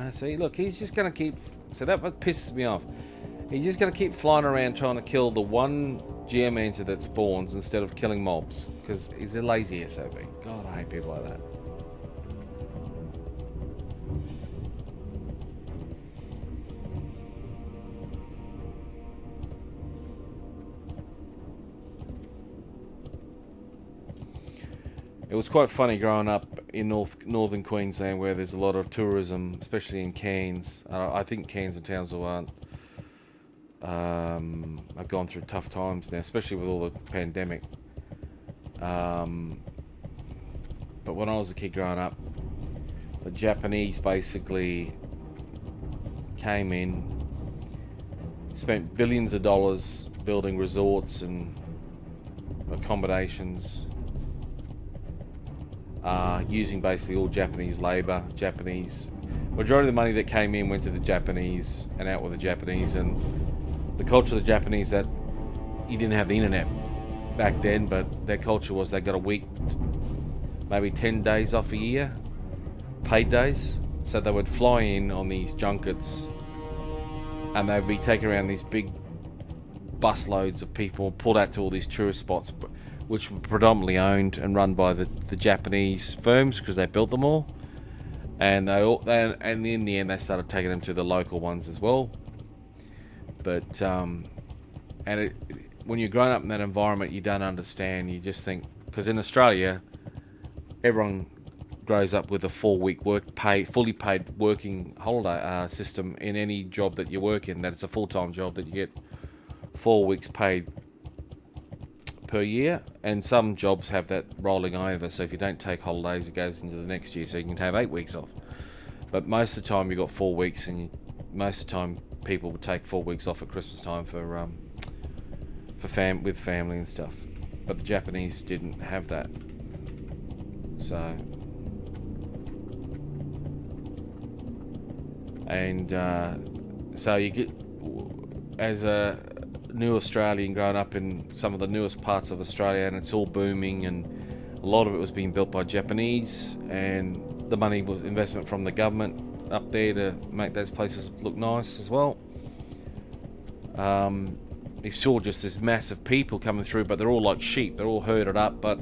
See, look, he's just gonna keep. So that what pisses me off. He's just going to keep flying around trying to kill the one geomancer that spawns instead of killing mobs. Because he's a lazy SOB. God, I hate people like that. It was quite funny growing up in northern Queensland where there's a lot of tourism, especially in Cairns. I think Cairns and Townsville aren't. I've gone through tough times now, especially with all the pandemic. But when I was a kid growing up, the Japanese basically came in, spent billions of dollars building resorts and accommodations, using basically all Japanese labor. Majority of the money that came in went to the Japanese and out with the Japanese, and the culture of the Japanese that you didn't have the internet back then, but their culture was they got a week, maybe 10 days off a year, paid days. So they would fly in on these junkets and they'd be taking around these big bus loads of people, pulled out to all these tourist spots, which were predominantly owned and run by the Japanese firms because they built them all. And and in the end they started taking them to the local ones as well. But when you're growing up in that environment, you don't understand. You just think, because in Australia, everyone grows up with a 4-week fully paid working holiday system in any job that you work in. That it's a full-time job that you get 4 weeks paid per year, and some jobs have that rolling over. So if you don't take holidays, it goes into the next year. So you can have 8 weeks off. But most of the time, you got 4 weeks, and most of the time, people would take 4 weeks off at Christmas time with family and stuff. But the Japanese didn't have that. So, and So you get, as a new Australian growing up in some of the newest parts of Australia, and it's all booming, and a lot of it was being built by Japanese, and the money was investment from the government up there to make those places look nice as well. You saw just this massive people coming through, but they're all like sheep. They're all herded up, but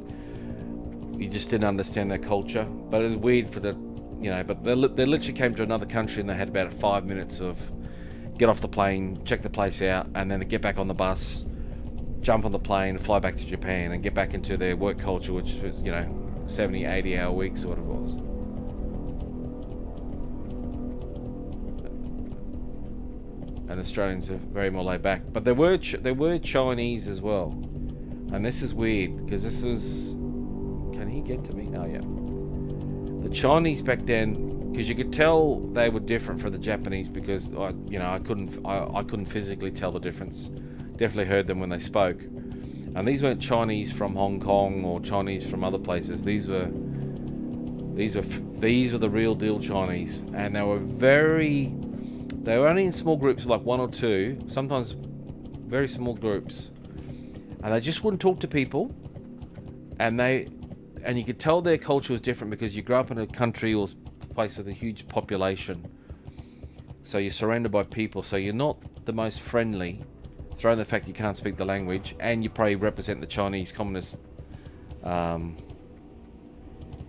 you just didn't understand their culture. But it was weird for the, but they literally came to another country and they had about 5 minutes of get off the plane, check the place out, and then they get back on the bus, jump on the plane, fly back to Japan, and get back into their work culture, which was, 70, 80-hour weeks or what it was. And Australians are very more laid back, but there were Chinese as well, and this is weird because this was. Can he get to me? Oh yeah. The Chinese back then, because you could tell they were different from the Japanese because I couldn't physically tell the difference. Definitely heard them when they spoke, and these weren't Chinese from Hong Kong or Chinese from other places. These were the real deal Chinese, and they were only in small groups, like 1 or 2, sometimes very small groups, and they just wouldn't talk to people, and you could tell their culture was different because you grew up in a country or place with a huge population, so you're surrounded by people, so you're not the most friendly, throw in the fact you can't speak the language, and you probably represent the Chinese Communist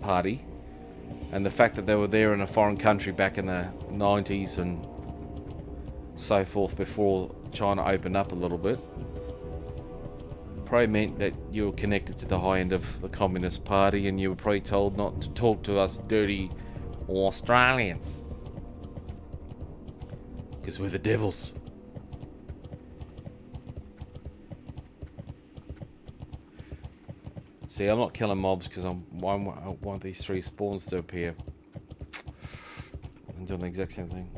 Party, and the fact that they were there in a foreign country back in the 90s and so forth, before China opened up a little bit, probably meant that you were connected to the high end of the Communist Party, and you were probably told not to talk to us dirty Australians because we're the devils. See, I'm not killing mobs because I want these 3 spawns to appear. I'm doing the exact same thing.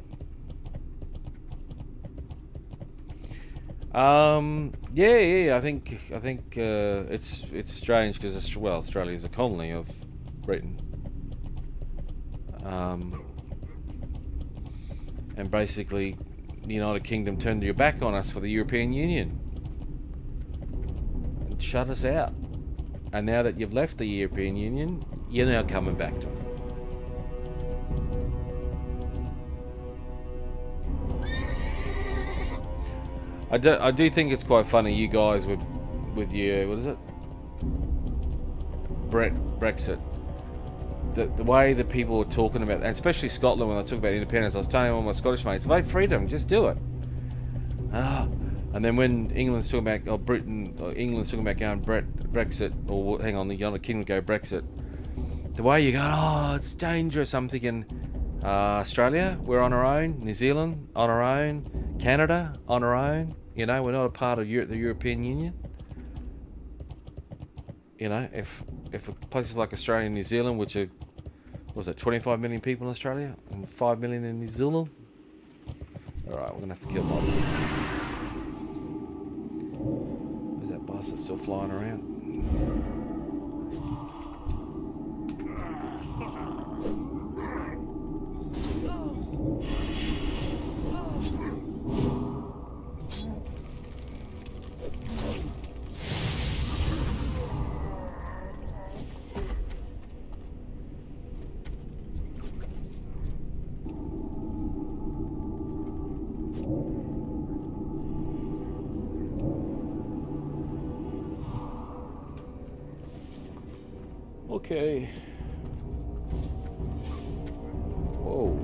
Yeah. I think it's strange because Australia is a colony of Britain, and basically the United Kingdom turned your back on us for the European Union and shut us out. And now that you've left the European Union, you're now coming back to us. I do think it's quite funny, you guys with your, what is it? Brexit. The way that people were talking about, and especially Scotland when they talk about independence, I was telling all my Scottish mates, vote freedom, just do it. And then when England's talking about, England's talking about going Brexit, or hang on, the United Kingdom go Brexit, the way you go, oh, it's dangerous, I'm thinking, Australia, we're on our own, New Zealand, on our own, Canada, on our own, we're not a part of the European Union. If places like Australia and New Zealand, which are, was it 25 million people in Australia and 5 million in New Zealand? Alright, we're gonna have to kill mobs. Is that bastard still flying around? Okay. Whoa.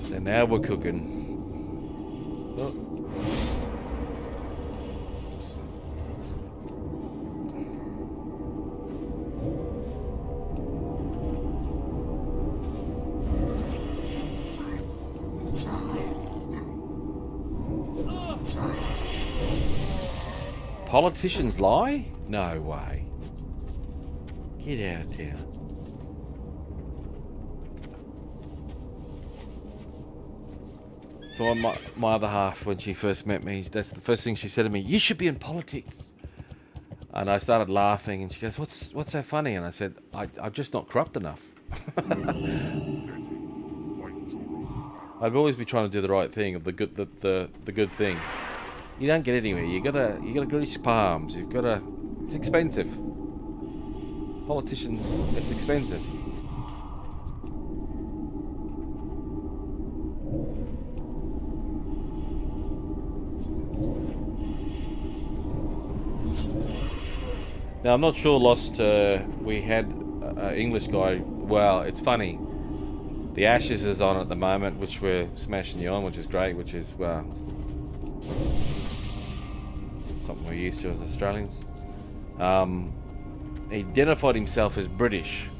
So now we're cooking. Oh. Politicians lie? No way. Get out of town. So on my other half, when she first met me, that's the first thing she said to me, you should be in politics. And I started laughing, and she goes, what's so funny? And I said, I'm just not corrupt enough. I'd always be trying to do the right thing, of the good thing. You don't get anywhere. You gotta grease palms. It's expensive. Politicians, it's expensive. Now, I'm not sure, Lost, we had an English guy. Well, it's funny. The Ashes is on at the moment, which we're smashing you on, which is great, which is, well, something we're used to as Australians. He identified himself as British.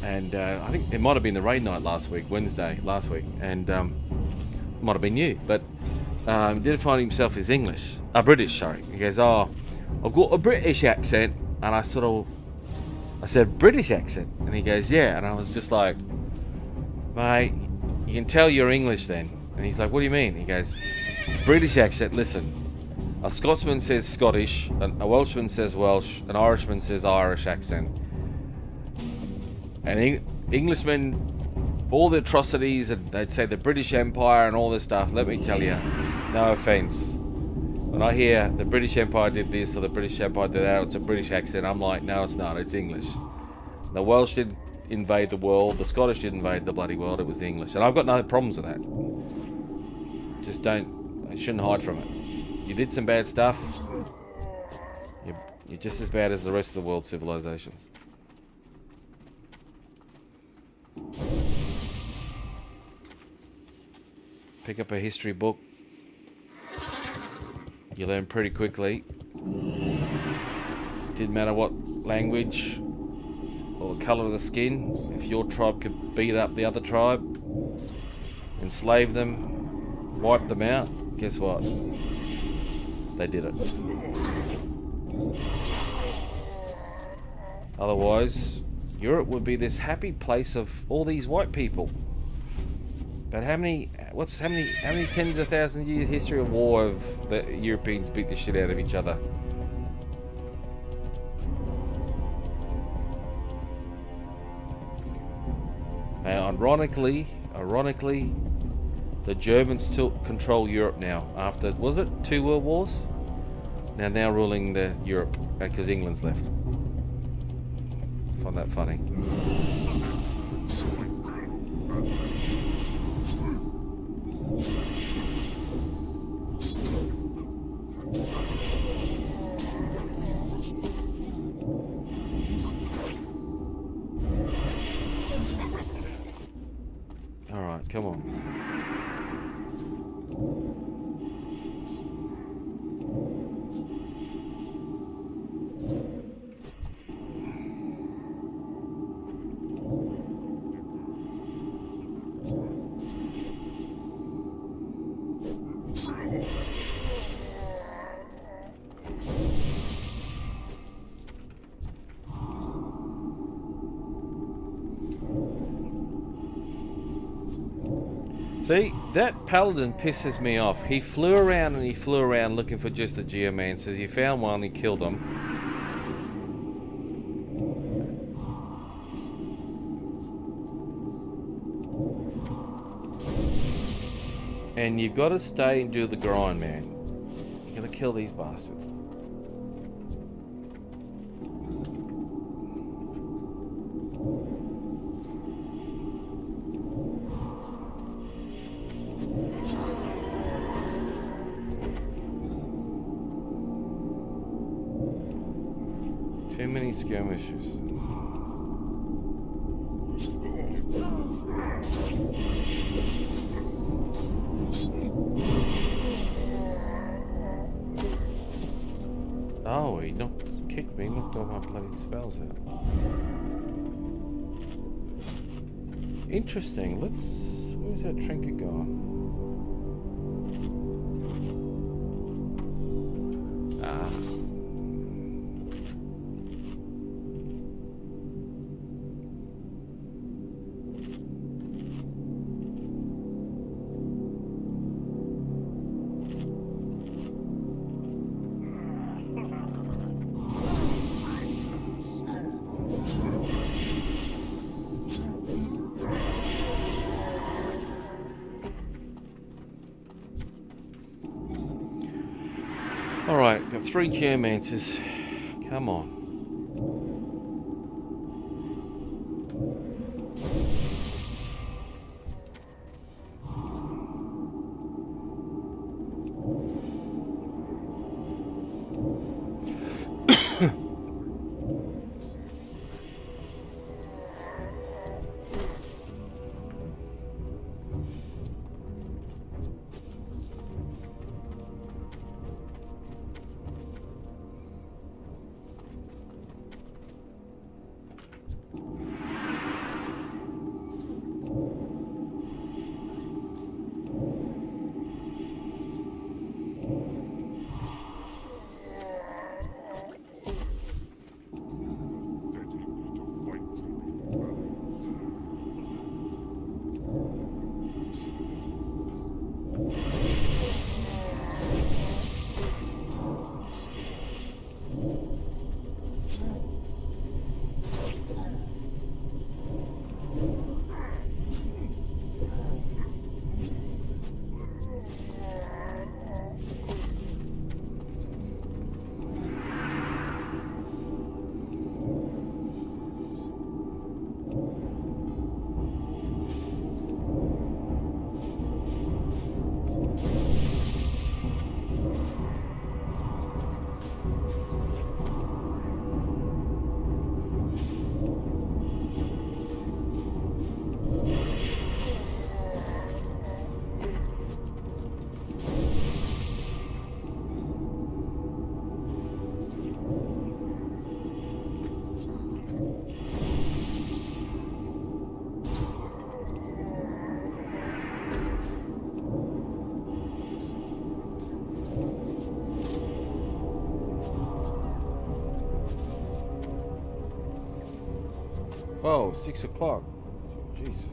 And I think it might have been the raid night Wednesday last week. And might have been you, but he identified himself as British, sorry. He goes, oh, I've got a British accent. And I said, British accent? And he goes, yeah. And I was just like, mate, you can tell you're English then. And he's like, what do you mean? He goes, British accent, listen. A Scotsman says Scottish, a Welshman says Welsh, an Irishman says Irish accent. And Englishmen, all the atrocities, and they'd say the British Empire and all this stuff, let me tell you, no offence. When I hear the British Empire did this or the British Empire did that, it's a British accent, I'm like, no, it's not, it's English. The Welsh did invade the world, the Scottish did invade the bloody world, it was the English. And I've got no problems with that. Just you shouldn't hide from it. You did some bad stuff, you're just as bad as the rest of the world's civilizations. Pick up a history book. You learn pretty quickly. Didn't matter what language or the colour of the skin. If your tribe could beat up the other tribe, enslave them, wipe them out, guess what? They did it. Otherwise, Europe would be this happy place of all these white people. But how many tens of thousands of years history of war have the Europeans beat the shit out of each other? And ironically, the Germans still control Europe now. After, was it 2 world wars? Now ruling the Europe because England's left. I find that funny. Alright, come on. See, that paladin pisses me off. He flew around looking for just the geomancers. He found one, he killed them. And you've got to stay and do the grind, man. You gotta kill these bastards. Too many skirmishers. Oh, he kicked me, knocked all my bloody spells out. Interesting, where's that trinket gone? Ah. Alright, got 3 Geomancers. Come on. Whoa, 6 o'clock. Jesus.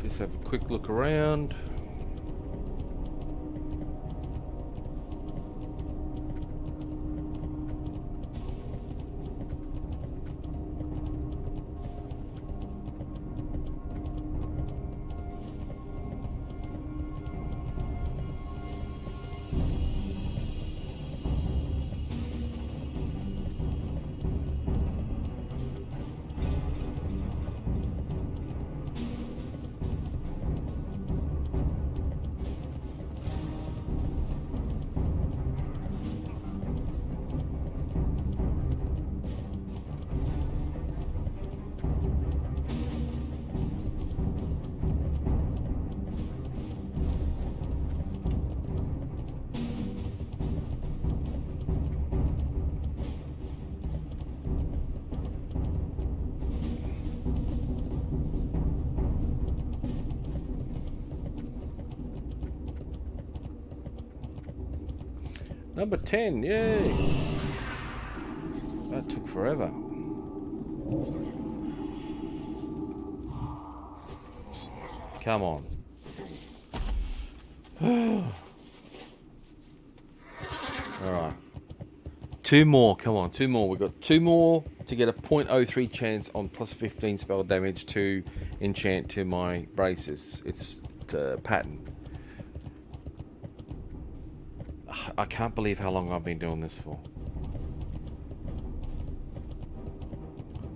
Just have a quick look around. Number 10, yay! That took forever. Come on. Alright. 2 more, come on, 2 more. We've got 2 more to get a 0.03 chance on plus 15 spell damage to enchant to my braces. It's pattern. I can't believe how long I've been doing this for.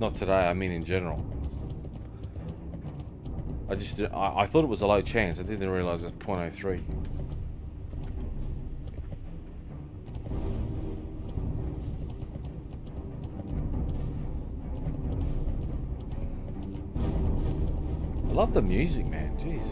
Not today, I mean in general. I thought it was a low chance. I didn't realize it's 0.03. I love the music, man. Jeez.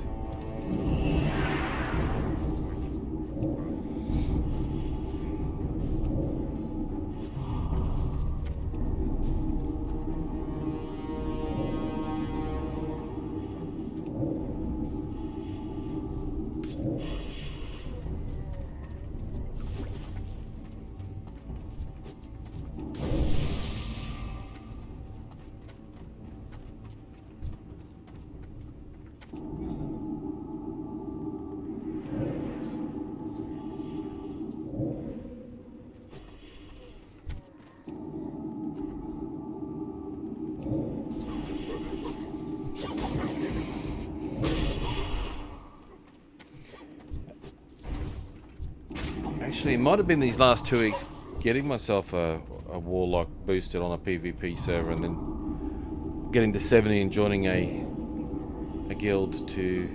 Actually, it might have been these last 2 weeks getting myself a Warlock boosted on a PvP server and then getting to 70 and joining a guild to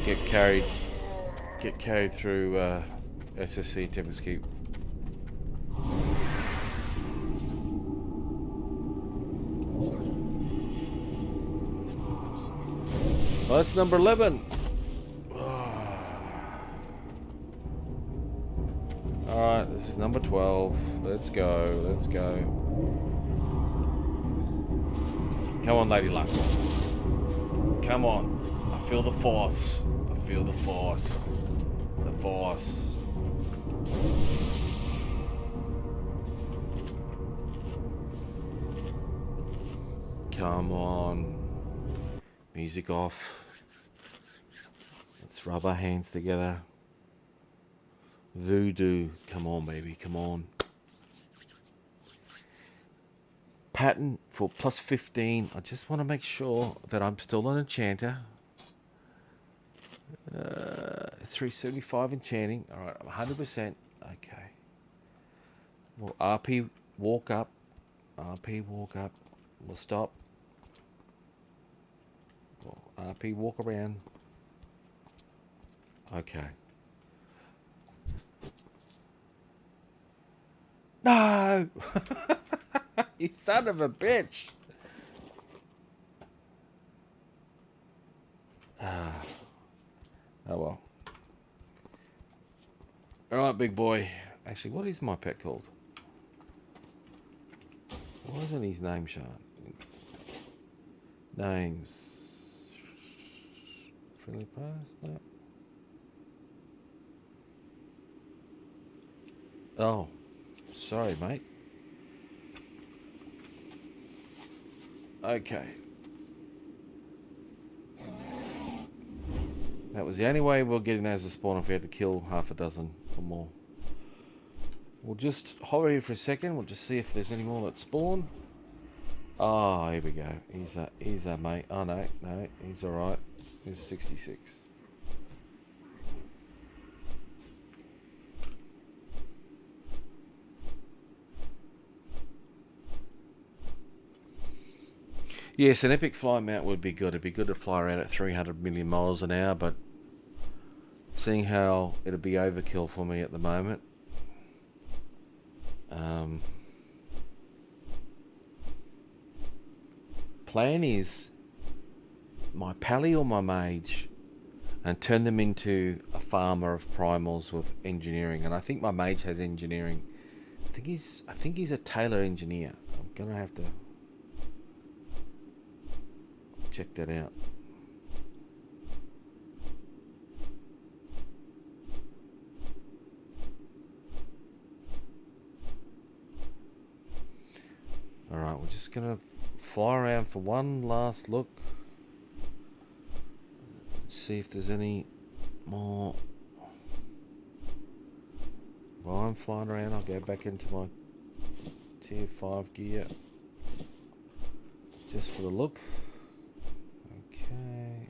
get carried through SSC Tempest Keep. Well, that's number 11. Alright, this is number 12. Let's go, let's go. Come on, Lady Luck. Come on. I feel the force. I feel the force. The force. Come on. Music off. Let's rub our hands together. Voodoo. Come on, baby. Come on. Pattern for plus 15. I just want to make sure that I'm still an enchanter. 375 enchanting. Alright, I'm 100%. Okay. Well, RP walk up. RP walk up. We'll stop. Well, RP walk around. Okay. No! You son of a bitch! Oh well. Alright, big boy. Actually, what is my pet called? Why isn't his name shown? Names. Friendly pass? No. Oh. Sorry, mate. Okay. That was the only way we're getting those to spawn if we had to kill half a dozen or more. We'll just hover here for a second. We'll just see if there's any more that spawn. Oh, here we go. He's a mate. Oh, no. He's alright. He's 66. Yes, an epic fly mount would be good. It'd be good to fly around at 300 million miles an hour, but seeing how it'll be overkill for me at the moment. Plan is my pally or my mage and turn them into a farmer of primals with engineering. And I think my mage has engineering. I think he's a tailor engineer. I'm gonna have to check that out. Alright, we're just gonna fly around for one last look. See if there's any more. While I'm flying around, I'll go back into my tier 5 gear just for the look. Okay.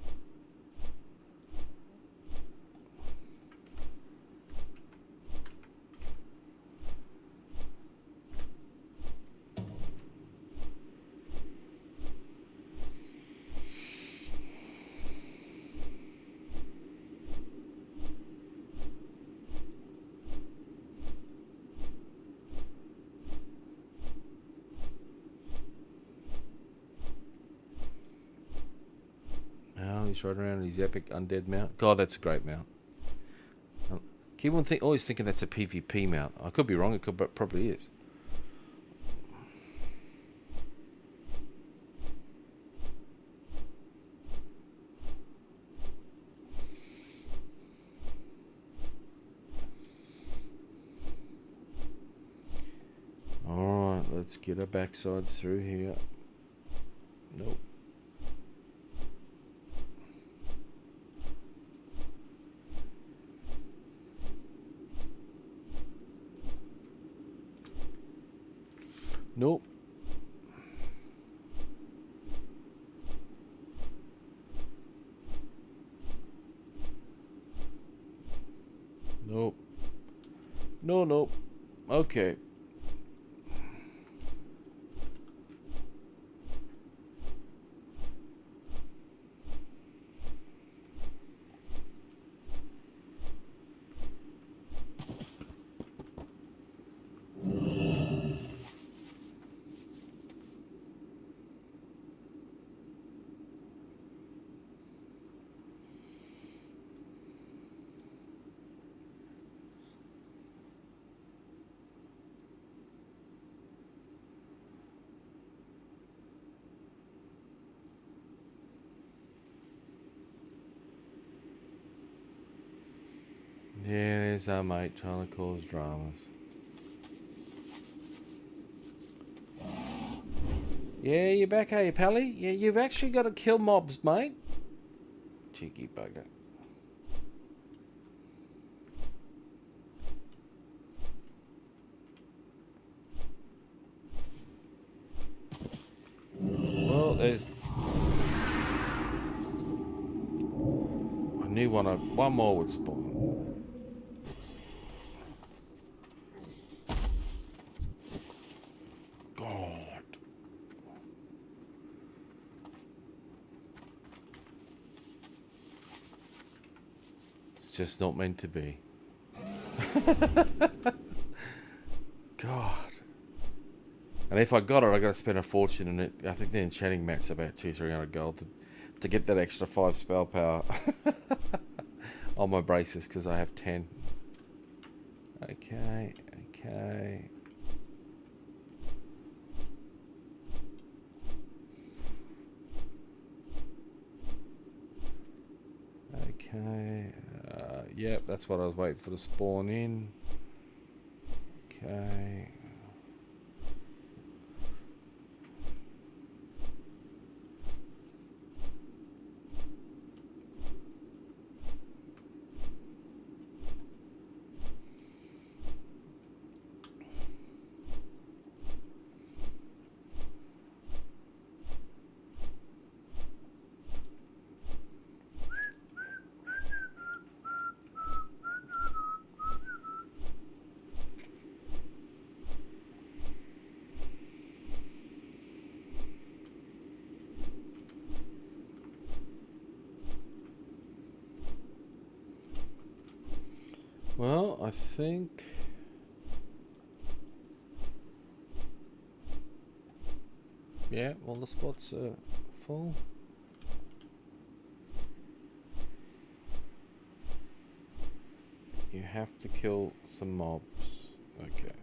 He's riding around in his epic undead mount. God, that's a great mount. Keep on always thinking that's a PvP mount. I could be wrong. It probably is. Get our backsides through here. Nope. Nope. Nope. No, nope. Okay. Yeah, there's our mate trying to cause dramas. Yeah, you're back, are you, Pally? Yeah, you've actually got to kill mobs, mate. Cheeky bugger. Well, there's... I knew one more would spawn. God. It's just not meant to be. God. And if I got it, I got to spend a fortune in it. I think the enchanting mat's about 200-300 gold to get that extra 5 spell power on my braces because I have 10. Okay, okay. Okay. Yep, that's what I was waiting for to spawn in. Okay. Well, I think... Yeah, well the spots are full. You have to kill some mobs. Okay.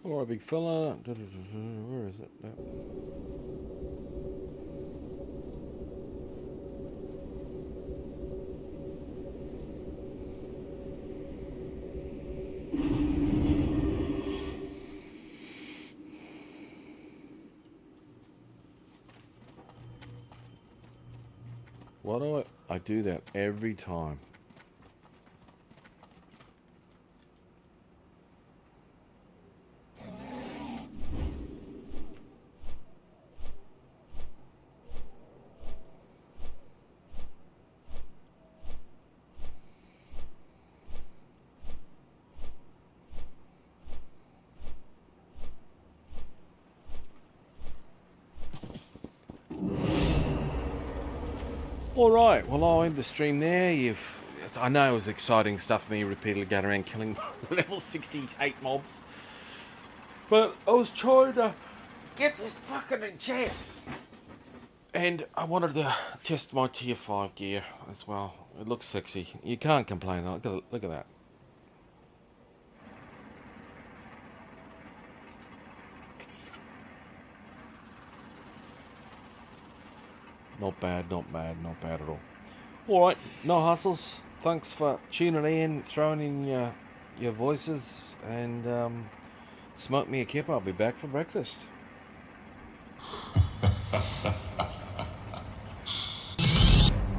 Alright, big fella. Where is it? No. What do I... I do that every time. Alright, well I'll end the stream there. I know it was exciting stuff, me repeatedly going around killing level 68 mobs. But I was trying to get this fucking enchant. And I wanted to test my tier 5 gear as well. It looks sexy. You can't complain. Look at that. Not bad, not bad, not bad at all. Alright, no hustles. Thanks for tuning in, throwing in your voices, and smoke me a kipper. I'll be back for breakfast.